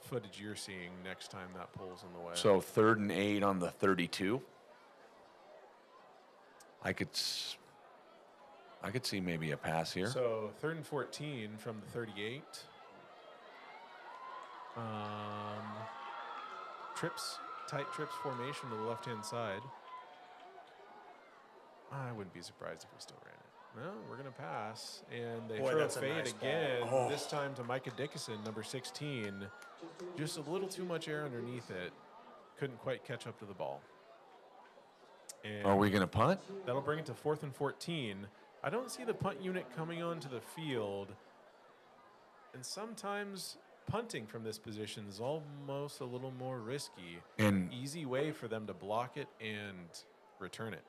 footage you're seeing next time that pull's in the way. So 3rd and 8 on the 32. I could see maybe a pass here. So 3rd and 14 from the 38. Tight trips formation to the left-hand side. I wouldn't be surprised if we still ran it. No, we're going to pass. And they throw a that's a fade nice again, ball. this time to Micah Dickinson, number 16. Just a little too much air underneath it. Couldn't quite catch up to the ball. And Are we going to punt? that'll bring it to 4th and 14. I don't see the punt unit coming onto the field. And sometimes punting from this position is almost a little more risky. And Easy way for them to block it and return it.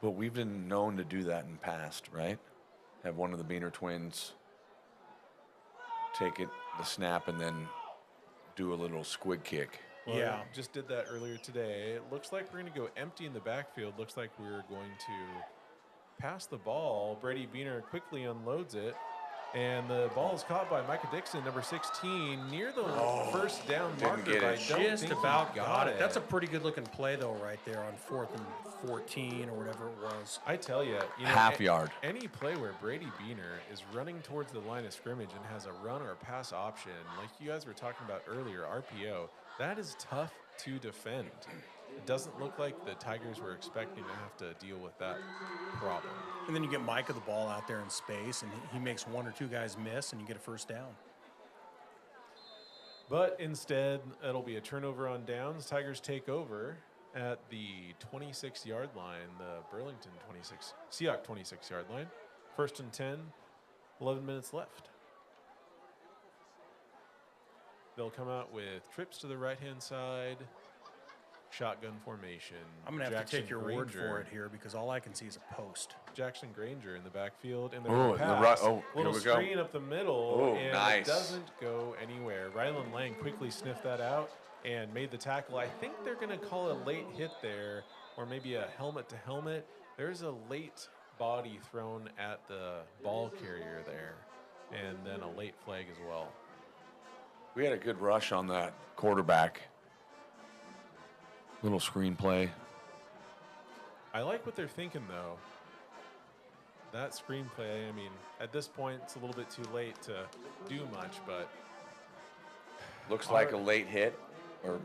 but we've been known to do that in past, right? Have one of the Beaner twins take it, the snap, and then do a little squid kick. Well, Yeah. just did that earlier today. It looks like we're going to go empty in the backfield. Looks like we're going to pass the ball. Brady Beaner quickly unloads it. And the ball is caught by Micah Dixon, number 16, near the first down Didn't marker. get but I it. don't Just think he about got it. it. That's a pretty good looking play though, right there on 4th and 14 or whatever it was. I tell you, Half yard. Any play where Brady Beaner is running towards the line of scrimmage and has a run or a pass option, like you guys were talking about earlier, RPO, that is tough to defend. It doesn't look like the Tigers were expecting to have to deal with that problem. And then you get Micah the ball out there in space, and he makes 1 or 2 guys miss, and you get a first down. But instead, it'll be a turnover on downs. Tigers take over at the 26-yard line, the Burlington 26, Seahawk 26-yard line. 1st and 10, 11 minutes left. They'll come out with trips to the right-hand side, shotgun formation. I'm going to have to take your word Granger. for it here because all I can see is a post. Jackson Granger in the backfield, and Oh, the the pass, here little we go. screen up the middle, Oh, and nice. it doesn't go anywhere. Rylan Lang quickly sniffed that out and made the tackle. I think they're going to call a late hit there, or maybe a helmet to helmet. There's a late body thrown at the ball carrier there, and then a late flag as well. We had a good rush on that quarterback. Little screenplay. I like what they're thinking, though. That screenplay, I mean, at this point, it's a little bit too late to do much, but Looks like a late hit, or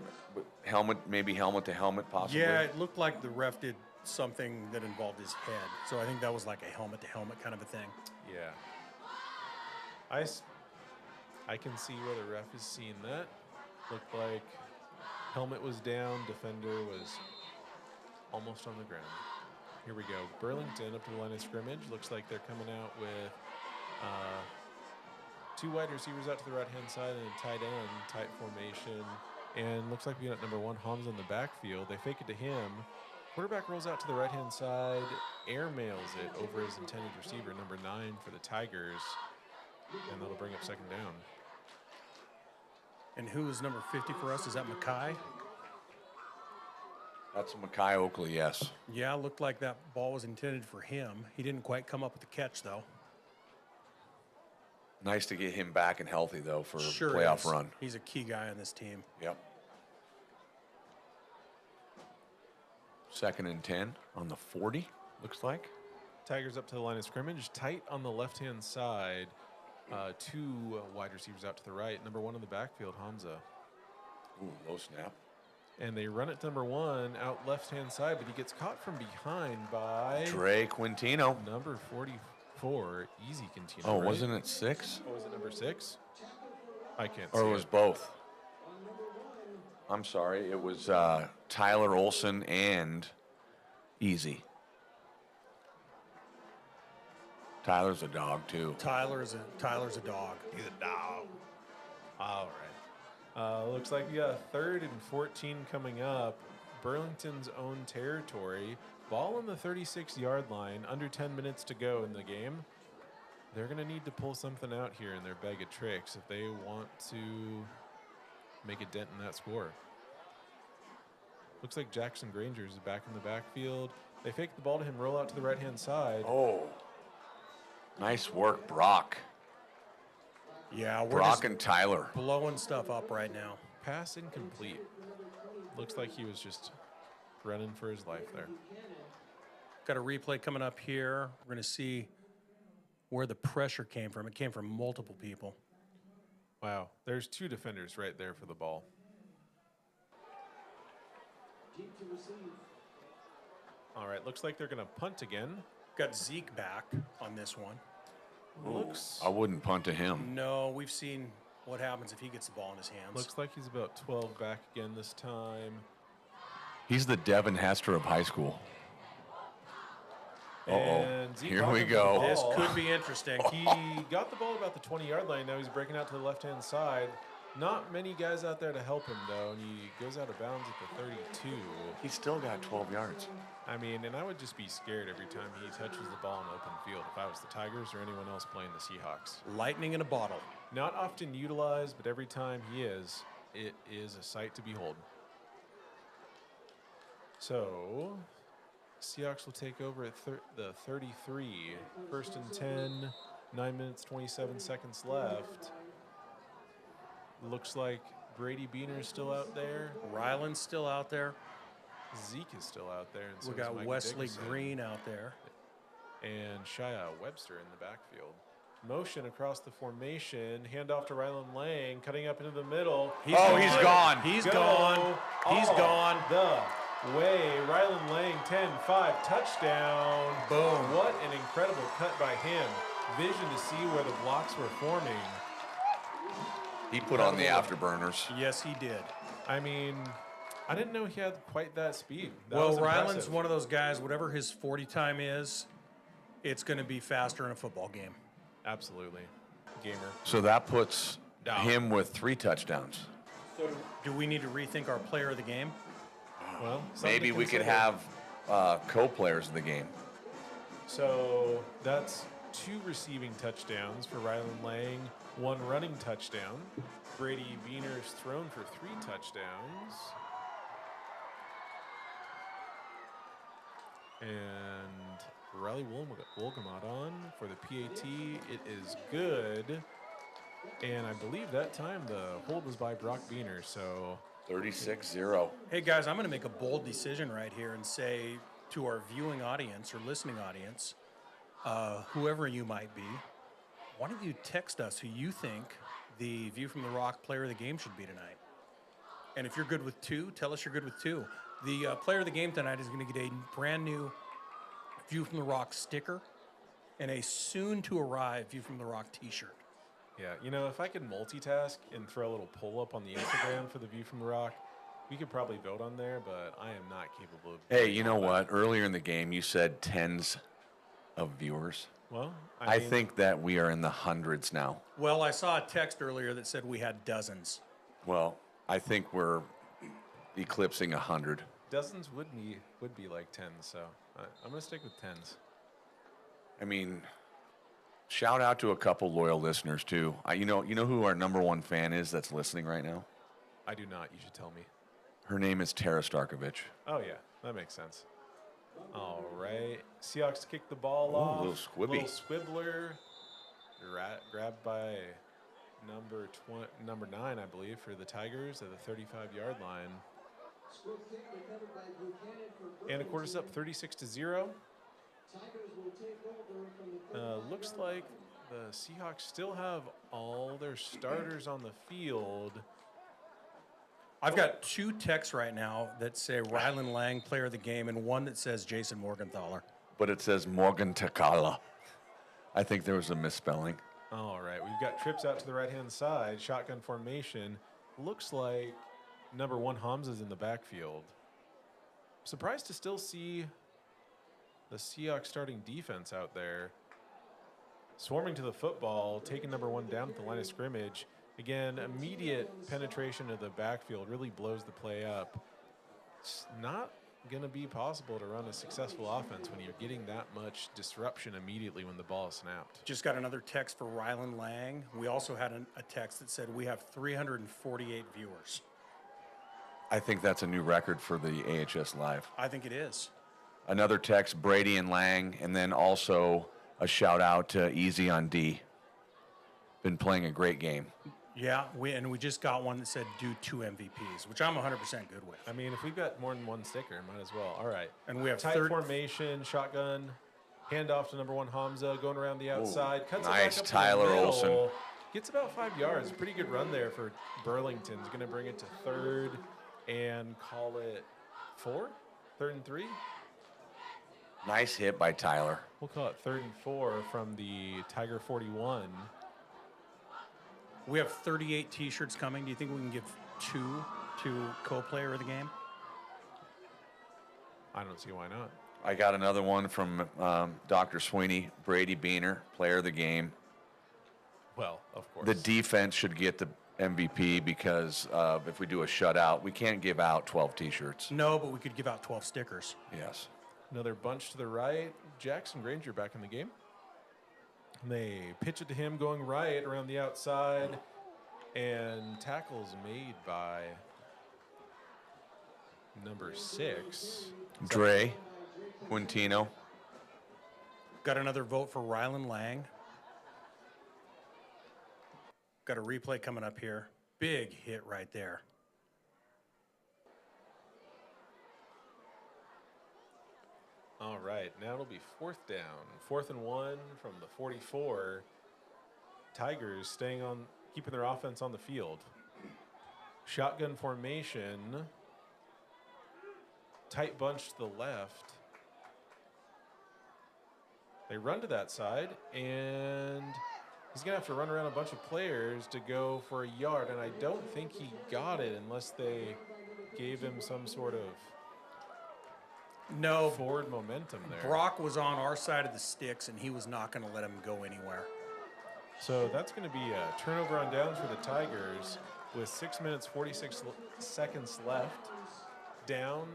helmet, maybe helmet to helmet, possibly. Yeah, it looked like the ref did something that involved his head. So I think that was like a helmet to helmet kind of a thing. yeah. I can see where the ref is seeing that. Looked like helmet was down, defender was almost on the ground. Here we go. Burlington up to the line of scrimmage. Looks like they're coming out with 2 wide receivers out to the right-hand side and a tight end, tight formation. And looks like we got number 1, Hamza in the backfield. They fake it to him. Quarterback rolls out to the right-hand side, air mails it over his intended receiver, number 9 for the Tigers. And that'll bring up 2nd down. And who is number 50 for us? Is that Mackay? That's Mackay Oakley, yes. Yeah, looked like that ball was intended for him. He didn't quite come up with the catch, though. Nice to get him back and healthy, though, for Sure playoff is. run. He's a key guy on this team. Yep. 2nd and 10 on the 40, looks like. Tigers up to the line of scrimmage, tight on the left-hand side. 2 wide receivers out to the right. Number 1 in the backfield, Hamza. Ooh, low snap. And they run it to number 1 out left-hand side, but he gets caught from behind by Dre Quintino. number 44, Easy Quintino. Oh, right? wasn't it 6? Oh, was it number 6? I can't Or see it was it. both? I'm sorry. It was Tyler Olson and Easy. Tyler's a dog, too. Tyler's a dog. He's a dog. All right. Looks like we got 3rd and 14 coming up. Burlington's own territory. Ball on the 36-yard line. Under 10 minutes to go in the game. They're going to need to pull something out here in their bag of tricks if they want to make a dent in that score. Looks like Jackson Granger is back in the backfield. They fake the ball to him, roll out to the right-hand side. Oh. Nice work, Brock. Yeah, we're Brock just and Tyler. blowing stuff up right now. Pass incomplete. Looks like he was just running for his life there. Got a replay coming up here. We're going to see where the pressure came from. It came from multiple people. Wow, there's 2 defenders right there for the ball. All right, looks like they're going to punt again. Got Zeke back on this one. Looks I wouldn't punt to him. No, we've seen what happens if he gets the ball in his hands. looks like he's about 12 back again this time. He's the Devin Hester of high school. And Zeke Here got we him the go. ball. This could be interesting. He got the ball about the 20-yard line. Now he's breaking out to the left-hand side. Not many guys out there to help him, though, and he goes out of bounds at the 32. He's still got 12 yards. I mean, and I would just be scared every time he touches the ball in open field if I was the Tigers or anyone else playing the Seahawks. Lightning in a bottle. Not often utilized, but every time he is, it is a sight to behold. So, Seahawks will take over at the 33. 1st and 10, 9 minutes, 27 seconds left. Looks like Brady Beaner's still out there. Ryland's still out there. Zeke is still out there. And so We is got Mike Wesley Dickerson. Green out there. And Shia Webster in the backfield. Motion across the formation. Handoff to Ryland Lang, cutting up into the middle. He's gone. He's Go gone. He's all gone. The way. Ryland Lang, 10-5, touchdown. Boom. What an incredible cut by him. Vision to see where the blocks were forming. He put on the afterburners. Yes, he did. I mean, I didn't know he had quite that speed. That Well, was Ryland's impressive. one of those guys, whatever his 40 time is, it's going to be faster in a football game. Absolutely. Gamer. So that puts Down. him with 3 touchdowns. So do we need to rethink our player of the game? Well, something Maybe to we could consider. have co-players of the game. So that's 2 receiving touchdowns for Ryland Lang, 1 running touchdown. Brady Beaner's thrown for 3 touchdowns. And Riley Wolgamot on for the PAT. It is good. And I believe that time the hold was by Brock Beaner. So 36-0. Hey, guys, I'm going to make a bold decision right here and say to our viewing audience or listening audience, whoever you might be, why don't you text us who you think the View from the Rock player of the game should be tonight? And if you're good with 2, tell us you're good with 2. The player of the game tonight is going to get a brand new View from the Rock sticker and a soon-to-arrive View from the Rock t-shirt. yeah, you know, if I could multitask and throw a little pull up on the Instagram for the View from the Rock, we could probably vote on there, but I am not capable of. Hey, you know what? Earlier in the game, you said tens of viewers. Well, I mean, think that we are in the hundreds now. Well, I saw a text earlier that said we had dozens. Well, I think we're eclipsing 100. dozens would be like 10s, so I'm gonna stick with 10s. I mean, shout out to a couple loyal listeners too. You know who our number 1 fan is that's listening right now? I do not. You should tell me. Her name is Tara Starkovich. Oh yeah, that makes sense. All right, Seahawks kick the ball Ooh, off. little squibby. Little squibbler, grabbed by number 9, I believe, for the Tigers at the 35-yard line. And of course, up 36-0. Looks like the Seahawks still have all their starters on the field. I've got 2 texts right now that say Ryland Lang, player of the game, and 1 that says Jason Morgenthaler. But it says Morgan Takala. I think there was a misspelling. All right, we've got trips out to the right-hand side, shotgun formation. Looks like number 1 Hamza's in the backfield. Surprised to still see the Seahawks starting defense out there. Swarming to the football, taking number 1 down at the line of scrimmage. Again, immediate penetration of the backfield really blows the play up. It's not going to be possible to run a successful offense when you're getting that much disruption immediately when the ball is snapped. Just got another text for Ryland Lang. We also had a text that said we have 348 viewers. I think that's a new record for the AHS Live. I think it is. Another text, Brady and Lang, and then also a shout out to Easy on D. Been playing a great game. Yeah, we just got one that said do 2 MVPs, which I'm 100% good with. I mean, if we've got more than 1 sticker, might as well. All right. And we have tight formation, shotgun, handoff to number 1 Hamza, going around the outside. Cuts nice it back up Tyler to the middle. Olsen. Gets about 5 yards. Pretty good run there for Burlington. He's going to bring it to 3rd and call it 4? 3rd and 3? Nice hit by Tyler. We'll call it 3rd and 4 from the Tiger 41. We have 38 T-shirts coming. Do you think we can give 2 to co-player of the game? I don't see why not. I got another one from Dr. Sweeney, Brady Beaner, player of the game. Well, of course. The defense should get the MVP because if we do a shutout, we can't give out 12 T-shirts. No, but we could give out 12 stickers. Yes. Another bunch to the right. Jackson Granger back in the game. And they pitch it to him going right around the outside. And tackles made by number 6. Dre Quintino. Got another vote for Ryland Lang. Got a replay coming up here. Big hit right there. All right, now it'll be 4th down. 4th and 1 from the 44. Tigers keeping their offense on the field. Shotgun formation. Tight bunch to the left. They run to that side, and he's going to have to run around a bunch of players to go for a yard, and I don't think he got it unless they gave him some sort of forward momentum there. Brock was on our side of the sticks, and he was not going to let him go anywhere. So that's going to be a turnover on downs for the Tigers with 6 minutes, 46 seconds left. Down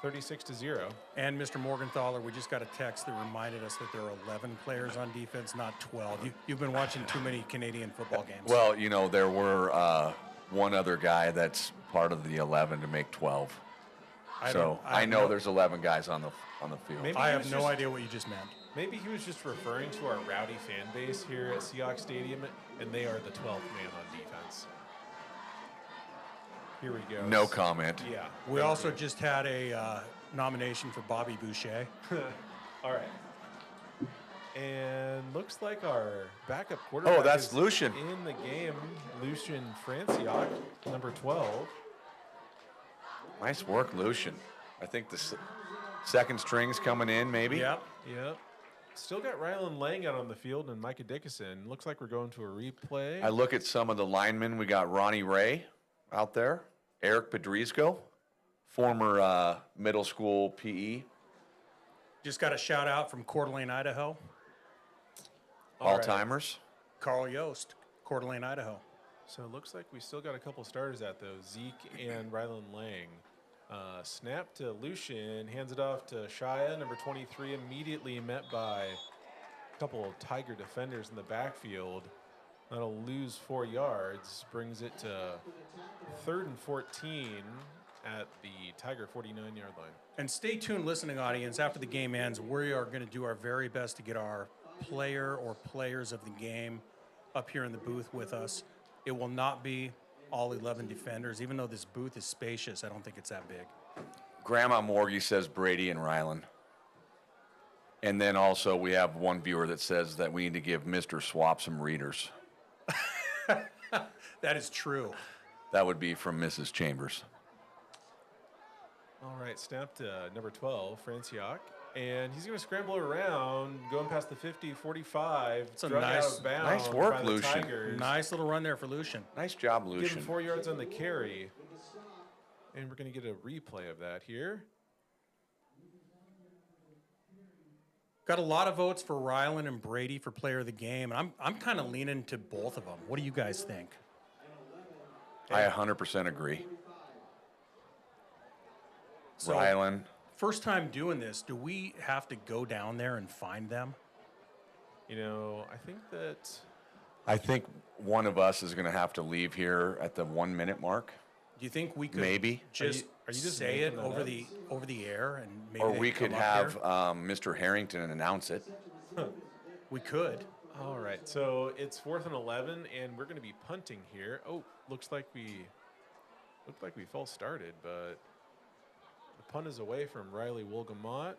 36-0. And Mr. Morgenthaler, we just got a text that reminded us that there are 11 players on defense, not 12. You've been watching too many Canadian football games. Well, you know, there were one other guy that's part of the 11 to make 12. I know there's 11 guys on the field. Maybe I have no idea what you just meant. Maybe he was just referring to our rowdy fan base here at Seahawks Stadium, and they are the 12th man on defense. Here we go. No comment. Yeah. We also just had a nomination for Bobby Boucher. All right. And looks like our backup quarterback that's is Lucian. in the game. Lucian Franciac, number 12. Nice work, Lucian. I think the second string's coming in, maybe. Yep. Still got Rylan Lang out on the field and Micah Dickinson. Looks like we're going to a replay. I look at some of the linemen. We got Ronnie Ray out there. Eric Pedrizco, former middle school PE. Just got a shout out from Coeur d'Alene, Idaho. All-timers. Carl Yost, Coeur d'Alene, Idaho. So it looks like we still got a couple starters at those. Zeke and Rylan Lang. Snap to Lucian, hands it off to Shia, number 23, immediately met by a couple of Tiger defenders in the backfield. That'll lose 4 yards, brings it to 3rd and 14 at the Tiger 49-yard line. And stay tuned, listening audience. After the game ends, we are going to do our very best to get our player or players of the game up here in the booth with us. It will not be all 11 defenders. Even though this booth is spacious, I don't think it's that big. Grandma Morgie says Brady and Rylan. And then also we have one viewer that says that we need to give Mr. Swap some readers. That is true. That would be from Mrs. Chambers. All right, snap to number 12, Franciac. And he's going to scramble around, going past the 50, 45. It's a drug nice- out of bounds nice work, by the Lucian. Tigers. Nice little run there for Lucian. Nice job, Give him Lucian. 4 yards on the carry. And we're going to get a replay of that here. Got a lot of votes for Rylan and Brady for player of the game. And I'm kind of leaning to both of them. What do you guys think? I 100% agree. So- Rylan. First time doing this, do we have to go down there and find them? You know, I think one of us is going to have to leave here at the 1 minute mark. Do you think we could Maybe. just, Are you just say it making that over the air and maybe Or they we come could up have here? Mr. Harrington announce it. We could. all right. So it's 4th and 11, and we're going to be punting here. Oh, looked like we false started, but the punt is away from Riley Wolgamott.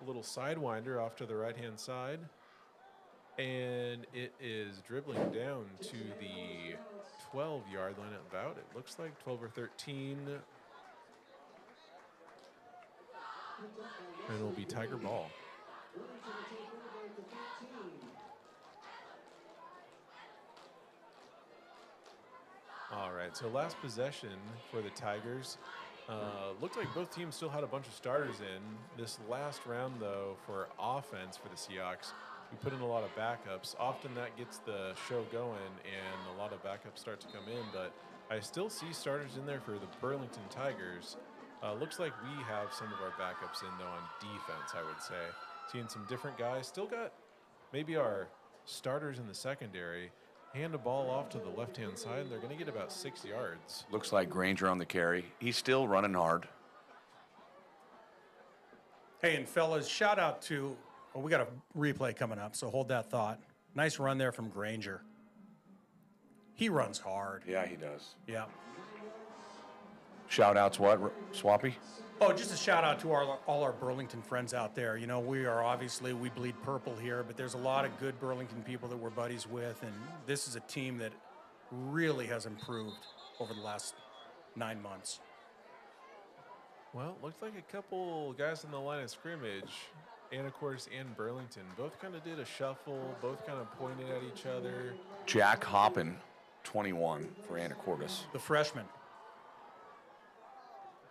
A little sidewinder off to the right-hand side. And it is dribbling down to the 12-yard line about. It looks like 12 or 13. And it'll be Tiger ball. All right, so last possession for the Tigers. Looked like both teams still had a bunch of starters in. This last round, though, for offense for the Seahawks, we put in a lot of backups. Often that gets the show going, and a lot of backups start to come in. But I still see starters in there for the Burlington Tigers. Looks like we have some of our backups in, though, on defense, I would say. Seeing some different guys. Still got maybe our starters in the secondary. Hand the ball off to the left-hand side, and they're going to get about 6 yards. Looks like Granger on the carry. He's still running hard. Hey, and fellas, shout out to, well, we got a replay coming up, so hold that thought. Nice run there from Granger. He runs hard. Yeah, he does. Yeah. Shout-outs what, Swampy? Oh, just a shout out to all our Burlington friends out there. You know, we bleed purple here, but there's a lot of good Burlington people that we're buddies with, and this is a team that really has improved over the last 9 months. Well, looks like a couple guys in the line of scrimmage, Anacortes and Burlington, both kind of did a shuffle, both kind of pointed at each other. Jack Hoppin, 21 for Anacortes. The freshman.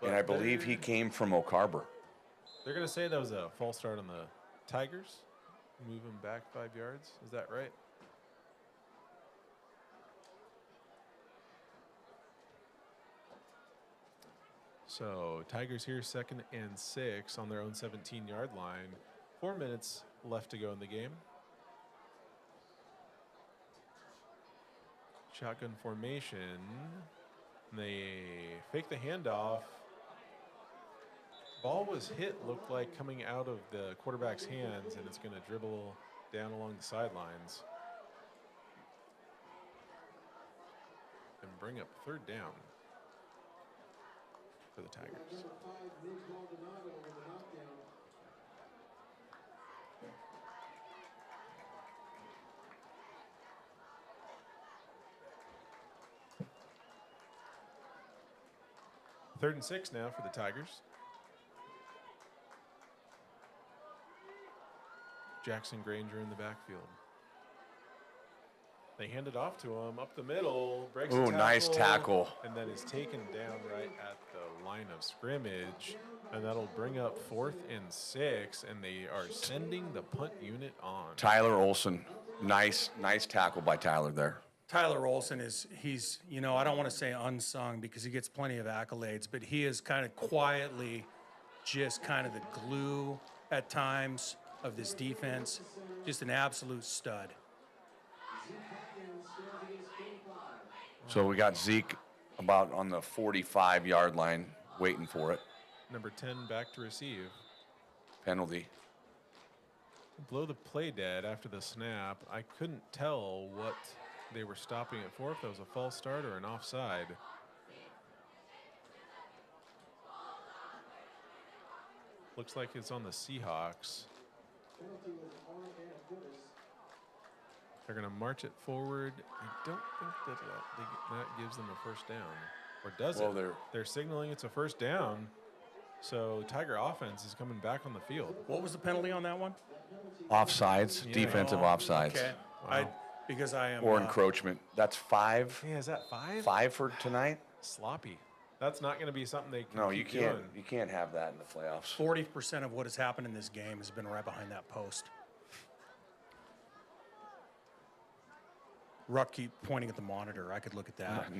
And I believe he came from Oak Harbor. They're going to say that was a false start on the Tigers. Move him back 5 yards. Is that right? So Tigers here 2nd and 6 on their own 17-yard line. 4 minutes left to go in the game. Shotgun formation. They fake the handoff. Ball was hit, looked like coming out of the quarterback's hands, and it's going to dribble down along the sidelines and bring up 3rd down for the Tigers. Third and 6 now for the Tigers. Jackson Granger in the backfield. They hand it off to him up the middle. Breaks a Ooh, tackle, nice tackle. And then is taken down right at the line of scrimmage. And that'll bring up 4th and 6. And they are sending the punt unit on. Tyler Olson, nice tackle by Tyler there. Tyler Olson he's, you know, I don't want to say unsung because he gets plenty of accolades, but he is kind of quietly just kind of the glue at times of this defense. Just an absolute stud. So we got Zeke about on the 45-yard line waiting for it. Number 10 back to receive. Penalty. Blow the play dead after the snap. I couldn't tell what they were stopping it for, if that was a false start or an offside. Looks like it's on the Seahawks. They're going to march it forward. I don't think that gives them a first down. Or does Well, it? They're signaling it's a first down. So Tiger offense is coming back on the field. What was the penalty on that one? Offsides, Yeah. defensive offsides. Okay. Wow. Because I am. Or encroachment. That's 5. Yeah, is that 5? 5 for tonight? Sloppy. That's not going to be something they can No, keep you can't. doing. You can't have that in the playoffs. 40% of what has happened in this game has been right behind that post. Ruck keep pointing at the monitor. I could look at that.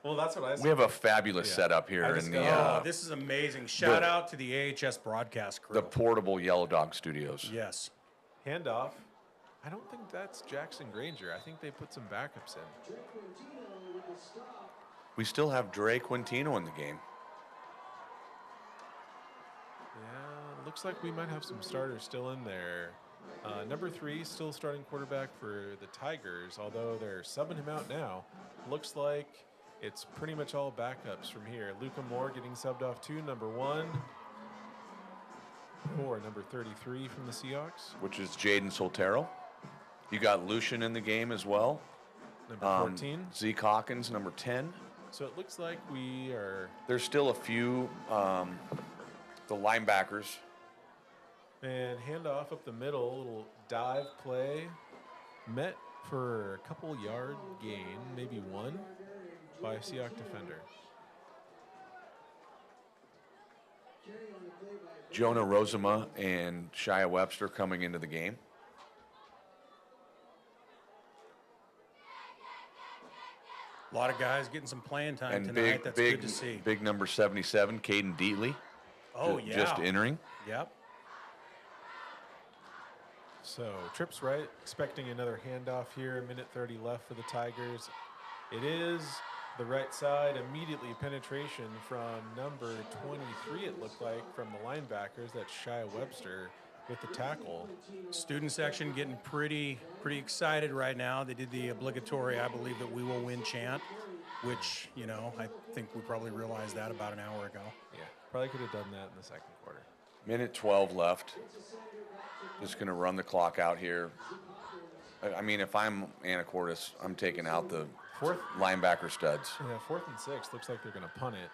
Well, that's what I said. We have a fabulous setup here in the this is amazing. Shout out to the AHS broadcast crew. the portable Yellow Dog Studios. Yes. Handoff. I don't think that's Jackson Granger. I think they put some backups in. We still have Dre Quintino in the game. Yeah, looks like we might have some starters still in there. Number 3, still starting quarterback for the Tigers, although they're subbing him out now. Looks like it's pretty much all backups from here. Luca Moore getting subbed off too, number 1. Or number 33 from the Seahawks. Which is Jaden Soltero. You got Lucian in the game as well. Number 14. Zeke Hawkins, number 10. So it looks like we are... There's still a few, the linebackers. And handoff up the middle, little dive play. Met for a couple yard gain, maybe 1, by a Seahawk defender. Jonah Rosema and Shia Webster coming into the game. A lot of guys getting some playing time And tonight. That's good to see. big number 77, Caden Deatley. Oh, yeah. Just entering. Yep. So trips right, expecting another handoff here. 1:30 left for the Tigers. It is the right side, immediately penetration from number 23, it looked like, from the linebackers. That's Shia Webster. with the tackle. Student section getting pretty excited right now. They did the obligatory "I believe that we will win" chant, which, you know, I think we probably realized that about an hour ago. Yeah, probably could have done that in the second quarter. Minute 12 left. Just going to run the clock out here. I mean, if I'm Anacortes, I'm taking out the Fourth linebacker studs. Yeah, 4th and 6. Looks like they're going to punt it.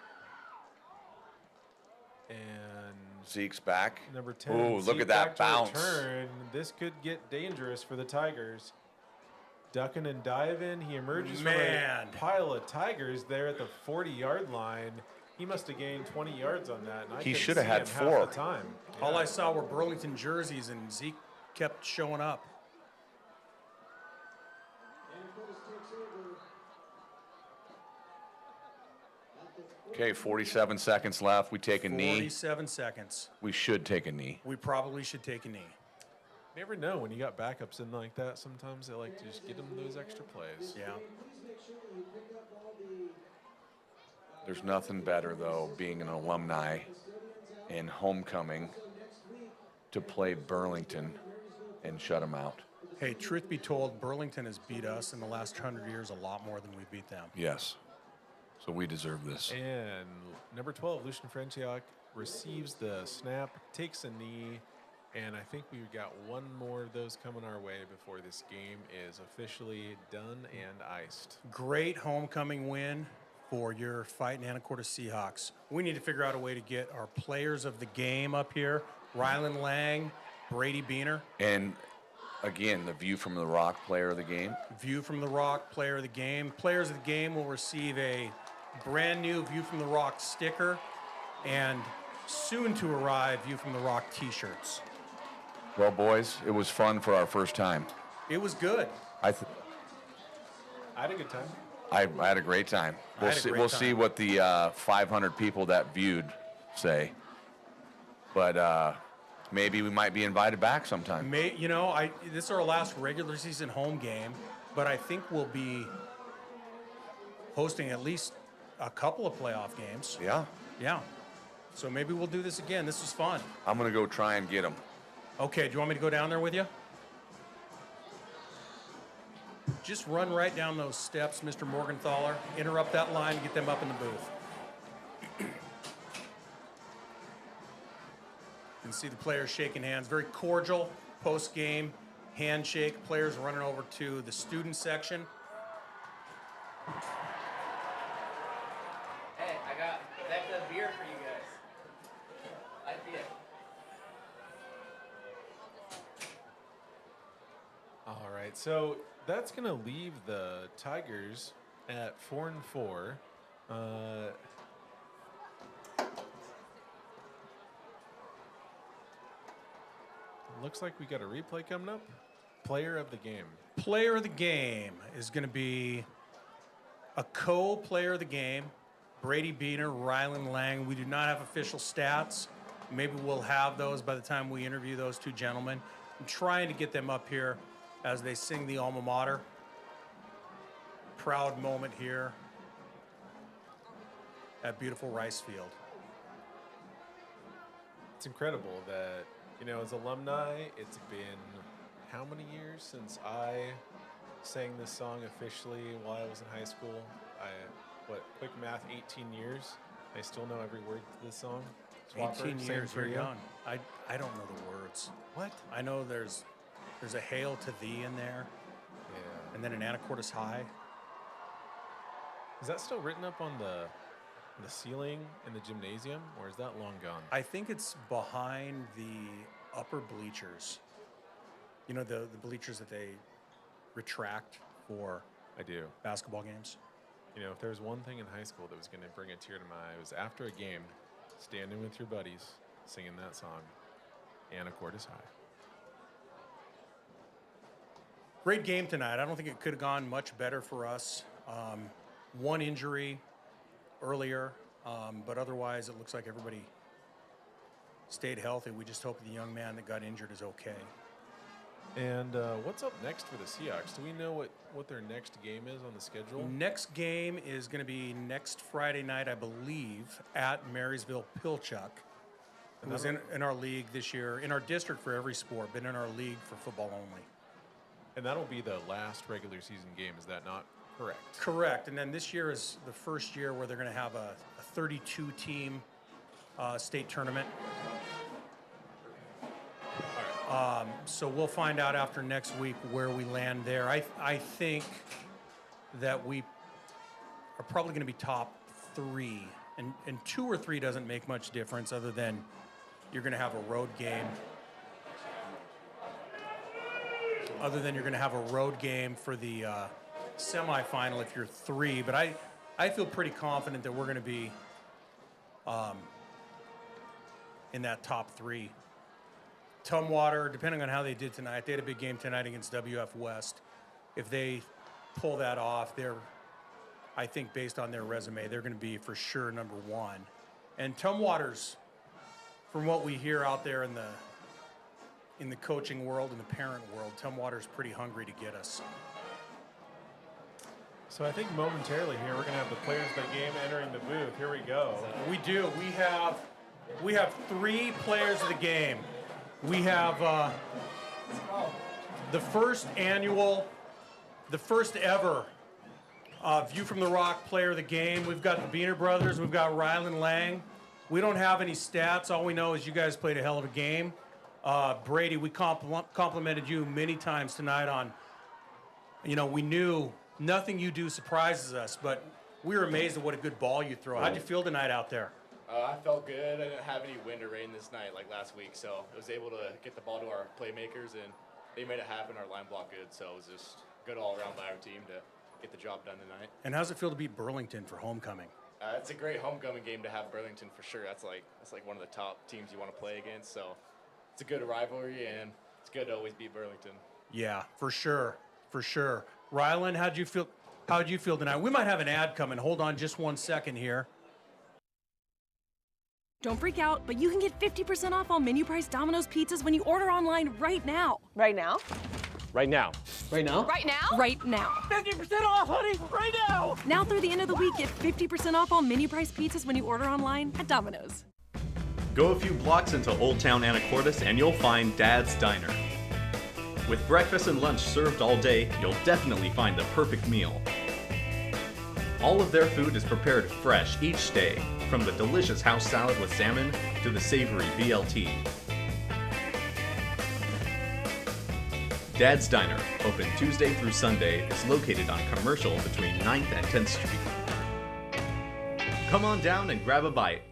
And Zeke's back. number 10. Ooh, look Zeke at that back to bounce. return. This could get dangerous for the Tigers. Ducking and diving. He emerges from a pile of Tigers there at the 40-yard line. He must have gained 20 yards on that. And He couldn't should have see had him 4. half the time. All I saw were Burlington jerseys, and Zeke kept showing up. Okay, 47 seconds left. We take a knee. 47 seconds. We should take a knee. We probably should take a knee. You never know when you got backups in like that. Sometimes they like to just get them those extra plays. Yeah. There's nothing better, though, being an alumni in homecoming to play Burlington and shut them out. Hey, truth be told, Burlington has beat us in the last 100 years a lot more than we beat them. Yes. So we deserve this. And number 12, Lucian Frenciac, receives the snap, takes a knee, and I think we've got one more of those coming our way before this game is officially done and iced. Great homecoming win for your Fighting Anacortes Seahawks. We need to figure out a way to get our players of the game up here. Rylan Lang, Brady Beaner. And again, the View from the Rock player of the game. View from the Rock player of the game. Players of the game will receive a brand new View from the Rock sticker and soon to arrive View from the Rock t-shirts. Well, boys, it was fun for our first time. It was good. I had a good time. I had a great time. We'll see what the 500 people that viewed say. But maybe we might be invited back sometime. This is our last regular season home game, but I think we'll be hosting at least a couple of playoff games. Yeah. Yeah. So maybe we'll do this again. This was fun. I'm going to go try and get them. Okay, do you want me to go down there with you? Just run right down those steps, Mr. Morgenthaler. Interrupt that line and get them up in the booth. You can see the players shaking hands. Very cordial post-game handshake. Players running over to the student section. Hey, I got that beer for you guys. I feel. All right, so that's going to leave the Tigers at 4-4. Looks like we got a replay coming up. Player of the game. Player of the game is going to be a co-player of the game, Brady Beaner, Rylan Lang. We do not have official stats. Maybe we'll have those by the time we interview those two gentlemen. I'm trying to get them up here as they sing the alma mater. Proud moment here at beautiful Rice Field. It's incredible that, as alumni, it's been how many years since I sang this song officially while I was in high school? Quick math, 18 years. I still know every word to this song. 18 years, you're young. I don't know the words. What? I know there's a Hail to Thee in there. Yeah. And then an Anacortes High. Is that still written up on the ceiling in the gymnasium, or is that long gone? I think it's behind the upper bleachers. The bleachers that they retract for basketball games. If there was one thing in high school that was going to bring a tear to my eye, it was after a game, standing with your buddies, singing that song, Anacortes High. Great game tonight. I don't think it could have gone much better for us. One injury earlier, but otherwise it looks like everybody stayed healthy. We just hope the young man that got injured is okay. And what's up next for the Seahawks? Do we know what their next game is on the schedule? Next game is going to be next Friday night, I believe, at Marysville Pilchuck. who's in our league this year, in our district for every sport, been in our league for football only. And that'll be the last regular season game, is that not correct? Correct. And then this year is the first year where they're going to have a 32-team state tournament. So we'll find out after next week where we land there. I think that we are probably going to be top 3. And 2 or 3 doesn't make much difference other than you're going to have a road game. Other than you're going to have a road game for the semifinal if you're 3. But I feel pretty confident that we're going to be in that top 3. Tumwater, depending on how they did tonight, they had a big game tonight against WF West. If they pull that off, I think based on their resume, they're going to be for sure number 1. And Tumwater's, from what we hear out there in the coaching world and the parent world, Tumwater's pretty hungry to get us. So I think momentarily here we're going to have the players of the game entering the booth. Here we go. We do. We have 3 players of the game. We have the first ever View from the Rock player of the game. We've got the Beener brothers. We've got Rylan Lang. We don't have any stats. All we know is you guys played a hell of a game. Brady, we complimented you many times tonight on, we knew nothing you do surprises us, but we were amazed at what a good ball you throw. How'd you feel tonight out there? I felt good. I didn't have any wind or rain this night like last week, so I was able to get the ball to our playmakers, and they made it happen. Our line blocked good, so it was just good all around by our team to get the job done tonight. And how's it feel to beat Burlington for homecoming? It's a great homecoming game to have Burlington for sure. That's like one of the top teams you want to play against, so it's a good rivalry, and it's good to always beat Burlington. Yeah, for sure. Rylan, how'd you feel tonight? We might have an ad coming. Hold on just 1 second here. Don't freak out, but you can get 50% off all menu price Domino's pizzas when you order online right now. Right now? Right now. Right now? Right now? Right now. 50% off, honey, right now! Now through the end of the week, get 50% off all menu price pizzas when you order online at Domino's. Go a few blocks into Old Town Anacortes and you'll find Dad's Diner. With breakfast and lunch served all day, you'll definitely find the perfect meal. All of their food is prepared fresh each day, from the delicious house salad with salmon to the savory BLT. Dad's Diner, open Tuesday through Sunday, is located on Commercial between 9th and 10th Street. Come on down and grab a bite.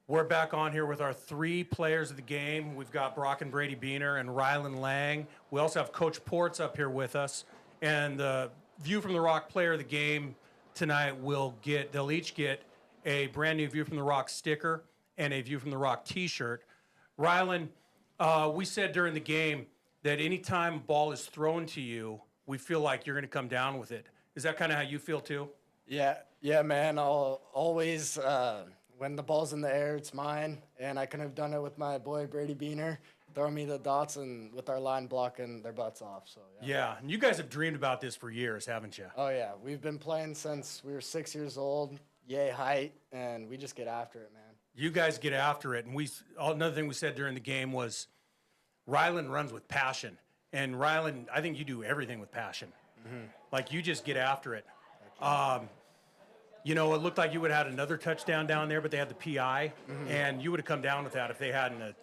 We're back on here with our 3 players of the game. We've got Brock and Brady Beener and Rylan Lang. We also have Coach Ports up here with us. And the View from the Rock player of the game tonight they'll each get a brand new View from the Rock sticker and a View from the Rock t-shirt. Rylan, we said during the game that anytime a ball is thrown to you, we feel like you're going to come down with it. Is that kind of how you feel too? Yeah, man. I'll always, when the ball's in the air, it's mine. And I couldn't have done it with my boy Brady Beener, throwing me the dots and with our line blocking their butts off. So yeah, and you guys have dreamed about this for years, haven't you? Oh yeah, we've been playing since we were 6 years old. Yay height, and we just get after it, man. You guys get after it, and another thing we said during the game was Rylan runs with passion, and Rylan, I think you do everything with passion. Mm-hmm. Like you just get after it. It looked like you would have had another touchdown down there, but they had the PI, and you would have come down with that if they hadn't.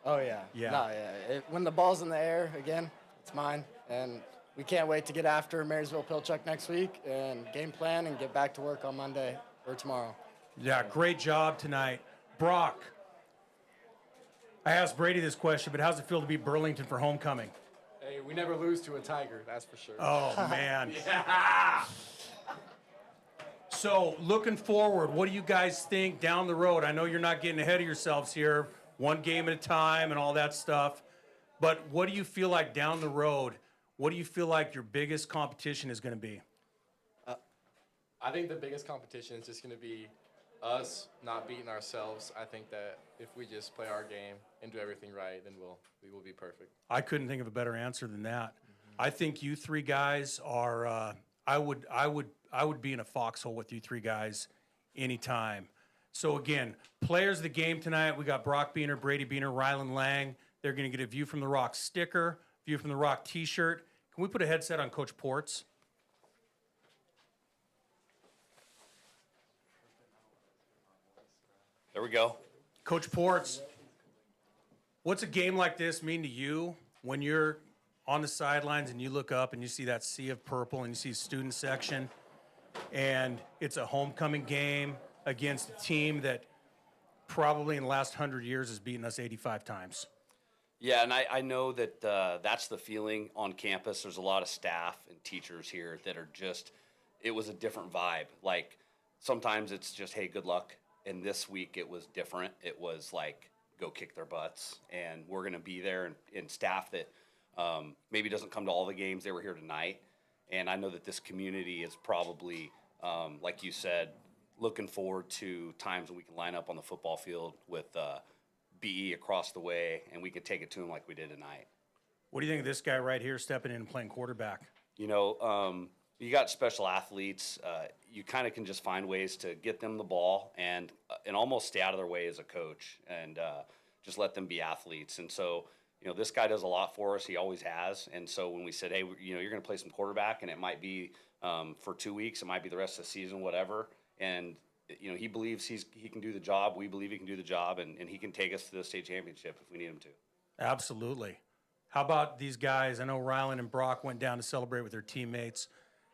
Oh, yeah. Yeah. No, yeah. When the ball's in the air, again, it's mine. And we can't wait to get after Marysville-Pilchuck next week and game plan and get back to work on Monday or tomorrow. Yeah, great job tonight. Brock, I asked Brady this question, but how's it feel to beat Burlington for homecoming? Hey, we never lose to a Tiger, that's for sure. Oh, man. Yeah. So, looking forward, what do you guys think down the road? I know you're not getting ahead of yourselves here, one game at a time and all that stuff, but what do you feel like down the road? What do you feel like your biggest competition is going to be? I think the biggest competition is just going to be us not beating ourselves, I think that if we just play our game and do everything right, then we will be perfect. I couldn't think of a better answer than that. I think you three guys are. I would be in a foxhole with you three guys anytime. So again, players of the game tonight. We got Brock Beaner, Brady Beaner, Rylan Lang. They're going to get a View from the Rock sticker, View from the Rock T-shirt. Can we put a headset on Coach Ports? There we go. Coach Ports, what's a game like this mean to you when you're on the sidelines and you look up and you see that sea of purple and you see student section and it's a homecoming game against a team that probably in the last 100 years has beaten us 85 times? Yeah, and I know that that's the feeling on campus. There's a lot of staff and teachers here that are just, it was a different vibe. Like, sometimes it's just, hey, good luck. And this week it was different. It was like, go kick their butts. And we're going to be there. And staff that maybe doesn't come to all the games, they were here tonight. And I know that this community is probably, like you said, looking forward to times when we can line up on the football field with BE across the way, and we can take it to them like we did tonight. What do you think of this guy right here stepping in and playing quarterback? You know, you got special athletes. You kind of can just find ways to get them the ball and almost stay out of their way as a coach and just let them be athletes. And so, you know, this guy does a lot for us. He always has. And so when we said, hey, you know, you're going to play some quarterback, and it might be for 2 weeks, it might be the rest of the season, whatever. And you know, he believes he can do the job. We believe he can do the job, and he can take us to the state championship if we need him to. Absolutely. How about these guys? I know Rylan and Brock went down to celebrate with their teammates.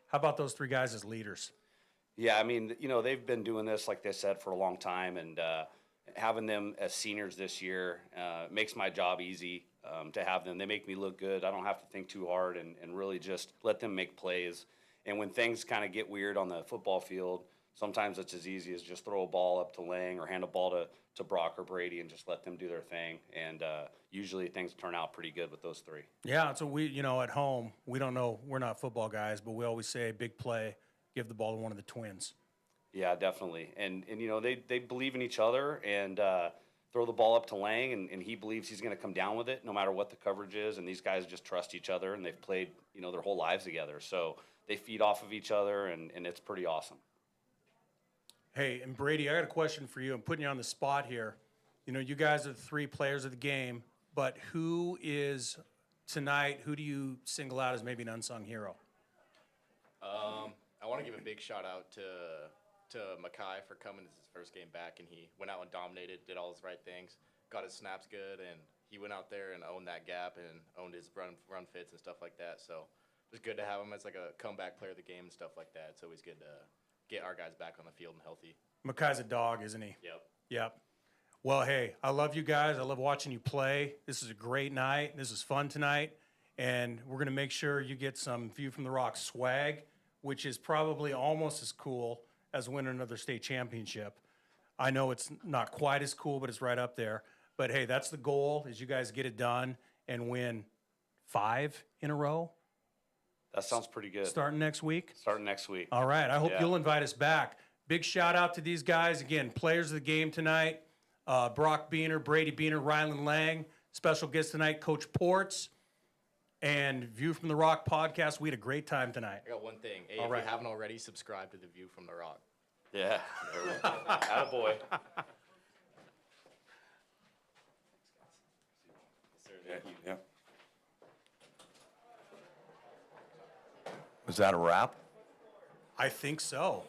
How about those three guys as leaders? Yeah, I mean, you know, they've been doing this, like they said, for a long time, and having them as seniors this year makes my job easy to have them. They make me look good. I don't have to think too hard and really just let them make plays. And when things kind of get weird on the football field, sometimes it's as easy as just throw a ball up to Lang or hand a ball to Brock or Brady and just let them do their thing. And usually things turn out pretty good with those three. Yeah, so we, you know, at home, we don't know, we're not football guys, but we always say big play, give the ball to one of the twins. Yeah, definitely. And you know, they believe in each other and throw the ball up to Lang, and he believes he's going to come down with it no matter what the coverage is. And these guys just trust each other, and they've played, you know, their whole lives together. So they feed off of each other, and it's pretty awesome. Hey, and Brady, I got a question for you. I'm putting you on the spot here. You know, you guys are the three players of the game, but who is tonight, who do you single out as maybe an unsung hero? I want to give a big shout out to Mackay for coming. This is his first game back, and he went out and dominated, did all his right things, got his snaps good, and he went out there and owned that gap and owned his run fits and stuff like that. So it was good to have him as like a comeback player of the game and stuff like that. It's always good to get our guys back on the field and healthy. Mackay's a dog, isn't he? Yep. Yep. Well, hey, I love you guys. I love watching you play. This is a great night. This is fun tonight. And we're going to make sure you get some View from the Rock swag, which is probably almost as cool as winning another state championship. I know it's not quite as cool, but it's right up there. But, hey, that's the goal, is you guys get it done and win 5 in a row. That sounds pretty good. Starting next week? Starting next week. All right. I hope you'll invite us back. Big shout out to these guys. Again, players of the game tonight. Brock Beaner, Brady Beaner, Rylan Lang. Special guest tonight, Coach Ports. And View from the Rock podcast. We had a great time tonight. I got one thing. Hey, All if right. you haven't already, subscribe to the View from the Rock. Yeah. Attaboy. Yeah. Was that a wrap? I think so.